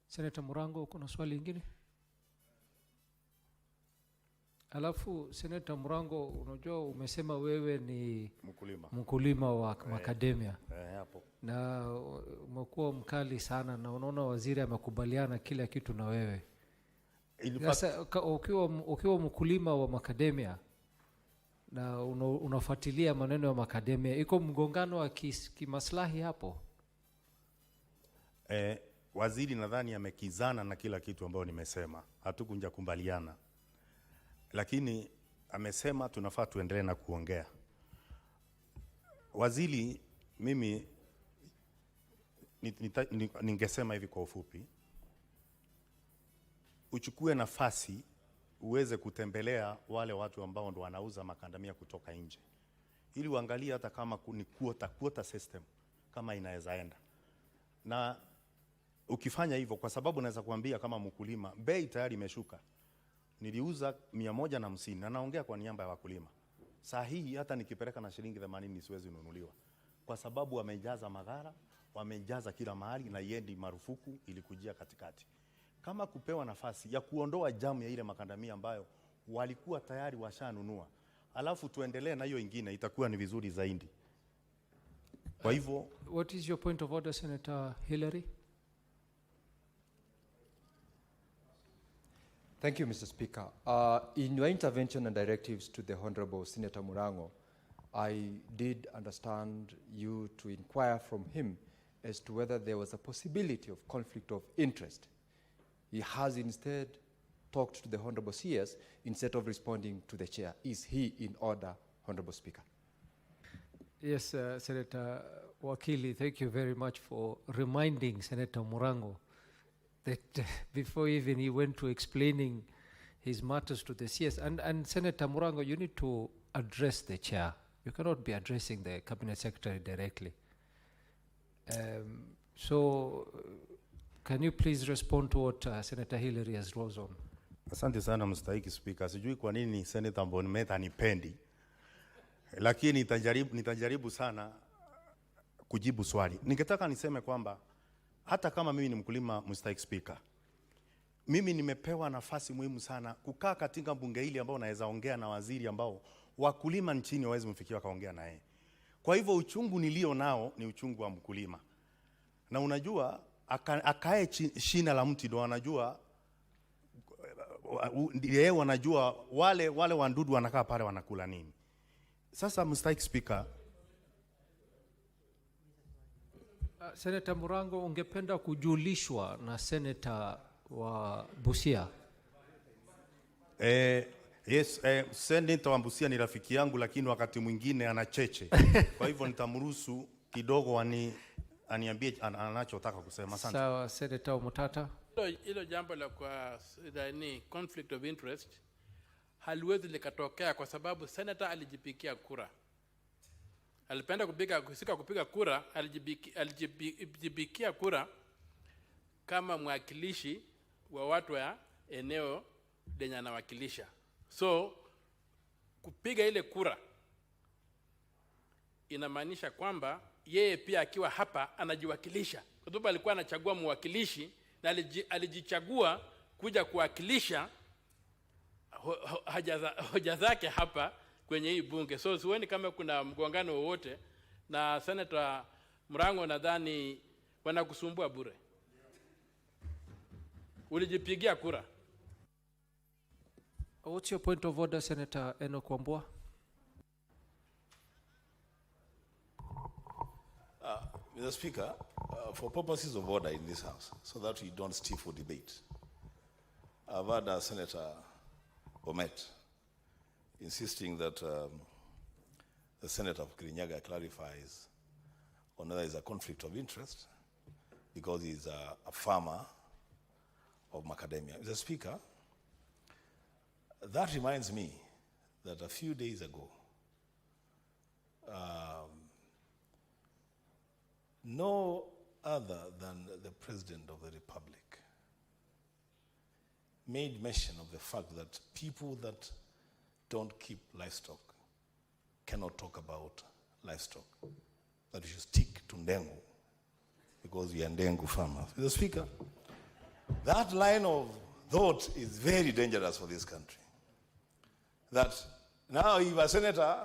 Senator Murango, kuna swali lingine? Alafu Senator Murango, unajua umesema wewe ni mkulima wa Macadamia. Hapo. Na umekuwa mkali sana na unaona waziri amekubaliana kila kitu na wewe. Sasa ukiwa mkulima wa Macadamia na unafuatilia maneno ya Macadamia, iko mgongano wa kimaslahi hapo? Waziri nadhani amekizana na kila kitu ambayo nimesema. Hatukunja kumbaliana. Lakini amesema tunafaa tuendelee na kuongea. Waziri, mimi ningesema hivi kwa ufupi. Uchukue nafasi uweze kutembelea wale watu ambao ndo wanauza makandamia kutoka nje. Ili uangalie hata kama ni quota system kama inaweza enda. Na ukifanya hivyo, kwa sababu naweza kuambia kama mkulima, bei tayari imeshuka. Niliuza 150 na naongea kwa niaba ya wakulima. Saa hii hata nikipeleka na shilingi 80 siwezi nunuliwa. Kwa sababu wamejaza magara, wamejaza kila mahali na yendi marufuku ilikujia katikati. Kama kupewa nafasi ya kuondoa jamu ya ile makandamia ambayo walikuwa tayari washanunua, alafu tuendelee na hiyo ingine, itakuwa ni vizuri zaidi. Kwa hivyo, what is your point of order, Senator Hillary? Thank you, Mr. Speaker. In your intervention and directives to the Honorable Senator Murango, I did understand you to inquire from him as to whether there was a possibility of conflict of interest. He has instead talked to the Honorable CS instead of responding to the chair. Is he in order, Honorable Speaker? Yes, Senator Wakili, thank you very much for reminding Senator Murango that before even he went to explaining his matters to the CS. And Senator Murango, you need to address the chair. You cannot be addressing the Cabinet Secretary directly. Can you please respond to what Senator Hillary has rose on? Asante sana mstahiki Speaker. Sijui kwa nini Senator Mbonimeta nipendi. Lakini nitajaribu sana kujibu swali. Ningetaka niseme kwamba hata kama mimi ni mkulima mstahiki Speaker, mimi nimepewa nafasi muhimu sana kukaa katika bunge hili ambao naweza ongea na waziri ambao wakulima nchini waweze mfikia kaongea na yeye. Kwa hivyo uchungu nilio nao ni uchungu wa mkulima. Na unajua akae shina la mti ndo anajua, yeye wanajua wale wandudu wanakaa pale wanakula nini. Sasa mstahiki Speaker, Senator Murango, ungependa kujulishwa na Senator wa Busia? Yes, Senator wa Busia ni rafiki yangu, lakini wakati mwingine anacheche. Kwa hivyo nitamruhusu kidogo aniambie anachotaka kusema. Asante. Sawa, Senator Mutata. Hilo jambo la kwa conflict of interest haliwezi likatokea kwa sababu senator alijipigia kura. Alipenda kupiga kura, alijipigia kura kama mwakilishi wa watu wa eneo lenye anawakilisha. So kupiga ile kura inamaanisha kwamba yeye pia akiwa hapa anajiwakilisha. Kwa sababu alikuwa anachagua mwakilishi na alijichagua kuja kuwakilisha hoja zake hapa kwenye hii bunge. So sioni kama kuna mgongano wowote na Senator Murango. Nadhani wanakusumbua bure. Ulijipigia kura. What's your point of order, Senator Enoch Wambua? Mr. Speaker, for purposes of order in this House, so that we don't stifle debate, I've heard Senator Bomet insisting that the Senator of Kirinyaga clarifies on whether there is a conflict of interest because he's a farmer of Macadamia. Mr. Speaker, that reminds me that a few days ago, no other than the President of the Republic made mention of the fact that people that don't keep livestock cannot talk about livestock, that we should stick to Ndengu because we are Ndengu farmers. Mr. Speaker, that line of thought is very dangerous for this country. That now if a senator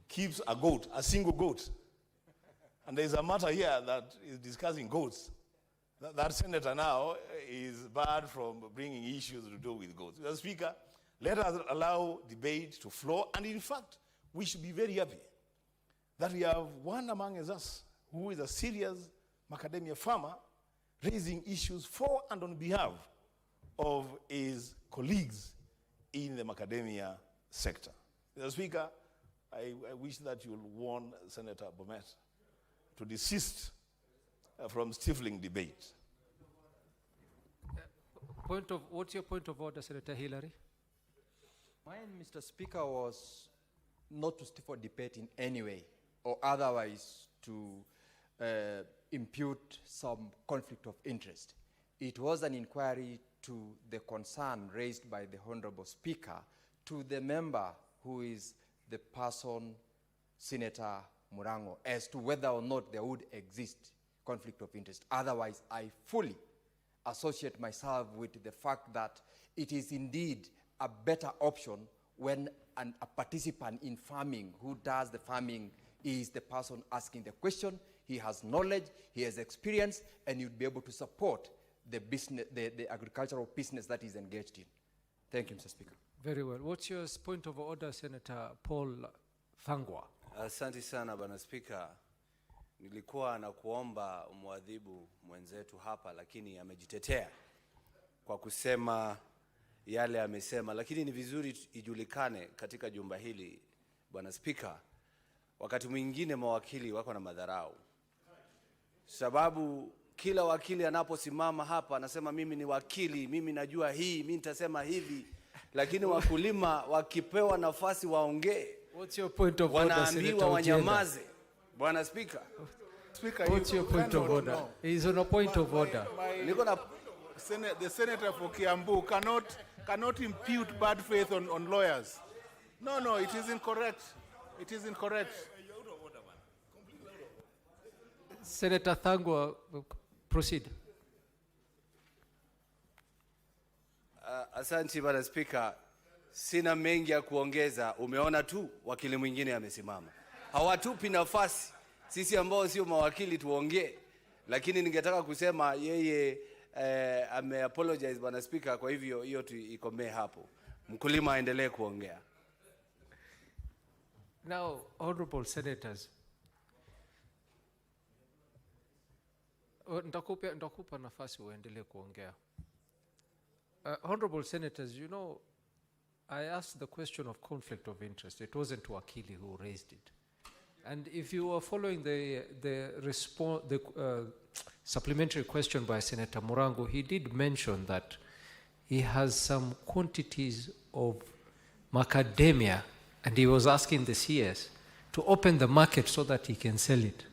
keeps a goat, a single goat, and there is a matter here that is discussing goats, that senator now is barred from bringing issues to do with goats. Mr. Speaker, let us allow debate to flow, and in fact, we should be very happy that we have one among us who is a serious macadamia farmer raising issues for and on behalf of his colleagues in the macadamia sector. Mr. Speaker, I wish that you'll warn Senator Bomet to desist from stifling debate. What's your point of order, Senator Hillary? Mine, Mr. Speaker, was not to stifle debate in any way, or otherwise to impute some conflict of interest. It was an inquiry to the concern raised by the Honorable Speaker to the member who is the person, Senator Murango, as to whether or not there would exist conflict of interest. Otherwise, I fully associate myself with the fact that it is indeed a better option when a participant in farming who does the farming is the person asking the question. He has knowledge, he has experience, and you'd be able to support the business, the agricultural business that is engaged in. Thank you, Mr. Speaker. Very well. What's your point of order, Senator Paul Thangwa? Asante sana Bwana Spika. Nilikuwa na kuomba umwadhibu mwenzetu hapa, lakini amejitetea kwa kusema yale amesema, lakini ni vizuri ijulikane katika jumba hili Bwana Spika, wakati mwingine mawakili wako na madharau. Sababu kila wakili anaposimama hapa anasema mimi ni wakili, mimi najua hii, mimi nitasema hivi, lakini wakulima wakipewa nafasi waongee. What's your point of order, Senator wanyamaze? Bwana Speaker. What's your point of order? No. He's on a point of order. The senator for Kiambu cannot impute bad faith on lawyers. No, it is incorrect. It is incorrect. Senator Thangwa, proceed. Asante Bwana Speaker. Sina mengi ya kuongeza. Umeona tu wakili mwingine amesimama. Hawatupi nafasi sisi ambao sio mawakili tuongee. Lakini ningetaka kusema yeye ame-apologize Bwana Speaker, kwa hivyo hiyo tuikomee hapo. Mkulima aendelee kuongea. Now, honorable senators, ndakupa nafasi uendelee kuongea. Honorable senators, you know, I asked the question of conflict of interest. It wasn't Wakili who raised it. And if you were following the supplementary question by Senator Murango, he did mention that he has some quantities of macadamia, and he was asking the CS to open the market so that he can sell it.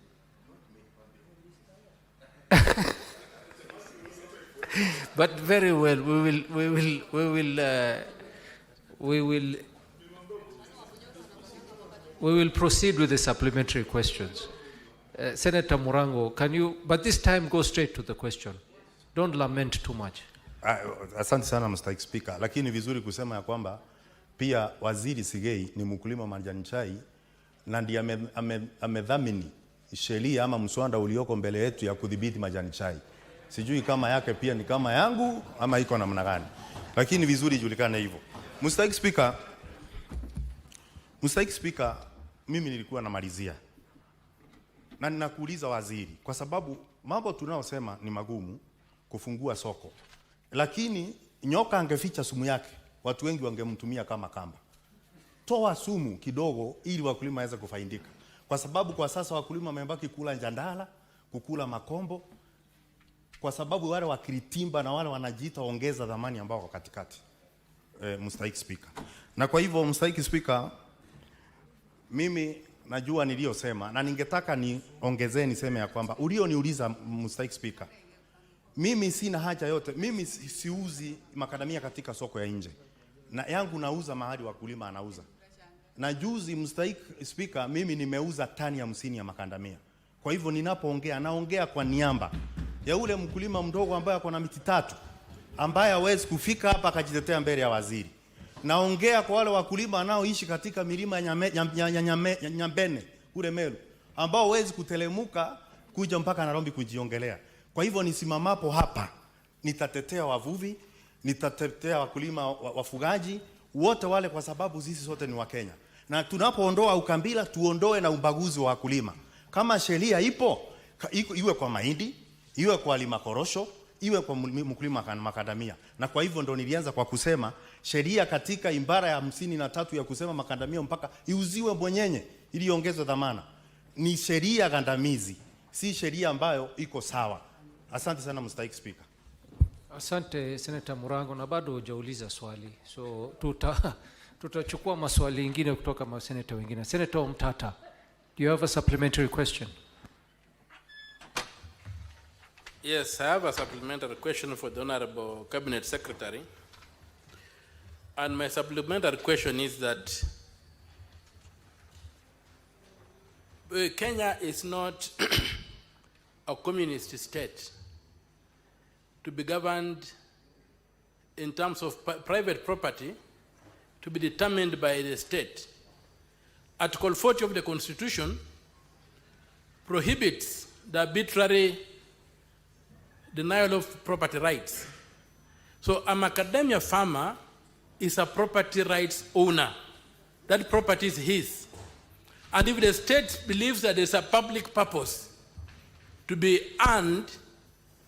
But very well, we will proceed with the supplementary questions. Senator Murango, can you, but this time go straight to the question. Don't lament too much. Asante sana Mr. Speaker, lakini vizuri kusema ya kwamba pia Waziri Sigei ni mkulima majani chai na ndiye amedhamini sheria ama mswada ulioko mbele yetu ya kudhibiti majani chai. Sijui kama yake pia ni kama yangu ama iko namna gani. Lakini vizuri ijulikane hivyo. Mr. Speaker, mimi nilikuwa namalizia. Na ninakuuliza waziri, kwa sababu mambo tunaosema ni magumu kufungua soko, lakini nyoka angeficha sumu yake, watu wengi wangemtumia kama kamba. Toa sumu kidogo ili wakulima waweze kufaidika, kwa sababu kwa sasa wakulima wamebaki kula njandala, kukula makombo, kwa sababu wale wakiritimba na wale wanajiita ongeza dhamani ambao wako katikati. Mstahiki Speaker. Na kwa hivyo Mstahiki Speaker, mimi najua niliyosema na ningetaka niongezee niseme ya kwamba ulioniuliza Mstahiki Speaker, mimi sina haja yote, mimi siuzi makadamia katika soko ya nje, na yangu nauza mahali wakulima anauza. Na juzi Mstahiki Speaker, mimi nimeuza tani 50 ya makadamia. Kwa hivyo ninapoongea naongea kwa niaba ya ule mkulima mdogo ambaye ako na miti 3 ambaye hawezi kufika hapa akajitetea mbele ya waziri. Naongea kwa wale wakulima wanaoishi katika milima ya Nyambene kule Meru, ambao hawezi kutelemuka kuja mpaka Nairobi kujiongelea. Kwa hivyo nisimamapo hapa nitatetea wavuvi, nitatetea wakulima wafugaji wote wale, kwa sababu sisi sote ni Wakenya. Na tunapoondoa ukabila tuondoe na ubaguzi wa wakulima. Kama sheria ipo, iwe kwa mahindi, iwe kwa lima korosho, iwe kwa mkulima makadamia. Na kwa hivyo ndo nilianza kwa kusema sheria katika ibara ya 53 ya kusema makadamia mpaka iuziwe mwenyenye ili iongezwe dhamana. Ni sheria gandamizi, si sheria ambayo iko sawa. Asante sana Mstahiki Speaker. Asante Senator Murango, na bado hujauliza swali. So tutachukua maswali mengine kutoka maseneta wengine. Senator Mtata, do you have a supplementary question? Yes, I have a supplementary question for the Honorable Cabinet Secretary. And my supplementary question is that Kenya is not a communist state to be governed in terms of private property to be determined by the state. Article 40 of the Constitution prohibits the arbitrary denial of property rights. So a macadamia farmer is a property rights owner. That property is his. And if the state believes that there's a public purpose to be earned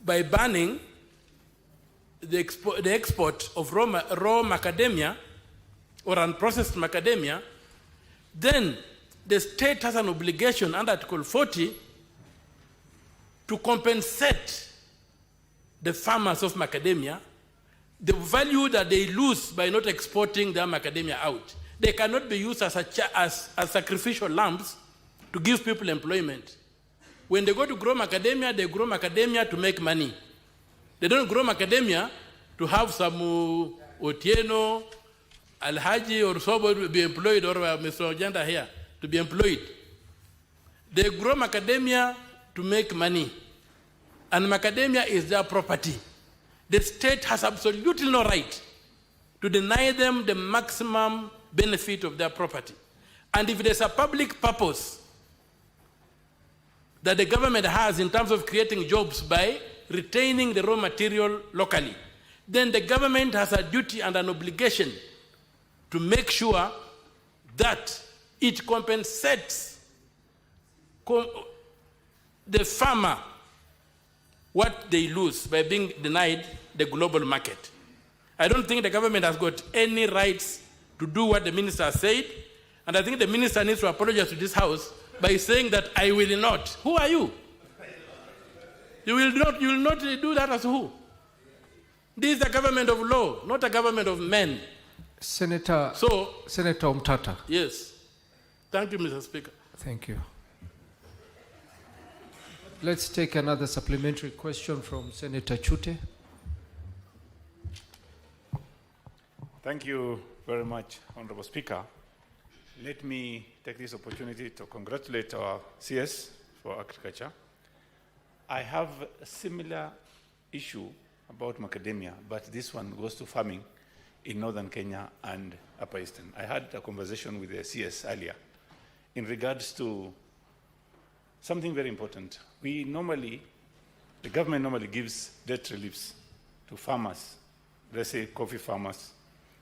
by banning the export of raw macadamia or unprocessed macadamia, then the state has an obligation under Article 40 to compensate the farmers of macadamia the value that they lose by not exporting their macadamia out. They cannot be used as sacrificial lambs to give people employment. When they go to grow macadamia, they grow macadamia to make money. They don't grow macadamia to have some Otieno, Alhaji or Sobo to be employed, or Mr. Ojanda here to be employed. They grow macadamia to make money. And macadamia is their property. The state has absolutely no right to deny them the maximum benefit of their property. And if there's a public purpose that the government has in terms of creating jobs by retaining the raw material locally, then the government has a duty and an obligation to make sure that it compensates the farmer what they lose by being denied the global market. I don't think the government has got any rights to do what the minister said, and I think the minister needs to apologize to this House by saying that I will not. Who are you? You will not do that as who? This is a government of law, not a government of men. Senator Mtata. Yes. Thank you, Mr. Speaker. Thank you. Let's take another supplementary question from Senator Chute. Thank you very much, Honorable Speaker. Let me take this opportunity to congratulate our CS for Agriculture. I have a similar issue about macadamia, but this one goes to farming in northern Kenya and Upper Eastern. I had a conversation with the CS earlier in regards to something very important. The government normally gives debt reliefs to farmers, let's say coffee farmers,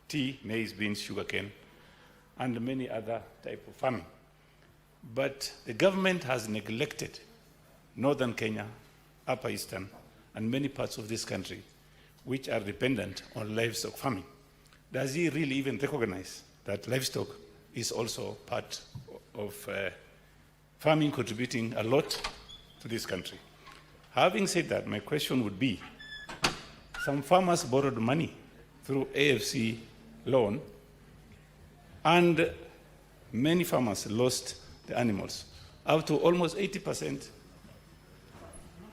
tea, maize, beans, sugarcane, and many other type of farming. But the government has neglected northern Kenya, upper eastern, and many parts of this country which are dependent on livestock farming. Does he really even recognize that livestock is also part of farming, contributing a lot to this country? Having said that, my question would be, some farmers borrowed money through AFC loan, and many farmers lost the animals, up to almost 80%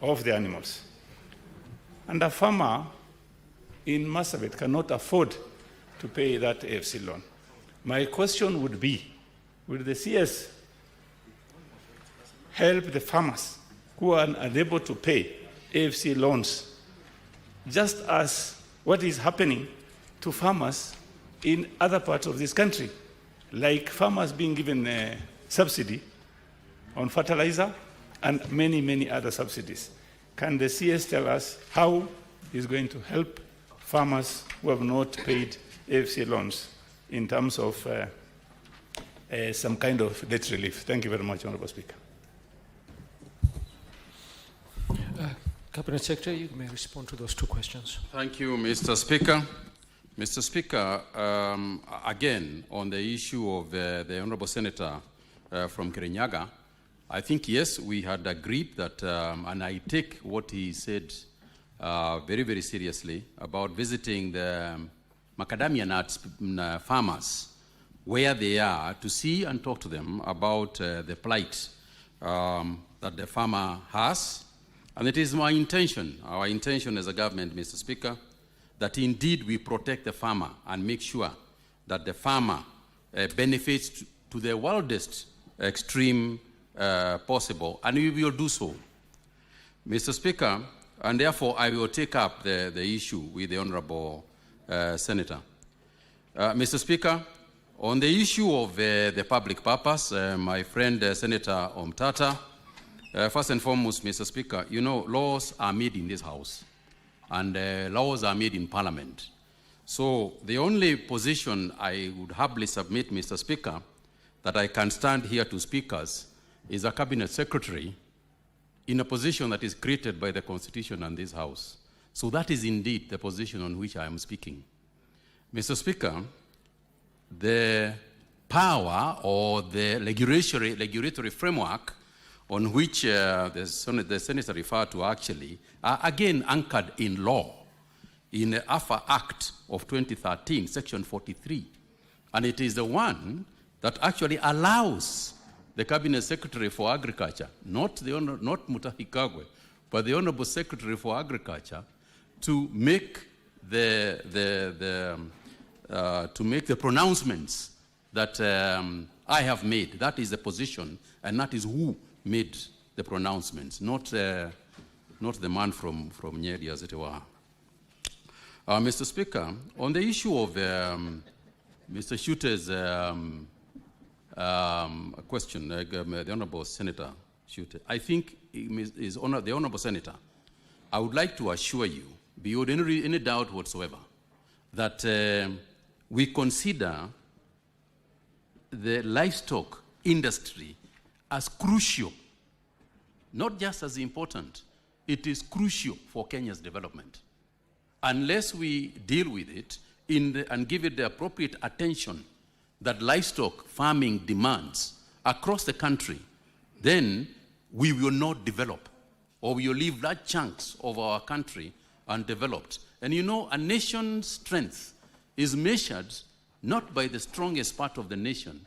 of the animals. And a farmer in Marsabit cannot afford to pay that AFC loan. My question would be, will the CS help the farmers who are unable to pay AFC loans, just as what is happening to farmers in other parts of this country, like farmers being given a subsidy on fertilizer and many, many other subsidies? Can the CS tell us how he's going to help farmers who have not paid AFC loans in terms of some kind of debt relief? Thank you very much, Honorable Speaker. Cabinet Secretary, you may respond to those two questions. Thank you, Mr. Speaker. Mr. Speaker, again, on the issue of the Honorable Senator from Kirinyaga, I think, yes, we had agreed that, and I take what he said very, very seriously about visiting the macadamia nuts farmers where they are to see and talk to them about the plight that the farmer has. And it is my intention, our intention as a government, Mr. Speaker, that indeed we protect the farmer and make sure that the farmer benefits to the wildest extreme possible, and we will do so. Mr. Speaker, and therefore I will take up the issue with the Honorable Senator. Mr. Speaker, on the issue of the public purpose, my friend Senator Omtata, first and foremost, Mr. Speaker, you know, laws are made in this House, and laws are made in Parliament. So the only position I would humbly submit, Mr. Speaker, that I can stand here to speakers is a Cabinet Secretary in a position that is created by the Constitution and this House. So that is indeed the position on which I am speaking. Mr. Speaker, the power or the regulatory framework on which the Senator referred to actually are again anchored in law, in the AFA Act of 2013, Section 43. And it is the one that actually allows the Cabinet Secretary for Agriculture, not Mutahi Kagwe, but the Honorable Secretary for Agriculture, to make the pronouncements that I have made. That is the position, and that is who made the pronouncements, not the man from Nyeri, as it were. Mr. Speaker, on the issue of Mr. Shute's question, the Honorable Senator Shute, I think the Honorable Senator, I would like to assure you, beyond any doubt whatsoever, that we consider the livestock industry as crucial, not just as important, it is crucial for Kenya's development. Unless we deal with it and give it the appropriate attention that livestock farming demands across the country, then we will not develop, or we will leave large chunks of our country undeveloped. And you know, a nation's strength is measured not by the strongest part of the nation,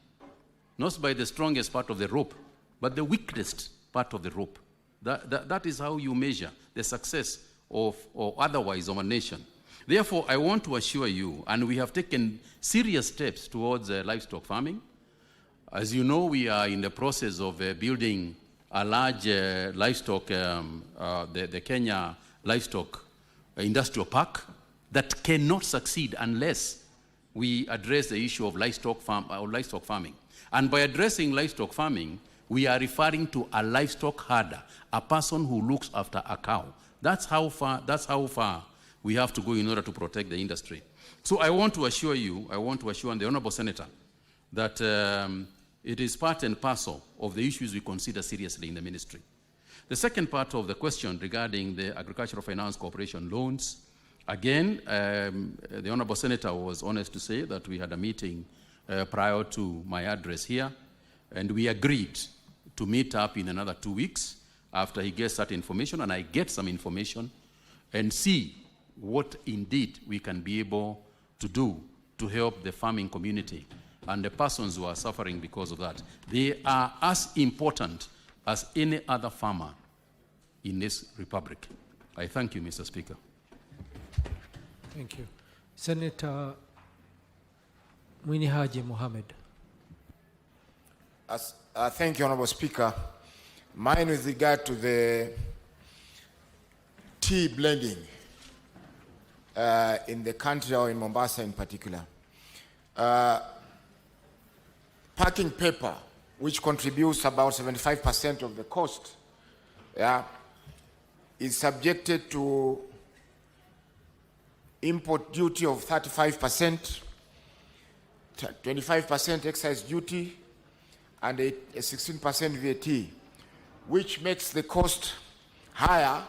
not by the strongest part of the rope, but the weakest part of the rope. That is how you measure the success of or otherwise of a nation. Therefore, I want to assure you, and we have taken serious steps towards livestock farming. As you know, we are in the process of building a large livestock, the Kenya Livestock Industrial Park, that cannot succeed unless we address the issue of livestock farming. And by addressing livestock farming, we are referring to a livestock herder, a person who looks after a cow. That's how far we have to go in order to protect the industry. So I want to assure you, and the Honorable Senator, that It is part and parcel of the issues we consider seriously in the ministry. The second part of the question regarding the Agricultural Finance Corporation loans, again, the Honorable Senator was honest to say that we had a meeting prior to my address here, and we agreed to meet up in another 2 weeks after he gets that information, and I get some information, and see what indeed we can be able to do to help the farming community and the persons who are suffering because of that. They are as important as any other farmer in this republic. I thank you, Mr. Speaker. Thank you. Senator Mwini Haji Mohammed. Thank you, Honorable Speaker. Mine with regard to the tea blending in the country or in Mombasa in particular. Packing paper, which contributes about 75% of the cost, is subjected to import duty of 35%, 25% excise duty, and a 16% VAT, which makes the cost higher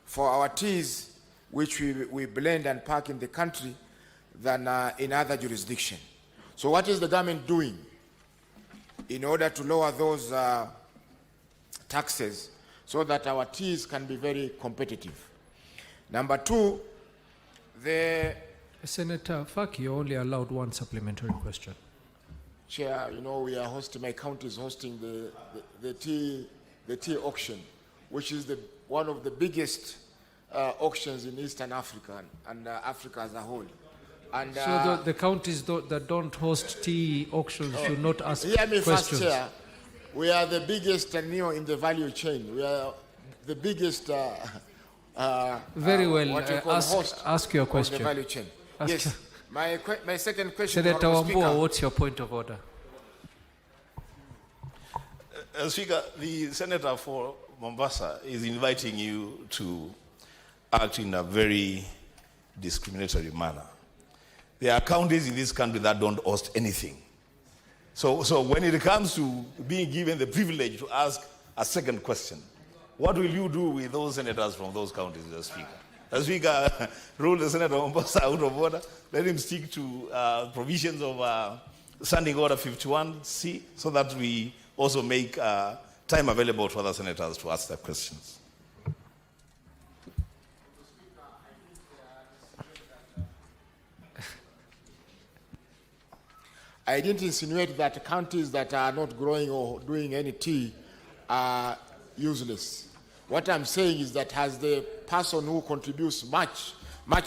for our teas, which we blend and pack in the country, than in other jurisdictions. So what is the government doing in order to lower those taxes so that our teas can be very competitive? Number two, Senator Faki, you're only allowed one supplementary question. Chair, you know, we are hosting, my county is hosting the tea auction, which is one of the biggest auctions in Eastern Africa and Africa as a whole. And, so the counties that don't host tea auctions should not ask hear me questions. First, Chair. We are the biggest in the value chain. We are the biggest very well, ask your question. The value chain. Yes. My second question, Senator Wambua, what's your point of order? Speaker, the Senator for Mombasa is inviting you to act in a very discriminatory manner. There are counties in this country that don't host anything. So when it comes to being given the privilege to ask a second question, what will you do with those senators from those counties, Mr. Speaker? The Speaker ruled the Senator of Mombasa out of order. Let him stick to provisions of Standing Order 51C so that we also make time available to other senators to ask their questions. I didn't insinuate that counties that are not growing or doing any tea are useless. What I'm saying is that as the person who contributes much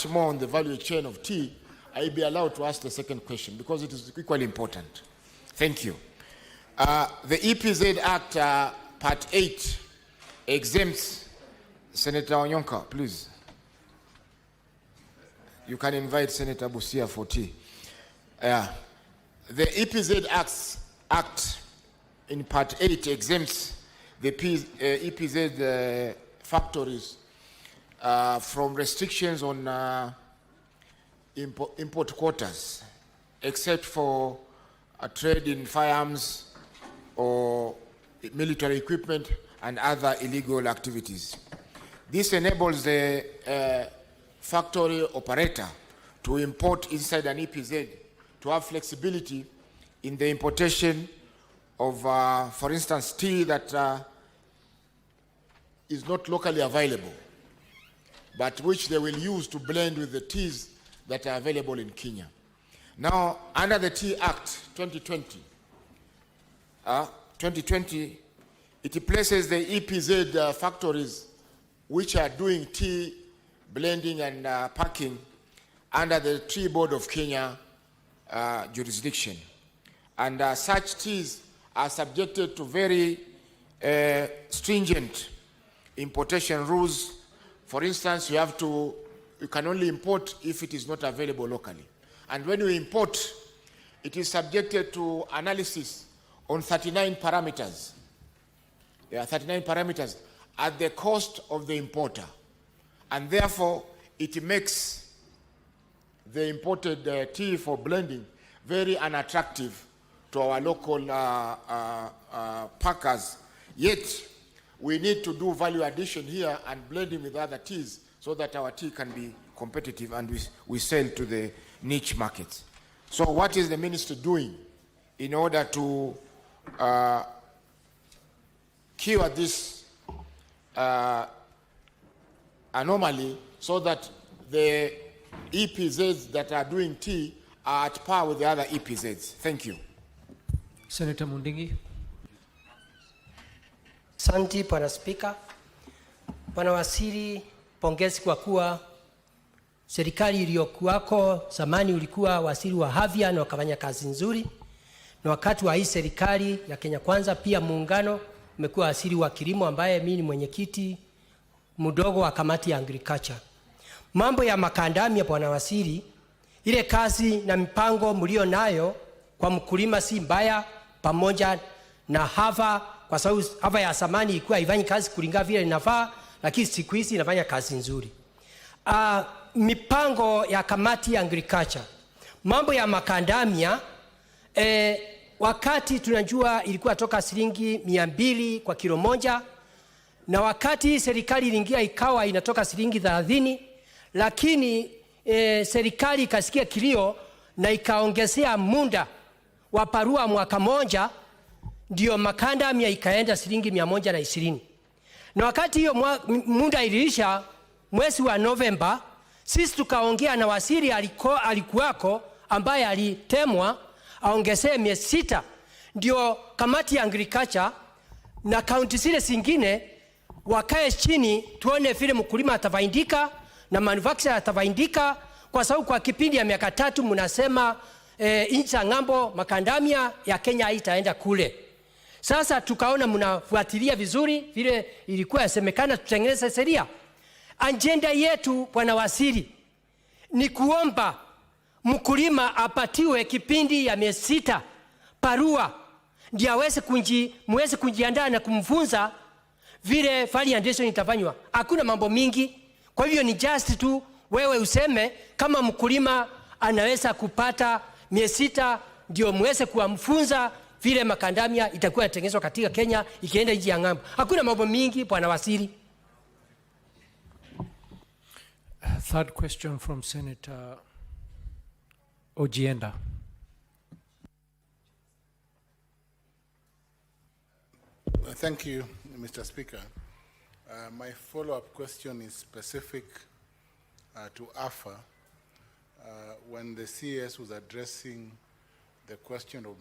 more on the value chain of tea, I'll be allowed to ask the second question because it is equally important. Thank you. The EPZ Act, Part 8, exempts Senator Onyonka, please. You can invite Senator Busia for tea. The EPZ Act in Part 8 exempts the EPZ factories from restrictions on import quotas, except for trade in firearms or military equipment and other illegal activities. This enables the factory operator to import inside an EPZ to have flexibility in the importation of, for instance, tea that is not locally available, but which they will use to blend with the teas that are available in Kenya. Now, under the Tea Act 2020, it places the EPZ factories which are doing tea blending and packing under the Tea Board of Kenya jurisdiction. And such teas are subjected to very stringent importation rules. For instance, you can only import if it is not available locally. And when you import, it is subjected to analysis on 39 parameters. There are 39 parameters at the cost of the importer. And therefore, it makes the imported tea for blending very unattractive to our local packers. Yet, we need to do value addition here and blending with other teas so that our tea can be competitive and we sell to the niche markets. So what is the ministry doing in order to cure this anomaly so that the EPZs that are doing tea are at par with the other EPZs? Thank you. Senator Mundingi. Asante Bwana Spika. Bwana Waziri, pongezi kwa kuwa serikali iliyokuwako zamani ulikuwa waziri wa afya na wakafanya kazi nzuri, na wakati wa hii serikali ya Kenya Kwanza pia muungano umekuwa waziri wa kilimo ambaye mimi ni mwenyekiti mdogo wa kamati ya agriculture. Mambo ya makandamia, Bwana Waziri, ile kazi na mipango mlio nayo kwa mkulima si mbaya, pamoja na hava, kwa sababu hava ya zamani ilikuwa haifanyi kazi kulingana vile inafaa, lakini siku hizi inafanya kazi nzuri. Mipango ya kamati ya agriculture, mambo ya makandamia, wakati tunajua ilikuwa toka shilingi 200 kwa kilo moja, na wakati serikali iliingia ikawa inatoka shilingi 30, lakini serikali ikasikia kilio na ikaongezea muda wa parua mwaka moja, ndio makandamia ikaenda shilingi 120. Na wakati hiyo muda iliisha mwezi wa Novemba, sisi tukaongea na waziri alikuwako ambaye alitemwa aongezee miezi 6, ndio kamati ya agriculture na kaunti zile zingine wakae chini tuone vile mkulima atafaidika na manufacturer atafaidika, kwa sababu kwa kipindi ya miaka 3 mnasema nchi ya ng'ambo makandamia ya Kenya haitaenda kule. Sasa tukaona mnafuatilia vizuri vile ilikuwa yasemekana tutengeneze sheria. Agenda yetu Bwana Waziri ni kuomba mkulima apatiwe kipindi ya miezi 6 parua, ndio muweze kujiandaa na kumfunza vile value addition itafanywa. Hakuna mambo mingi, kwa hivyo ni just tu wewe useme kama mkulima anaweza kupata miezi 6, ndio muweze kuamfunza vile makandamia itakuwa yatengenezwa katika Kenya ikienda nje ya ng'ambo. Hakuna mambo mingi Bwana Waziri. Third question from Senator Ojienda. Thank you, Mr. Speaker. My follow-up question is specific to AFA. When the CS was addressing the question of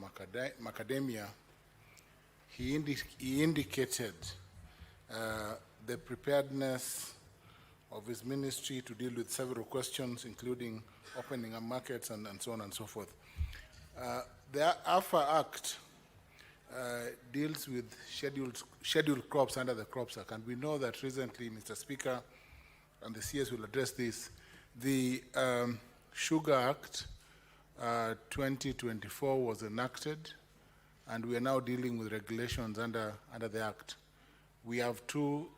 macadamia, he indicated the preparedness of his ministry to deal with several questions, including opening up markets and so on and so forth. The AFA Act deals with scheduled crops under the Crops Act, and we know that recently, Mr. Speaker, and the CS will address this, the Sugar Act 2024 was enacted, and we are now dealing with regulations under the Act. We have 2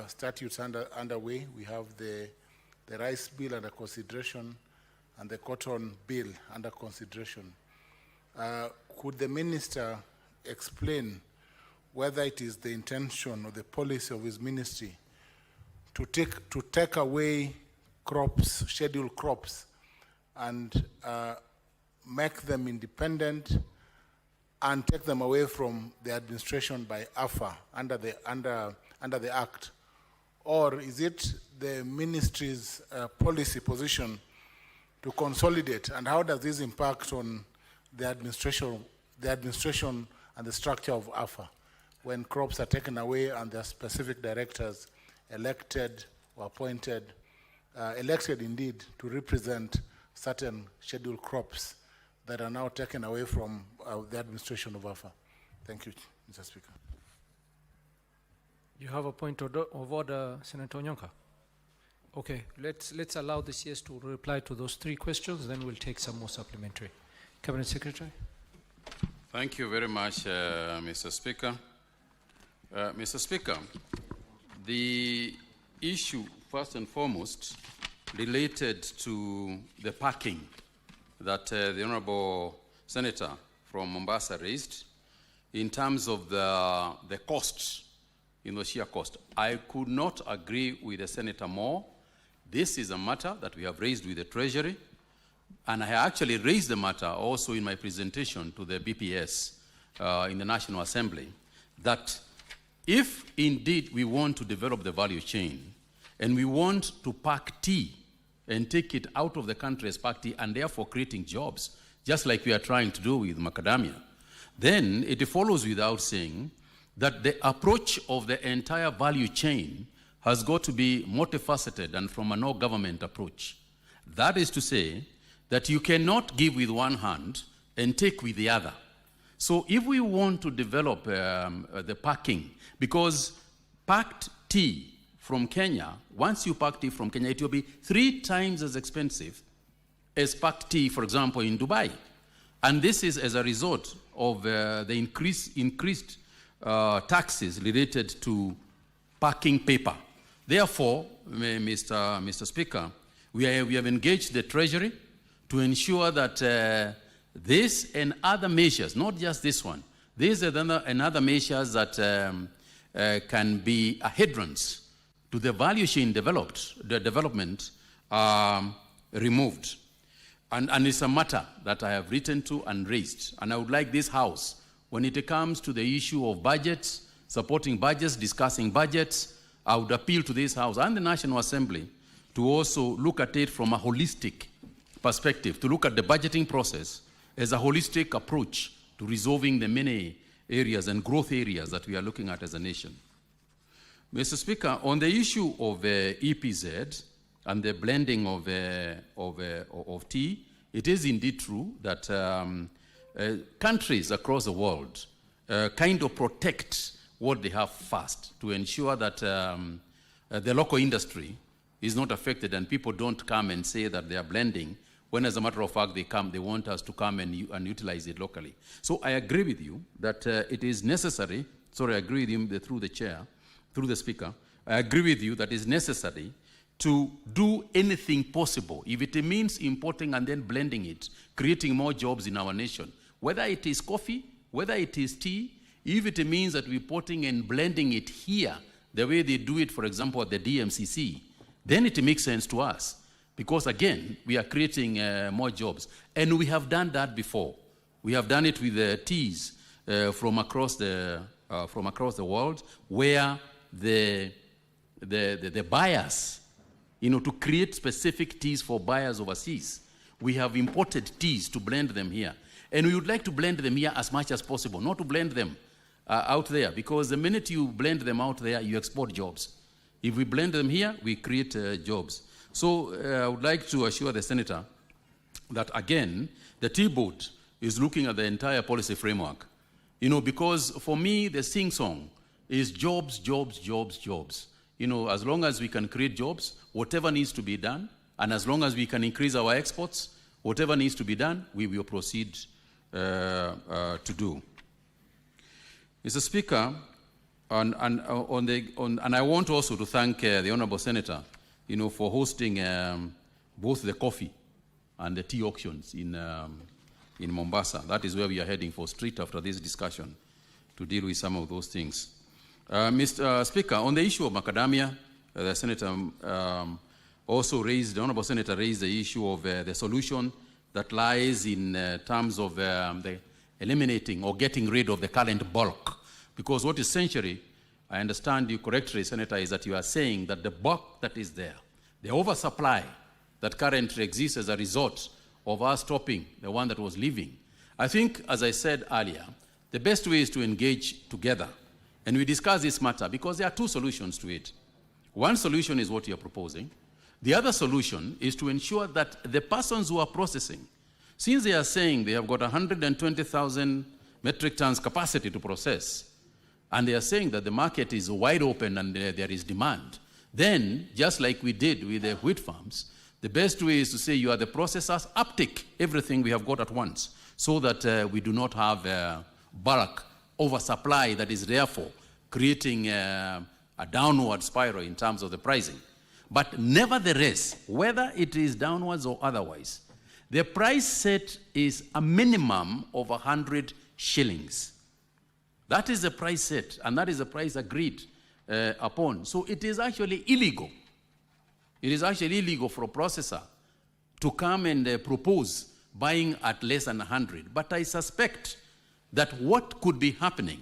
statutes underway. We have the Rice Bill under consideration and the Cotton Bill under consideration. Could the Minister explain whether it is the intention or the policy of his ministry to take away crops, scheduled crops, and make them independent and take them away from the administration by AFA under the Act? Or is it the ministry's policy position to consolidate, and how does this impact on the administration and the structure of AFA when crops are taken away and there are specific directors elected or appointed, elected indeed, to represent certain scheduled crops that are now taken away from the administration of AFA? Thank you, Mr. Speaker. You have a point of order, Senator Onyonka. Okay, let's allow the CS to reply to those 3 questions, then we'll take some more supplementary. Cabinet Secretary. Thank you very much, Mr. Speaker. Mr. Speaker, the issue, first and foremost, related to the packing that the Honorable Senator from Mombasa raised in terms of the costs, sheer cost. I could not agree with the Senator more. This is a matter that we have raised with the Treasury, and I actually raised the matter also in my presentation to the BPS in the National Assembly, that if indeed we want to develop the value chain and we want to pack tea and take it out of the country as packed tea and therefore creating jobs, just like we are trying to do with Macadamia, then it follows without saying that the approach of the entire value chain has got to be multifaceted and from a no-government approach. That is to say that you cannot give with one hand and take with the other. So if we want to develop the packing, because packed tea from Kenya, once you pack tea from Kenya, it will be 3 times as expensive as packed tea, for example, in Dubai. And this is as a result of the increased taxes related to packing paper. Therefore, Mr. Speaker, we have engaged the Treasury to ensure that this and other measures, not just this one, these are and other measures that can be a hindrance to the value chain development are removed. And it's a matter that I have written to and raised. And I would like this House, when it comes to the issue of budgets, supporting budgets, discussing budgets, I would appeal to this House and the National Assembly to also look at it from a holistic perspective, to look at the budgeting process as a holistic approach to resolving the many areas and growth areas that we are looking at as a nation. Mr. Speaker, on the issue of EPZ and the blending of tea, it is indeed true that countries across the world kind of protect what they have first to ensure that the local industry is not affected and people don't come and say that they are blending when, as a matter of fact, they want us to come and utilize it locally. So I agree with you that it is necessary, I agree with you through the chair, through the Speaker, I agree with you that it is necessary to do anything possible, if it means importing and then blending it, creating more jobs in our nation, whether it is coffee, whether it is tea, if it means that we're importing and blending it here, the way they do it, for example, at the DMCC, then it makes sense to us. Because again, we are creating more jobs. And we have done that before. We have done it with teas from across the world, where the buyers, to create specific teas for buyers overseas, we have imported teas to blend them here. And we would like to blend them here as much as possible, not to blend them out there, because the minute you blend them out there, you export jobs. If we blend them here, we create jobs. So I would like to assure the Senator that, again, the Tea Board is looking at the entire policy framework. Because for me, the sing-song is jobs, jobs, jobs, jobs. As long as we can create jobs, whatever needs to be done, and as long as we can increase our exports, whatever needs to be done, we will proceed to do. Mr. Speaker, and I want also to thank the Honourable Senator, for hosting both the coffee and the tea auctions in Mombasa. That is where we are heading for straight after this discussion to deal with some of those things. Mr. Speaker, on the issue of macadamia, the Senator the Honourable Senator raised the issue of the solution that lies in terms of the eliminating or getting rid of the current bulk. Because what essentially, I understand you correctly, Senator, is that you are saying that the bulk that is there, the oversupply that currently exists as a result of us stopping the one that was leaving. I think, as I said earlier, the best way is to engage together. And we discuss this matter because there are 2 solutions to it. One solution is what you are proposing. The other solution is to ensure that the persons who are processing, since they are saying they have got 120,000 metric tons capacity to process, and they are saying that the market is wide open and there is demand, then, just like we did with the wheat farms, the best way is to say you are the processors, uptick everything we have got at once, so that we do not have bulk oversupply that is therefore creating a downward spiral in terms of the pricing. But nevertheless, whether it is downwards or otherwise, The price set is a minimum of 100 shillings. That is the price set, and that is the price agreed upon. So it is actually illegal. It is actually illegal for a processor to come and propose buying at less than 100. But I suspect that what could be happening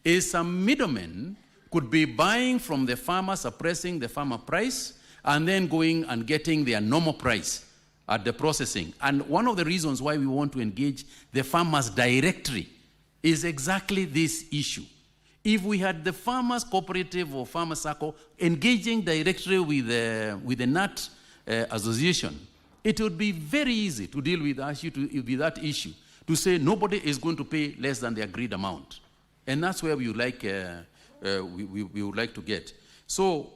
is some middlemen could be buying from the farmer, suppressing the farmer price, and then going and getting their normal price at the processing. And one of the reasons why we want to engage the farmers directly is exactly this issue. If we had the farmers cooperative or farmer circle engaging directly with the nut association, it would be very easy to deal with that issue, to say nobody is going to pay less than the agreed amount. And that's where we would like, we would like to get. So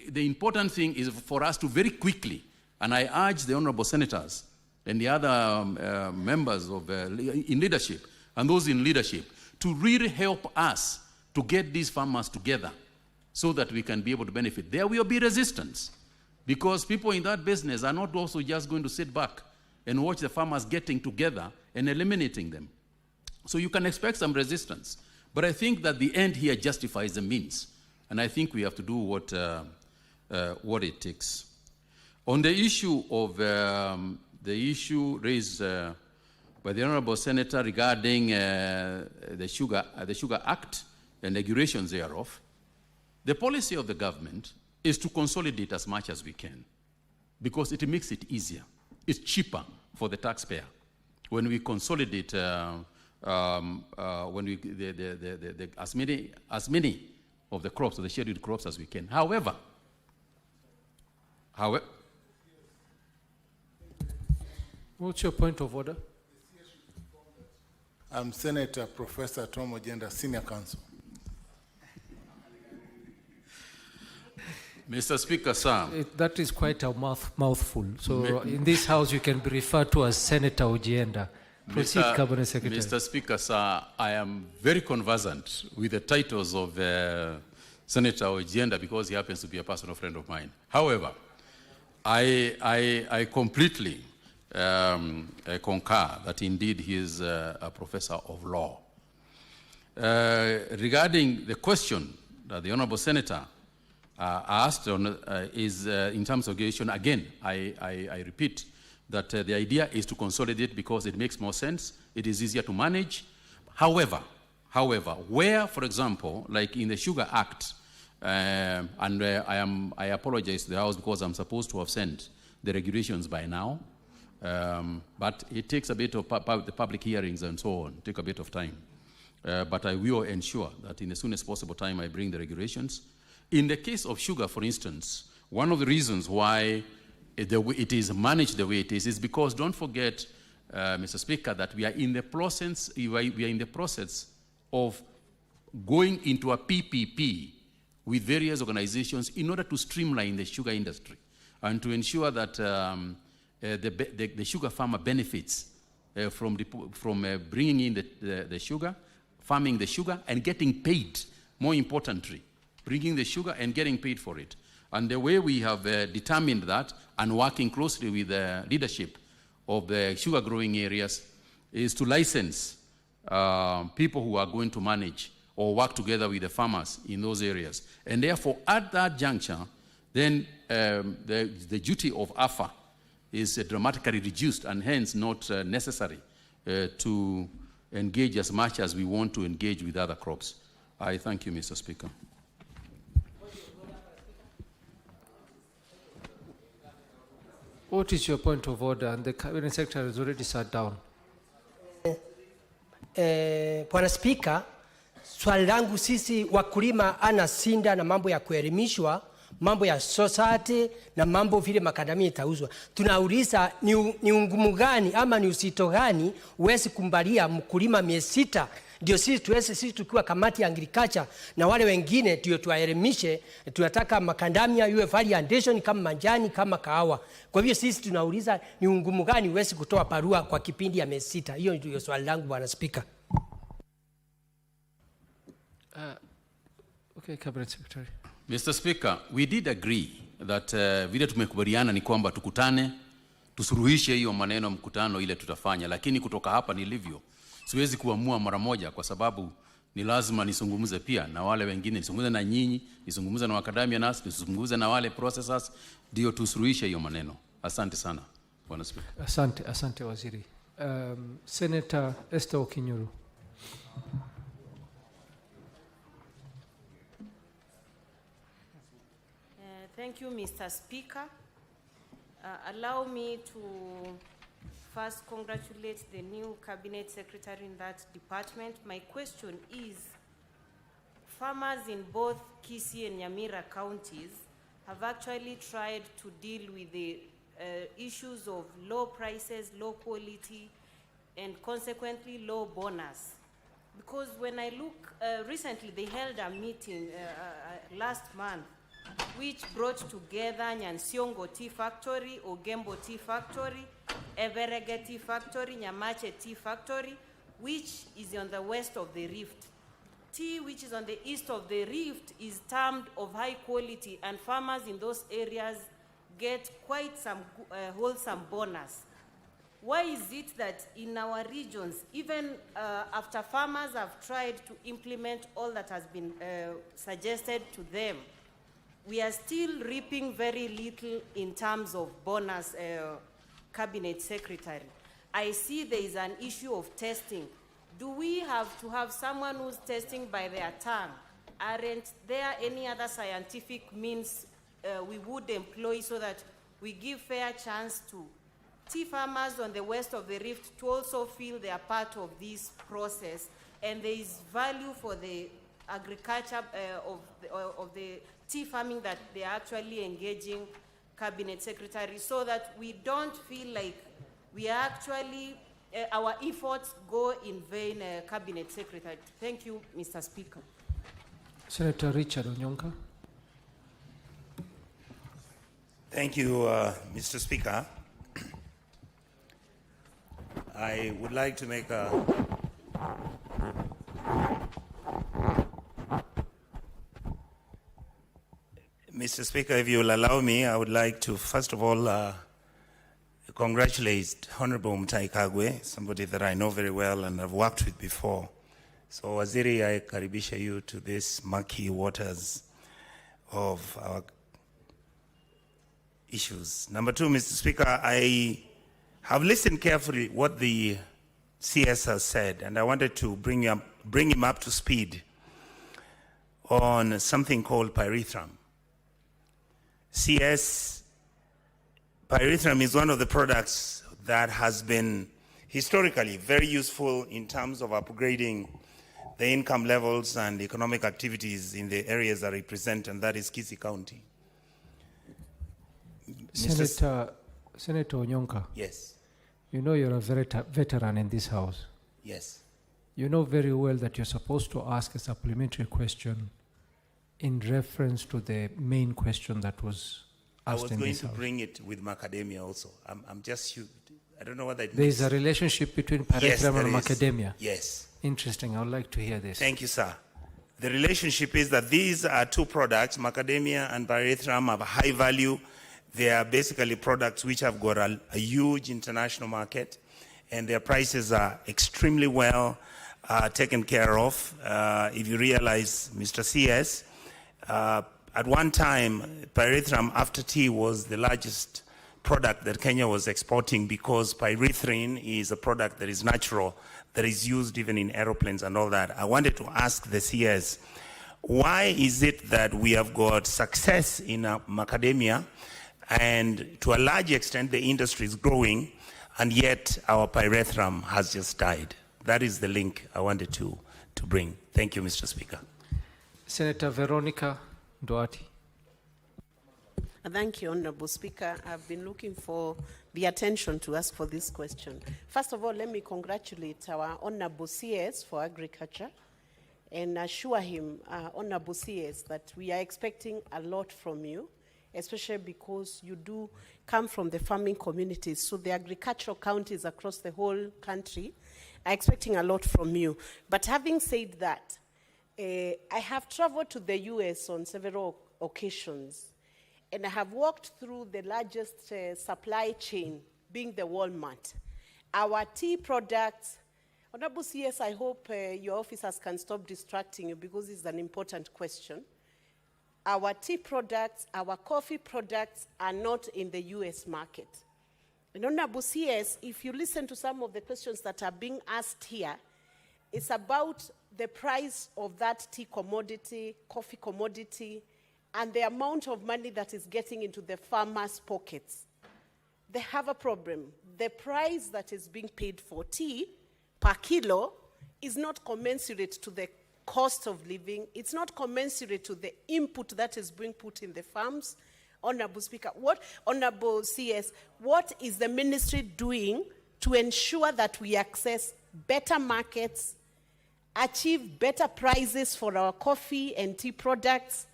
the important thing is for us to very quickly, and I urge the honorable senators and the other members of in leadership and those in leadership to really help us to get these farmers together so that we can be able to benefit. There will be resistance because people in that business are not also just going to sit back and watch the farmers getting together and eliminating them. So you can expect some resistance. But I think that the end here justifies the means. And I think we have to do what it takes. On the issue of the issue raised by the Honorable Senator regarding the Sugar Act and regulations thereof, the policy of the government is to consolidate as much as we can because it makes it easier. It's cheaper for the taxpayer when we consolidate when we as many of the crops, of the scheduled crops as we can. However, what's your point of order? I'm Senator Professor Tom Ojenda, Senior Counsel. Mr. Speaker, sir. That is quite a mouthful. So in this house, you can be referred to as Senator Ojenda. Proceed, Cabinet Secretary. Mr. Speaker, sir, I am very conversant with the titles of Senator Ojenda because he happens to be a personal friend of mine. However, I completely concur that indeed he is a professor of law. Regarding the question that the Honorable Senator asked on, is in terms of regulation, again, I repeat that the idea is to consolidate because it makes more sense, it is easier to manage. However, where, for example, like in the Sugar Act, and I apologize to the House because I'm supposed to have sent the regulations by now, but it takes a bit of the public hearings and so on, take a bit of time. But I will ensure that in the soonest possible time I bring the regulations. In the case of sugar, for instance, one of the reasons why it is managed the way it is because, don't forget, Mr. Speaker, that we are in the process of going into a PPP with various organizations in order to streamline the sugar industry and to ensure that the sugar farmer benefits from bringing in the sugar, farming the sugar, and getting paid, more importantly, bringing the sugar and getting paid for it. And the way we have determined that and working closely with the leadership of the sugar growing areas is to license people who are going to manage or work together with the farmers in those areas. And therefore, at that juncture, then the duty of AFA is dramatically reduced and hence not necessary to engage as much as we want to engage with other crops. I thank you, Mr. Speaker. What is your point of order? And the Cabinet Secretary has already sat down. Bwana Spika, swali langu sisi wakulima ana sinda na mambo ya kuelimishwa, mambo ya society na mambo vile makadamia itauzwa. Tunauliza ni ungumu gani ama ni usito gani uwezi kumbalia mkulima miezi 6 ndio sisi tukiwa kamati ya agriculture na wale wengine ndio tuwaelimishe. Tunataka makadamia iwe variation kama manjani kama kahawa. Kwa hivyo sisi tunauliza ni ungumu gani uwezi kutoa barua kwa kipindi ya miezi 6. Hiyo ndio swali langu, Bwana Speaker. Okay, Cabinet Secretary. Mr. Speaker, we did agree that vile tumekubaliana ni kwamba tukutane tusuruhishe hiyo maneno mkutano ile tutafanya, lakini kutoka hapa nilivyo siwezi kuamua mara moja, kwa sababu ni lazima nisungumuze pia na wale wengine, nisungumuze na nyinyi, nisungumuze na Macadamia nasi, nisungumuze na wale processors, ndio tusuruhishe hiyo maneno. Asante sana Bwana Speaker. Asante waziri. Senator Esther Okinyuru. Thank you, Mr. Speaker. Allow me to first congratulate the new cabinet secretary in that department. My question is, farmers in both Kisii and Nyamira counties have actually tried to deal with the issues of low prices, low quality, and consequently low bonus. Because when I look, recently they held a meeting last month which brought together Nyansiongo Tea Factory, Ogembo Tea Factory, Everege Tea Factory, Nyamache Tea Factory, which is on the west of the Rift. Tea which is on the east of the Rift is termed of high quality, and farmers in those areas get quite some wholesome bonus. Why is it that in our regions, even after farmers have tried to implement all that has been suggested to them, we are still reaping very little in terms of bonus, Cabinet Secretary? I see there is an issue of testing. Do we have to have someone who's testing by their tongue? Aren't there any other scientific means we would employ so that we give fair chance to tea farmers on the west of the Rift to also feel they are part of this process, and there is value for the agriculture of the tea farming that they are actually engaging, Cabinet Secretary, so that we don't feel like we are actually, our efforts go in vain, Cabinet Secretary. Thank you, Mr. Speaker. Senator Richard Onyonka. Thank you, Mr. Speaker. I would like to make a Mr. Speaker, if you will allow me, I would like to first of all congratulate Honorable Mutahi Kagwe, somebody that I know very well and have worked with before. So Waziri, I karibisha you to this murky waters of our issues. Number two, Mr. Speaker, I have listened carefully what the CS has said, and I wanted to bring him up to speed on something called Pyrethrum. CS, Pyrethrum is one of the products that has been historically very useful in terms of upgrading the income levels and economic activities in the areas that I represent, and that is Kisii County. Senator Onyonka. Yes. You know you're a veteran in this house. Yes. You know very well that you're supposed to ask a supplementary question in reference to the main question that was asked in this house. I was going to bring it with Macadamia also. I'm just, I don't know what that There means. is a relationship between Pyrethrum and Macadamia. Yes. Interesting. I would like to hear this. Thank you, sir. The relationship is that these are two products, Macadamia and Pyrethrum, have a high value. They are basically products which have got a huge international market, and their prices are extremely well taken care of. If you realize, Mr. CS, at one time, Pyrethrum after tea was the largest product that Kenya was exporting, because pyrethrin is a product that is natural, that is used even in aeroplanes and all that. I wanted to ask the CS, why is it that we have got success in Macadamia, and to a large extent the industry is growing, and yet our Pyrethrum has just died? That is the link I wanted to bring. Thank you, Mr. Speaker. Senator Veronica Duarte. Thank you, Honorable Speaker. I've been looking for the attention to ask for this question. First of all, let me congratulate our Honorable CS for Agriculture and assure him, Honorable CS, that we are expecting a lot from you, especially because you do come from the farming communities. So the agricultural counties across the whole country are expecting a lot from you. But having said that, I have traveled to the US on several occasions, and I have walked through the largest supply chain being the Walmart. Our tea products, Honorable CS, I hope your officers can stop distracting you because this is an important question. Our tea products, our coffee products are not in the US market. And Honorable CS, if you listen to some of the questions that are being asked here, it's about the price of that tea commodity, coffee commodity, and the amount of money that is getting into the farmers' pockets. They have a problem. The price that is being paid for tea per kilo is not commensurate to the cost of living. It's not commensurate to the input that is being put in the farms. Honorable Speaker, Honorable CS, what is the ministry doing to ensure that we access better markets, achieve better prices for our coffee and tea products,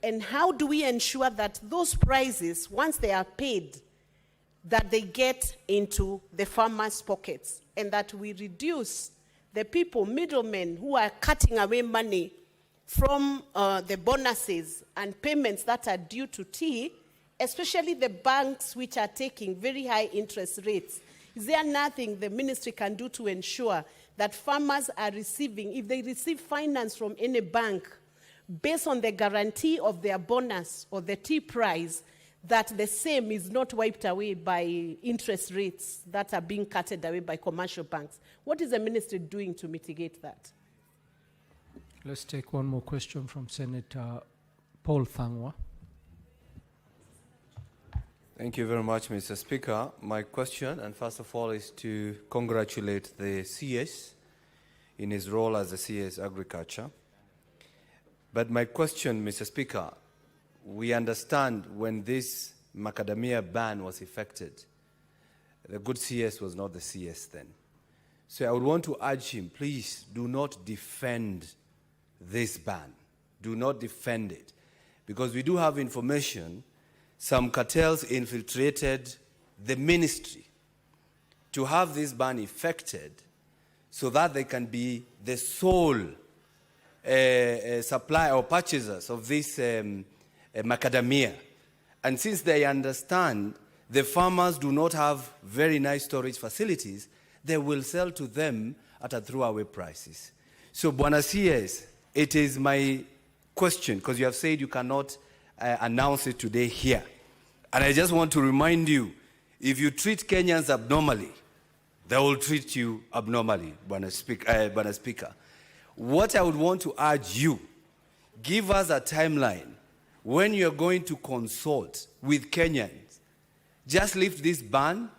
and how do we ensure that those prices, once they are paid, that they get into the farmers' pockets, and that we reduce the people, middlemen, who are cutting away money from the bonuses and payments that are due to tea, especially the banks which are taking very high interest rates. Is there nothing the ministry can do to ensure that farmers are receiving, if they receive finance from any bank, based on the guarantee of their bonus or the tea price, that the same is not wiped away by interest rates that are being cutted away by commercial banks? What is the ministry doing to mitigate that? Let's take one more question from Senator Paul Thangwa. Thank you very much, Mr. Speaker. My question, and first of all, is to congratulate the CS in his role as the CS Agriculture. But my question, Mr. Speaker, we understand when this macadamia ban was effected, the good CS was not the CS then. So I would want to urge him, please do not defend this ban. Do not defend it. Because we do have information, some cartels infiltrated the ministry to have this ban effected so that they can be the sole supply or purchasers of this macadamia. And since they understand the farmers do not have very nice storage facilities, they will sell to them at a throwaway prices. So, Bwana CS, it is my question, because you have said you cannot announce it today here. And I just want to remind you, if you treat Kenyans abnormally, they will treat you abnormally, Bwana Speaker. What I would want to urge you, give us a timeline when you're going to consult with Kenyans. Just lift this ban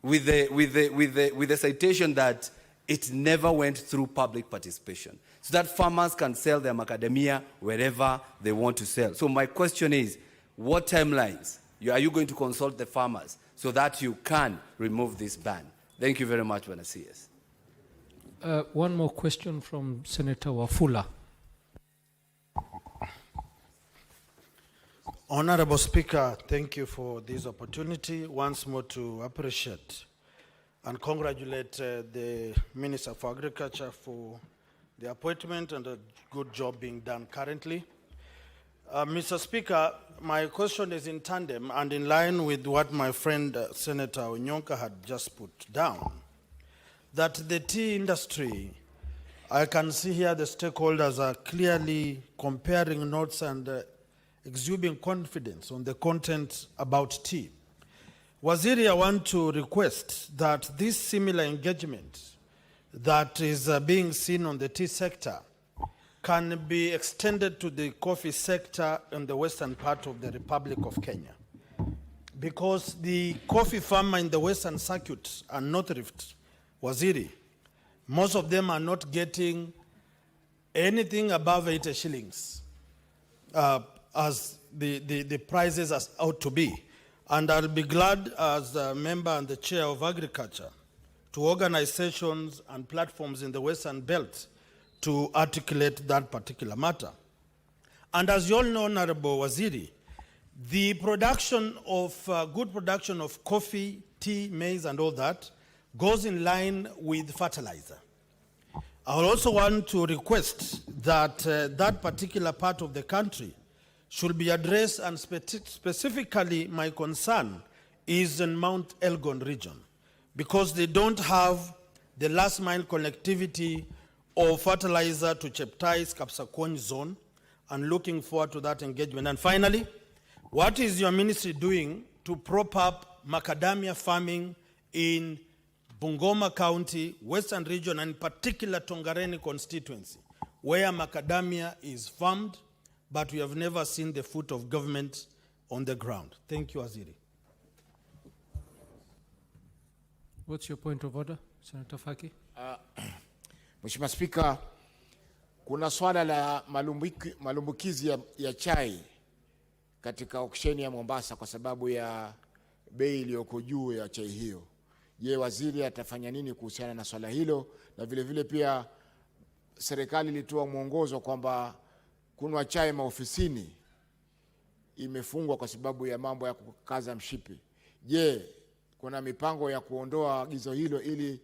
with the citation that it never went through public participation, so that farmers can sell their macadamia wherever they want to sell. So my question is, what timelines are you going to consult the farmers so that you can remove this ban? Thank you very much, Bwana CS. One more question from Senator Wafula. Honorable Speaker, thank you for this opportunity once more to appreciate and congratulate the Minister for Agriculture for the appointment and a good job being done currently. Mr. Speaker, my question is in tandem and in line with what my friend Senator Onyonka had just put down, that the tea industry, I can see here the stakeholders are clearly comparing notes and exuding confidence on the content about tea. Waziri, I want to request that this similar engagement that is being seen on the tea sector can be extended to the coffee sector in the western part of the Republic of Kenya. Because the coffee farmer in the western circuit and North Rift, Waziri, most of them are not getting anything above 80 shillings as the prices as ought to be. And I'll be glad as a member and the chair of agriculture to organize sessions and platforms in the Western Belt to articulate that particular matter. And as you all know, Honorable Waziri, the production of, good production of coffee, tea, maize, and all that goes in line with fertilizer. I will also want to request that that particular part of the country should be addressed, and specifically my concern is in Mount Elgon region, because they don't have the last mile connectivity of fertilizer to Cheptai's Kapsakwony zone, and looking forward to that engagement. And finally, what is your ministry doing to prop up macadamia farming in Bungoma County, Western Region, and in particular Tongareni constituency, where macadamia is farmed, but we have never seen the foot of government on the ground? Thank you, Waziri. What's your point of order, Senator Faki? Mheshimiwa Spika, kuna swala la malumbukizi ya chai katika auction ya Mombasa kwa sababu ya bei iliyoko juu ya chai hiyo. Je, waziri atafanya nini kuhusiana na swala hilo? Na vile vile pia serikali ilitoa mwongozo kwamba kunwa chai maofisini imefungwa kwa sababu ya mambo ya kukaza mshipi. Je, kuna mipango ya kuondoa agizo hilo ili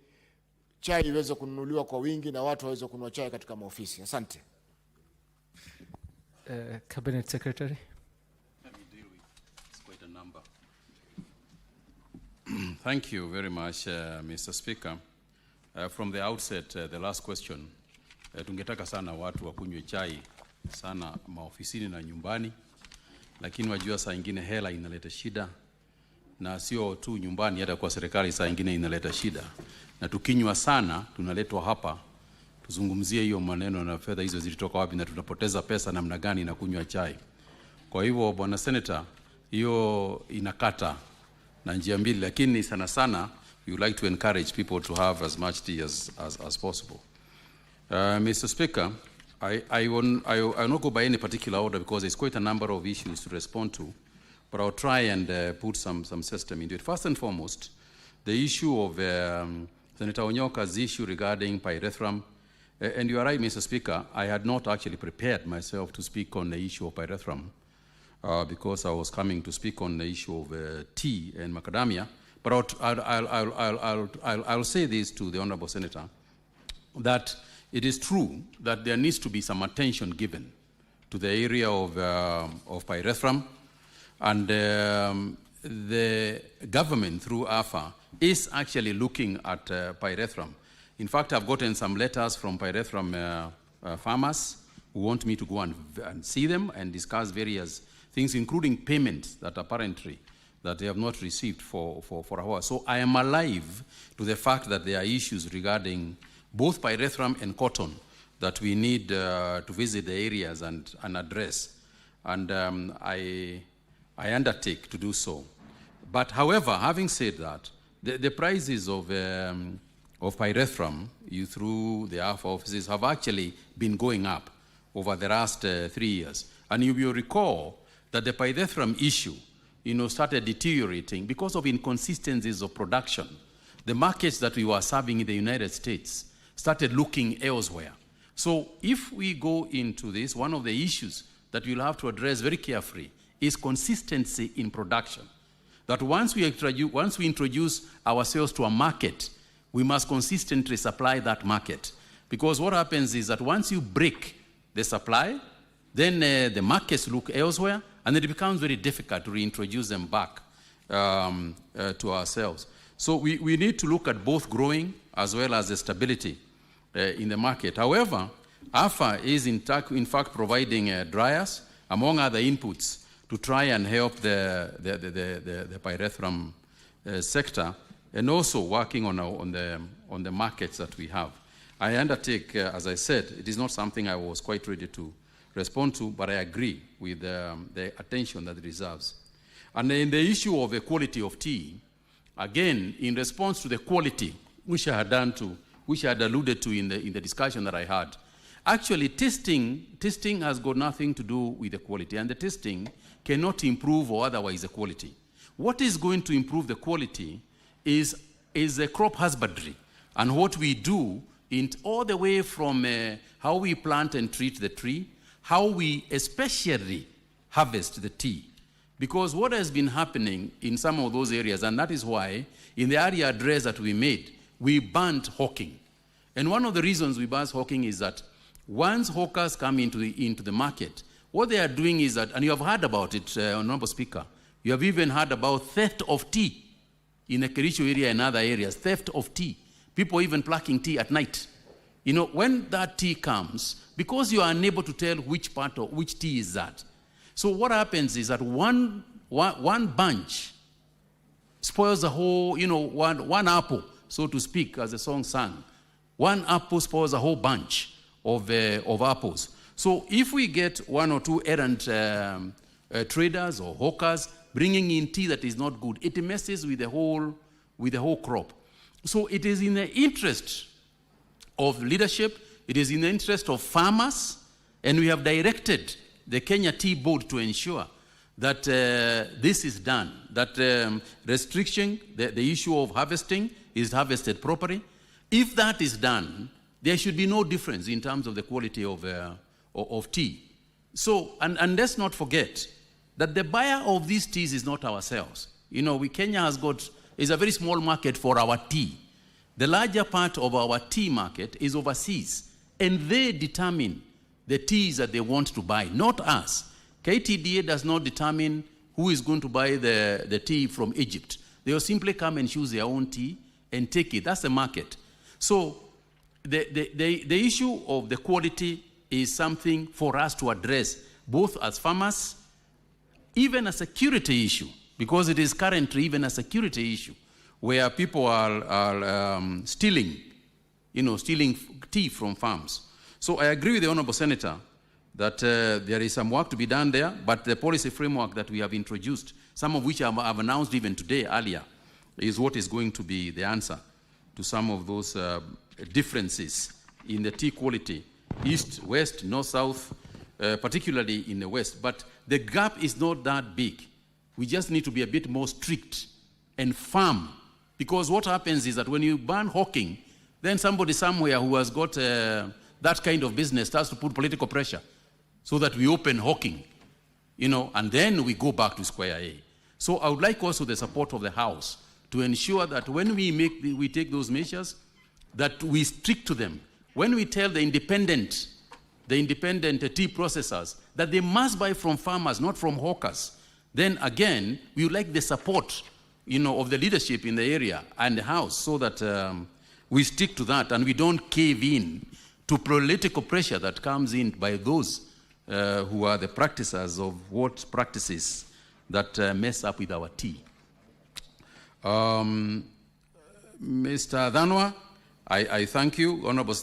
chai iweze kununuliwa kwa wingi na watu waweze kununua chai katika maofisi? Asante. Cabinet Secretary. Let me deal with it's quite a number. Thank you very much, Mr. Speaker. From the outset, the last question, tungetaka sana watu wakunywe chai sana maofisini na nyumbani, lakini wajua saa ingine hela inaleta shida, na sio tu nyumbani, hata kwa serikali saa ingine inaleta shida. Na tukinywa sana tunaletwa hapa tuzungumzie hiyo maneno na fedha hizo zilitoka wapi na tunapoteza pesa namna gani na kunywa chai. Kwa hivyo bwana senator, hiyo inakata na njia mbili, lakini sana sana we would like to encourage people to have as much tea as possible. Mr. Speaker, I will not go by any particular order because there's quite a number of issues to respond to, but I'll try and put some system into it. First and foremost, the issue of Senator Onyoka's issue regarding Pyrethrum. And you are right, Mr. Speaker, I had not actually prepared myself to speak on the issue of Pyrethrum because I was coming to speak on the issue of tea and macadamia. But I'll say this to the Honorable Senator, that it is true that there needs to be some attention given to the area of Pyrethrum, and the government through AFA is actually looking at Pyrethrum. In fact, I've gotten some letters from Pyrethrum farmers who want me to go and see them and discuss various things, including payments that apparently that they have not received for a while. So I am alive to the fact that there are issues regarding both Pyrethrum and cotton that we need to visit the areas and address. And I undertake to do so. But however, having said that, the prices of Pyrethrum through the AFA offices have actually been going up over the last 3 years. And you will recall that the Pyrethrum issue started deteriorating because of inconsistencies of production. The markets that we were serving in the United States started looking elsewhere. So if we go into this, one of the issues that we'll have to address very carefully is consistency in production. That once we introduce ourselves to a market, we must consistently supply that market. Because what happens is that once you break the supply, then the markets look elsewhere, and it becomes very difficult to reintroduce them back to ourselves. So we need to look at both growing as well as the stability in the market. However, AFA is in fact providing dryers, among other inputs, to try and help the Pyrethrum sector, and also working on the markets that we have. I undertake, as I said, it is not something I was quite ready to respond to, but I agree with the attention that it deserves. And in the issue of the quality of tea, again, in response to the quality, which I had alluded to in the discussion that I had, actually testing has got nothing to do with the quality, and the testing cannot improve or otherwise the quality. What is going to improve the quality is the crop husbandry and what we do all the way from how we plant and treat the tree, how we especially harvest the tea. Because what has been happening in some of those areas, and that is why in the area address that we made, we banned hawking. And one of the reasons we banned hawking is that once hawkers come into the market, what they are doing is that, and you have heard about it, Honorable Speaker, You have even heard about theft of tea in the Kericho area and other areas, theft of tea. People even plucking tea at night. You know, when that tea comes, because you are unable to tell which part of which tea is that. So what happens is that one bunch spoils the whole, you know, one apple, so to speak, as the song sang. One apple spoils a whole bunch of apples. So if we get one or two errant traders or hawkers bringing in tea that is not good, it messes with the whole crop. So it is in the interest of leadership, it is in the interest of farmers, and we have directed the Kenya Tea Board to ensure that this is done, that restriction, the issue of harvesting is harvested properly. If that is done, there should be no difference in terms of the quality of tea. So, and let's not forget that the buyer of these teas is not ourselves. You know, Kenya is a very small market for our tea. The larger part of our tea market is overseas, and they determine the teas that they want to buy, not us. KTDA does not determine who is going to buy the tea from Egypt. They will simply come and choose their own tea and take it. That's the market. So the issue of the quality is something for us to address, both as farmers, even a security issue, because it is currently even a security issue, where people are stealing tea from farms. So I agree with the Honorable Senator that there is some work to be done there, but the policy framework that we have introduced, some of which I have announced even today earlier, is what is going to be the answer to some of those differences in the tea quality, east, west, north, south, particularly in the west. But the gap is not that big. We just need to be a bit more strict and firm, because what happens is that when you ban hawking, then somebody somewhere who has got that kind of business starts to put political pressure so that we open hawking, you know, and then we go back to square A. So I would like also the support of the House to ensure that when we take those measures, that we stick to them. When we tell the independent tea processors that they must buy from farmers, not from hawkers, then again, we would like the support, you know, of the leadership in the area and the House, so that we stick to that and we don't cave in to political pressure that comes in by those who are the practitioners of what practices that mess up with our tea. Mr. Dhanwa, I thank you. Honorable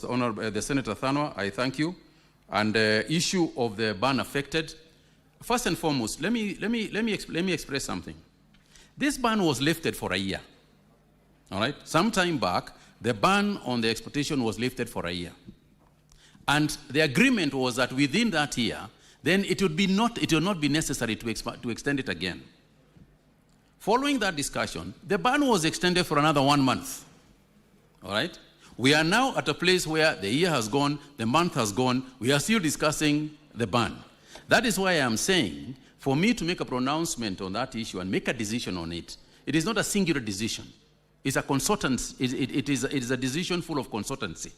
the Senator Dhanwa, I thank you. And the issue of the ban affected, first and foremost, let me express something. This ban was lifted for a year. All right? Some time back, the ban on the exportation was lifted for a year. And the agreement was that within that year, then it would not be necessary to extend it again. Following that discussion, the ban was extended for another 1 month. All right? We are now at a place where the year has gone, the month has gone, we are still discussing the ban. That is why I am saying, for me to make a pronouncement on that issue and make a decision on it, it is not a singular decision. It's a consultant, it is a decision full of consultancy,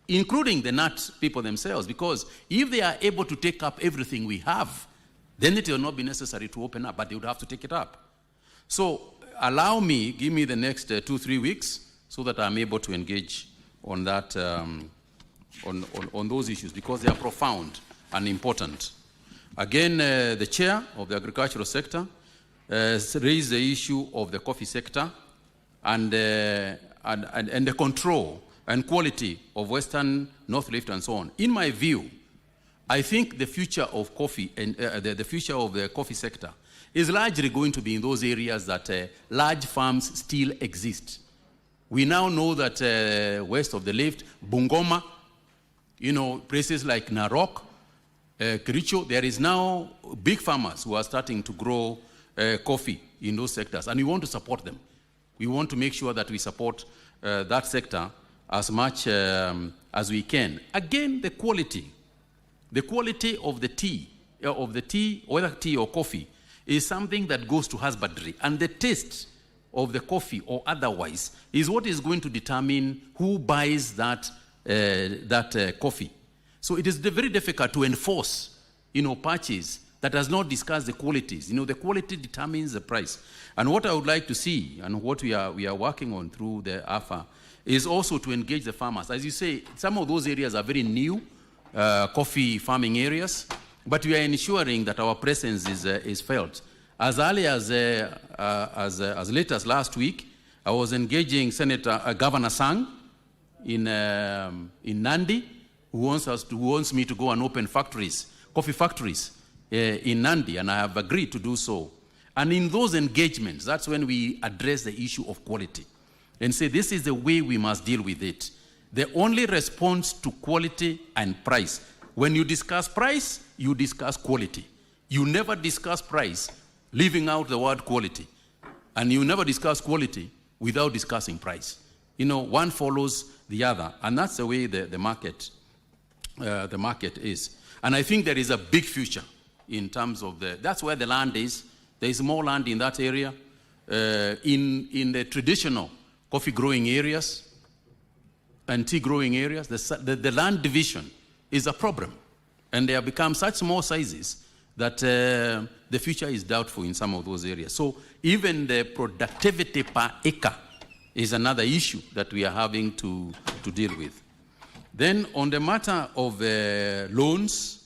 including the nut people themselves, because if they are able to take up everything we have, then it will not be necessary to open up, but they would have to take it up. So allow me, give me the next 2-3 weeks so that I'm able to engage on that, on those issues, because they are profound and important. Again, the chair of the agricultural sector raised the issue of the coffee sector and the control and quality of Western, North Rift, and so on. In my view, I think the future of coffee and the future of the coffee sector is largely going to be in those areas that large farms still exist. We now know that west of the Rift, Bungoma, you know, places like Narok, Kericho, there is now big farmers who are starting to grow coffee in those sectors, and we want to support them. We want to make sure that we support that sector as much as we can. Again, the quality of the tea, whether tea or coffee, is something that goes to husbandry, and the taste of the coffee or otherwise is what is going to determine who buys that coffee. So it is very difficult to enforce, you know, purchase that has not discussed the qualities. You know, the quality determines the price. And what I would like to see, and what we are working on through the AFA, is also to engage the farmers. As you say, some of those areas are very new, coffee farming areas, but we are ensuring that our presence is felt. As early as late as last week, I was engaging Governor Sang in Nandi, who wants me to go and open factories, coffee factories in Nandi, and I have agreed to do so. And in those engagements, that's when we address the issue of quality and say this is the way we must deal with it. The only response to quality and price. When you discuss price, you discuss quality. You never discuss price leaving out the word quality. And you never discuss quality without discussing price. You know, one follows the other, and that's the way the market is. And I think there is a big future in terms of that's where the land is. There is more land in that area. In the traditional coffee growing areas and tea growing areas, the land division is a problem. And they have become such small sizes that the future is doubtful in some of those areas. So even the productivity per acre is another issue that we are having to deal with. Then on the matter of loans,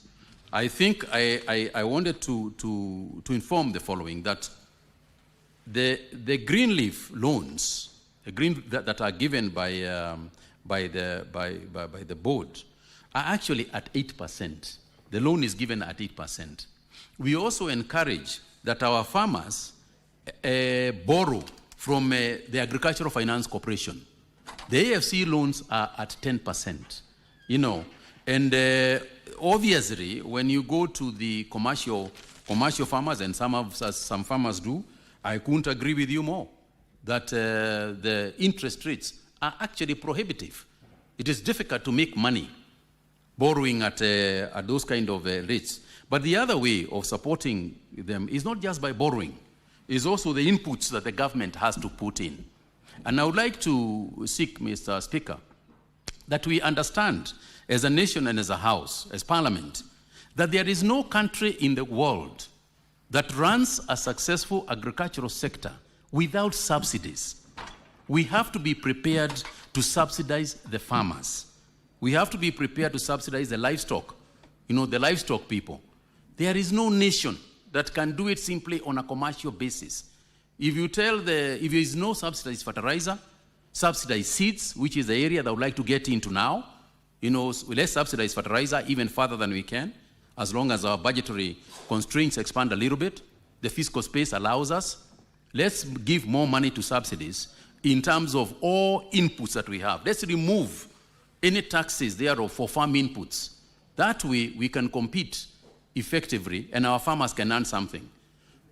I think I wanted to inform the following, that the green leaf loans, that are given by the board, are actually at 8%. The loan is given at 8%. We also encourage that our farmers borrow from the Agricultural Finance Corporation. The AFC loans are at 10%, you know, and obviously when you go to the commercial farmers, and some farmers do, I couldn't agree with you more, that the interest rates are actually prohibitive. It is difficult to make money borrowing at those kind of rates. But the other way of supporting them is not just by borrowing, it's also the inputs that the government has to put in. And I would like to seek, Mr. Speaker, that we understand as a nation and as a house, as parliament, that there is no country in the world that runs a successful agricultural sector without subsidies. We have to be prepared to subsidize the farmers. We have to be prepared to subsidize the livestock, you know, the livestock people. There is no nation that can do it simply on a commercial basis. If there is no subsidized fertilizer, subsidized seeds, which is the area that I would like to get into now, you know, let's subsidize fertilizer even further than we can, as long as our budgetary constraints expand a little bit, the fiscal space allows us. Let's give more money to subsidies in terms of all inputs that we have. Let's remove any taxes thereof for farm inputs. That way we can compete effectively and our farmers can earn something.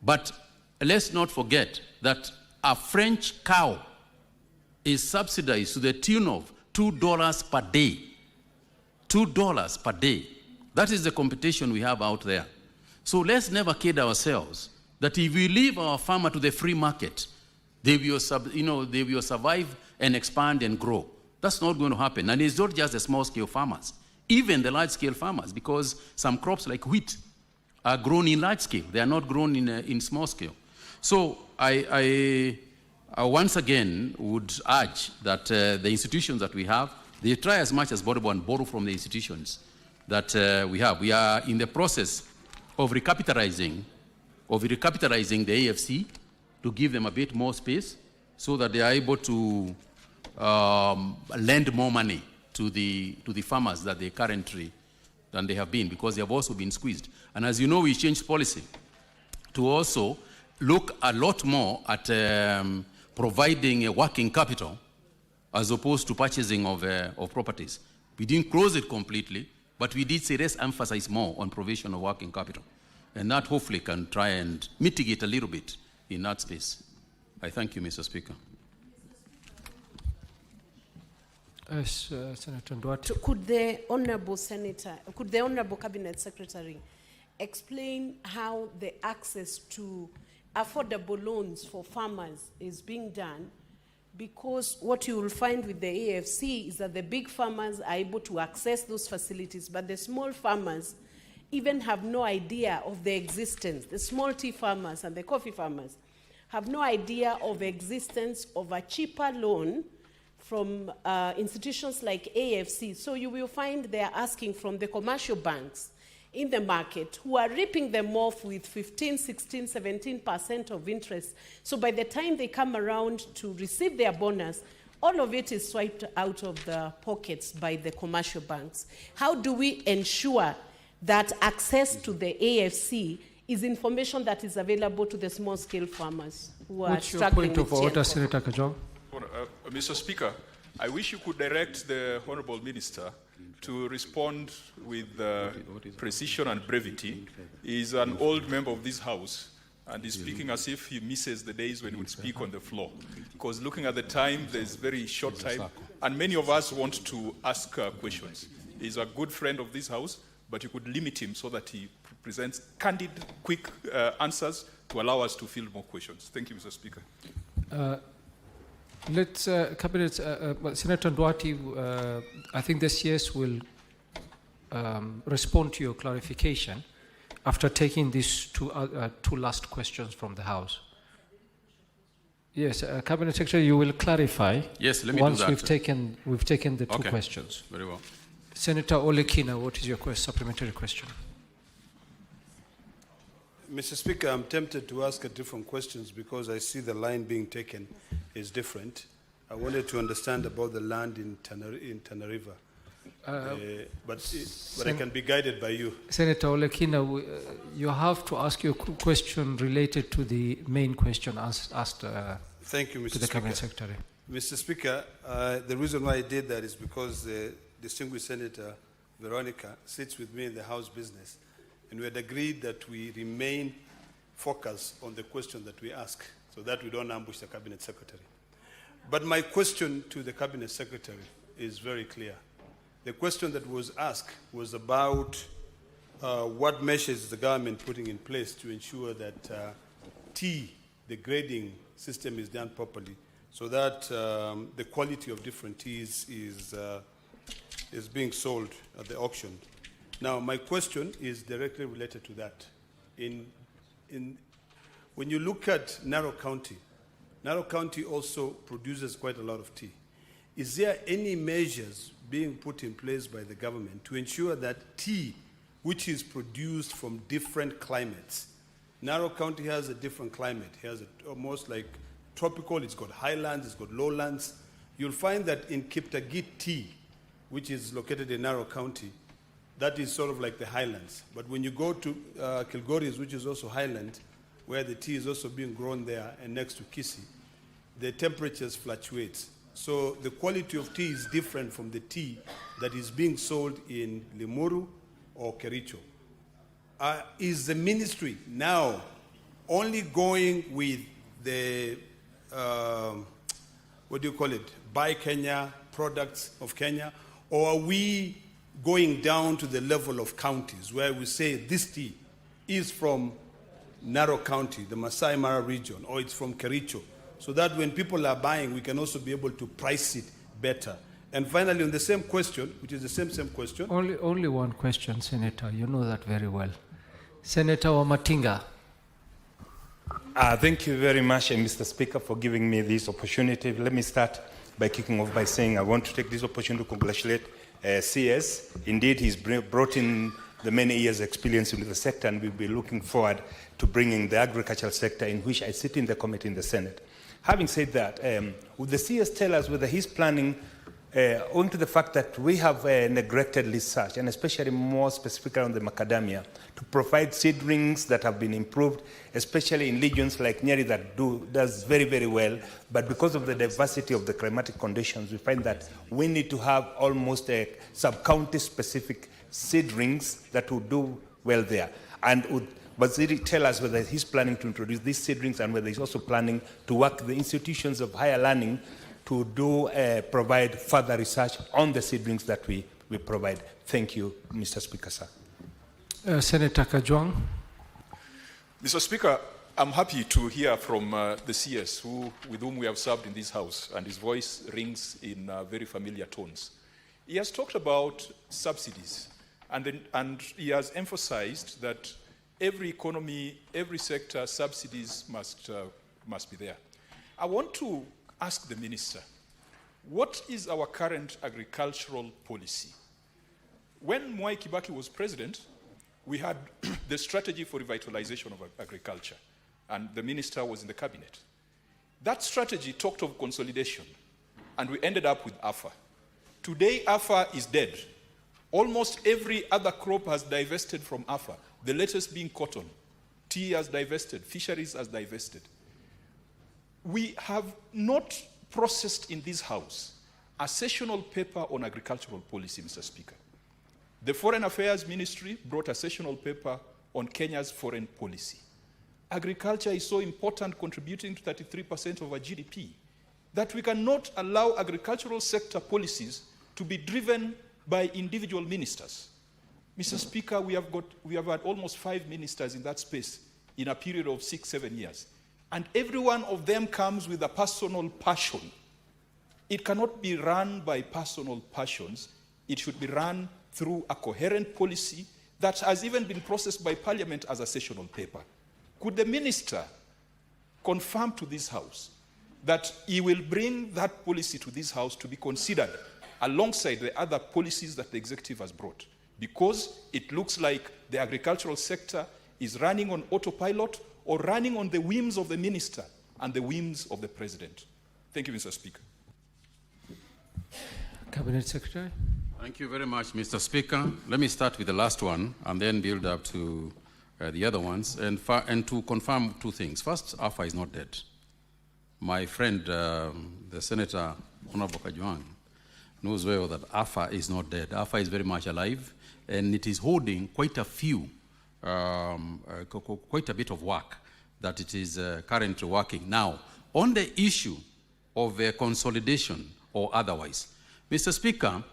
But let's not forget that a French cow is subsidized to the tune of $2 per day. $2 per day. That is the competition we have out there. So let's never kid ourselves that if we leave our farmer to the free market, they will survive and expand and grow. That's not going to happen. And it's not just the small-scale farmers, even the large-scale farmers, because some crops like wheat are grown in large scale. They are not grown in small scale. So I once again would urge that the institutions that we have, they try as much as possible and borrow from the institutions that we have. We are in the process of recapitalizing the AFC to give them a bit more space so that they are able to lend more money to the farmers that they currently than they have been, because they have also been squeezed. And as you know, we changed policy to also look a lot more at providing a working capital as opposed to purchasing of properties. We didn't close it completely, but we did say let's emphasize more on provision of working capital. And that hopefully can try and mitigate a little bit in that space. I thank you, Mr. Speaker. Yes, Senator Ndwati. Could the Honorable Cabinet Secretary explain how the access to affordable loans for farmers is being done? Because what you will find with the AFC is that the big farmers are able to access those facilities, but the small farmers, even have no idea of the existence. The small tea farmers and the coffee farmers have no idea of the existence of a cheaper loan from institutions like AFC. So you will find they are asking from the commercial banks in the market who are ripping them off with 15, 16, 17% of interest. So by the time they come around to receive their bonus, all of it is swiped out of the pockets by the commercial banks. How do we ensure that access to the AFC is information that is available to the small-scale farmers who are What's your struggling point of with order, Tianco? Senator Kajong? Mr. Speaker, I wish you could direct the Honourable Minister to respond with precision and brevity. He is an old member of this House and is speaking as if he misses the days when he would speak on the floor. Because looking at the time, there's very short time, and many of us want to ask questions. He's a good friend of this House, but you could limit him so that he presents candid, quick answers to allow us to field more questions. Thank you, Mr. Speaker. Let's, Cabinet, Senator Duarte, I think the CS will respond to your clarification after taking these two last questions from the House. Yes, Cabinet Secretary, you will clarify. Yes, let me once do that. we've taken the two Okay. questions. Very well. Senator Olekina, what is your supplementary question? Mr. Speaker, I'm tempted to ask a different questions because I see the line being taken is different. I wanted to understand about the land in Tanariva, but I can be guided by you. Senator Olekina, you have to ask your question related to the main question asked Thank you, Mr. to the Speaker. Cabinet Secretary. Mr. Speaker, the reason why I did that is because the distinguished Senator Veronica sits with me in the House business, and we had agreed that we remain focused on the question that we ask so that we don't ambush the Cabinet Secretary. But my question to the Cabinet Secretary is very clear. The question that was asked was about what measures the government putting in place to ensure that the grading system is done properly so that the quality of different teas is being sold at the auction. Now, my question is directly related to that. When you look at Narok County also produces quite a lot of tea. Is there any measures being put in place by the government to ensure that tea, which is produced from different climates, Narok County has a different climate. It has almost like tropical, it's got highlands, it's got lowlands. You'll find that in Kiptagit tea, which is located in Narok County, that is sort of like the highlands. But when you go to Kilgoris, which is also highland, where the tea is also being grown there and next to Kisii, the temperatures fluctuate. So the quality of tea is different from the tea that is being sold in Limuru or Kericho. Is the ministry now only going with the, Buy Kenya products of Kenya, or are we going down to the level of counties where we say this tea is from Narok County, the Masai Mara region, or it's from Kericho, so that when people are buying, we can also be able to price it better. And finally, on the same question, which is the same question. Only one question, Senator. You know that very well. Senator Wamatinga. Thank you very much, Mr. Speaker, for giving me this opportunity. Let me start by kicking off by saying I want to take this opportunity to congratulate CS. Indeed, he's brought in the many years' experience into the sector, and we'll be looking forward to bringing the agricultural sector, in which I sit in the committee in the Senate. Having said that, would the CS tell us whether he's planning, owing to the fact that we have neglected research, and especially more specifically on the macadamia, to provide seedlings that have been improved, especially in regions like Nyeri that does very, very well, but because of the diversity of the climatic conditions, we find that we need to have almost a sub-county specific seedlings that will do well there. And would Waziri tell us whether he's planning to introduce these seedlings and whether he's also planning to work with the institutions of higher learning to provide further research on the seedlings that we provide. Thank you, Mr. Speaker, sir. Senator Kajwang. Mr. Speaker, I'm happy to hear from the CS with whom we have served in this House, and his voice rings in very familiar tones. He has talked about subsidies And he has emphasized that every economy, every sector, subsidies must be there. I want to ask the minister, what is our current agricultural policy? When Mwai Kibaki was president, we had the strategy for revitalization of agriculture, and the minister was in the cabinet. That strategy talked of consolidation, and we ended up with AFA. Today, AFA is dead. Almost every other crop has divested from AFA, the latest being cotton. Tea has divested, fisheries has divested. We have not processed in this House a sessional paper on agricultural policy, Mr. Speaker. The Foreign Affairs Ministry brought a sessional paper on Kenya's foreign policy. Agriculture is so important, contributing to 33% of our GDP, that we cannot allow agricultural sector policies to be driven by individual ministers. Mr. Speaker, we have had almost 5 ministers in that space in a period of 6-7 years. And every one of them comes with a personal passion. It cannot be run by personal passions. It should be run through a coherent policy that has even been processed by Parliament as a sessional paper. Could the minister confirm to this House that he will bring that policy to this House to be considered alongside the other policies that the executive has brought? Because it looks like the agricultural sector is running on autopilot or running on the whims of the minister and the whims of the president. Thank you, Mr. Speaker. Cabinet Secretary. Thank you very much, Mr. Speaker. Let me start with the last one and then build up to the other ones and to confirm 2 things. First, AFA is not dead. My friend, the Senator Honorable Kajwang, knows well that AFA is not dead. AFA is very much alive, and it is holding quite a few, quite a bit of work that it is currently working. Now, on the issue of consolidation or otherwise, Mr. Speaker,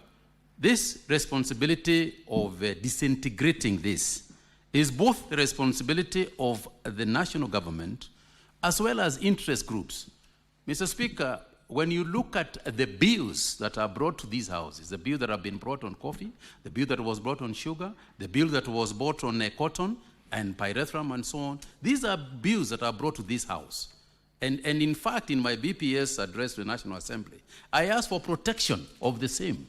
this responsibility of disintegrating this is both the responsibility of the national government as well as interest groups. Mr. Speaker, when you look at the bills that are brought to these houses, the bill that have been brought on coffee, the bill that was brought on sugar, the bill that was brought on cotton and pyrethrum and so on, these are bills that are brought to this house. And in fact, in my BPS address to the National Assembly, I asked for protection of the same,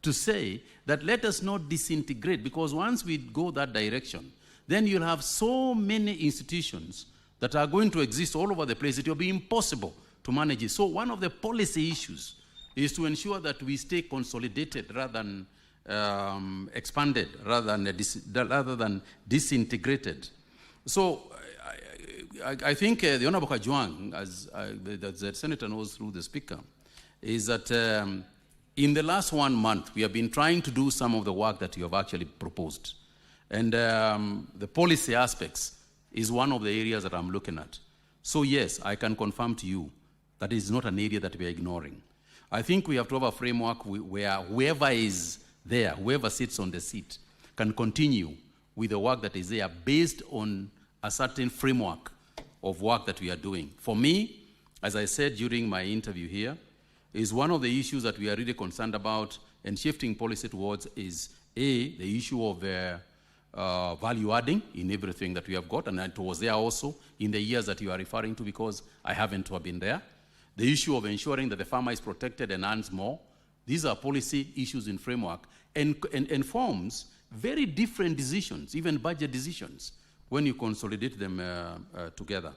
to say that let us not disintegrate, because once we go that direction, then you'll have so many institutions that are going to exist all over the place, it will be impossible to manage it. So one of the policy issues is to ensure that we stay consolidated rather than expanded, rather than disintegrated. So I think the Honorable Kajwang, as the Senator knows through the Speaker, is that in the last 1 month, we have been trying to do some of the work that you have actually proposed. And the policy aspects is one of the areas that I'm looking at. So yes, I can confirm to you that it is not an area that we are ignoring. I think we have to have a framework where whoever is there, whoever sits on the seat, can continue with the work that is there based on a certain framework of work that we are doing. For me, as I said during my interview here, is one of the issues that we are really concerned about and shifting policy towards is the issue of value adding in everything that we have got, and it was there also in the years that you are referring to, because I haven't been there. The issue of ensuring that the farmer is protected and earns more. These are policy issues in framework and forms very different decisions, even budget decisions, when you consolidate them together.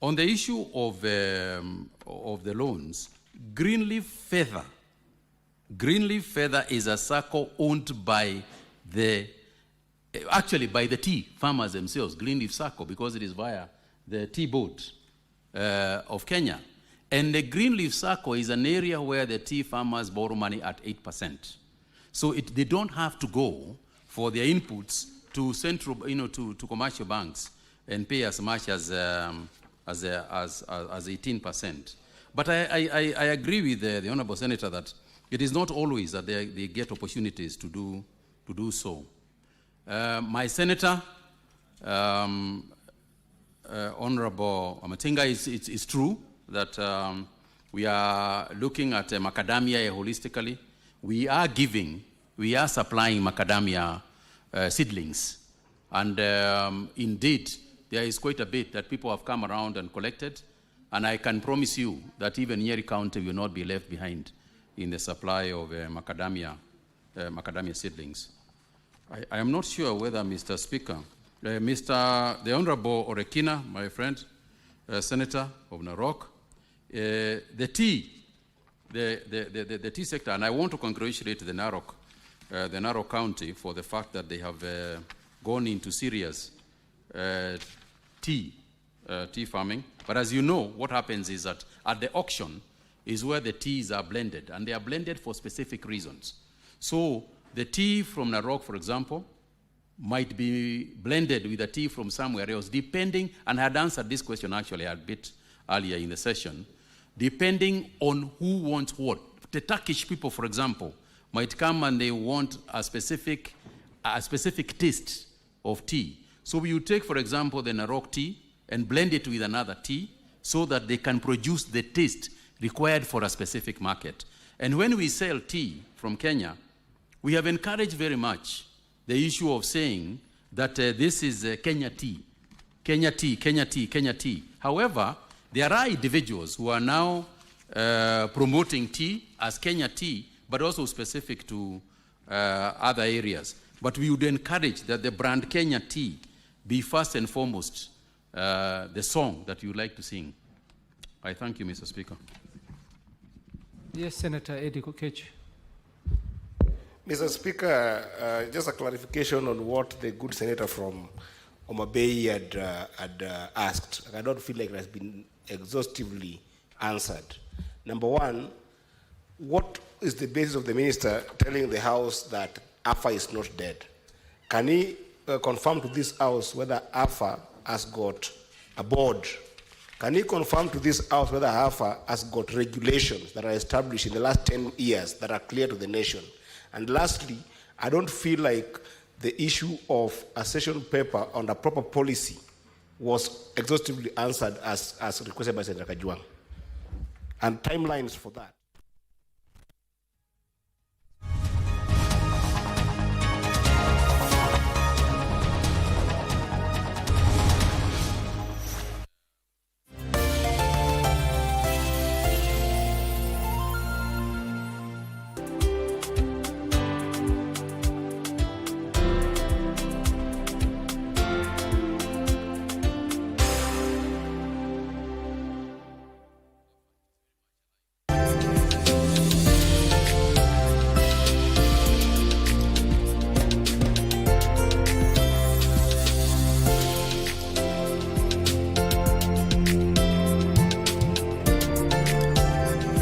On the issue of the loans, Greenleaf Feather is a circle owned by actually by the tea farmers themselves, Greenleaf Circle, because it is via the tea board of Kenya. And the Greenleaf Circle is an area where the tea farmers borrow money at 8%. So they don't have to go for their inputs to central, to commercial banks and pay as much as 18%. But I agree with the Honorable Senator that it is not always that they get opportunities to do so. My Senator, Honorable Amatenga, it's true that we are looking at macadamia holistically. we are supplying macadamia seedlings. And indeed, there is quite a bit that people have come around and collected. And I can promise you that even Nyeri County will not be left behind in the supply of macadamia seedlings. I am not sure whether, Mr. Speaker, the Honorable Orekina, my friend, Senator of Narok, the tea sector, and I want to congratulate the Narok County for the fact that they have gone into serious tea farming. But as you know, what happens is that at the auction is where the teas are blended, and they are blended for specific reasons. So the tea from Narok, for example, might be blended with a tea from somewhere else, depending, and I had answered this question actually a bit earlier in the session, depending on who wants what. The Turkish people, for example, might come and they want a specific taste of tea. So we would take, for example, the Narok tea and blend it with another tea so that they can produce the taste required for a specific market. And when we sell tea from Kenya, we have encouraged very much the issue of saying that this is Kenya tea, Kenya tea, Kenya tea, Kenya tea. However, there are individuals who are now promoting tea as Kenya tea, but also specific to other areas. But we would encourage that the brand Kenya tea be first and foremost the song that you like to sing. I thank you, Mr. Speaker. Yes, Senator Eddie Kokech. Mr. Speaker, just a clarification on what the good senator from Homa Bay had asked. I don't feel like it has been exhaustively answered. Number one, what is the basis of the minister telling the House that AFA is not dead? Can he confirm to this House whether AFA has got a board? Can he confirm to this House whether AFA has got regulations that are established in the last 10 years that are clear to the nation? And lastly, I don't feel like the issue of a session paper on a proper policy was exhaustively answered as requested by Senator Kajwang. And timelines for that.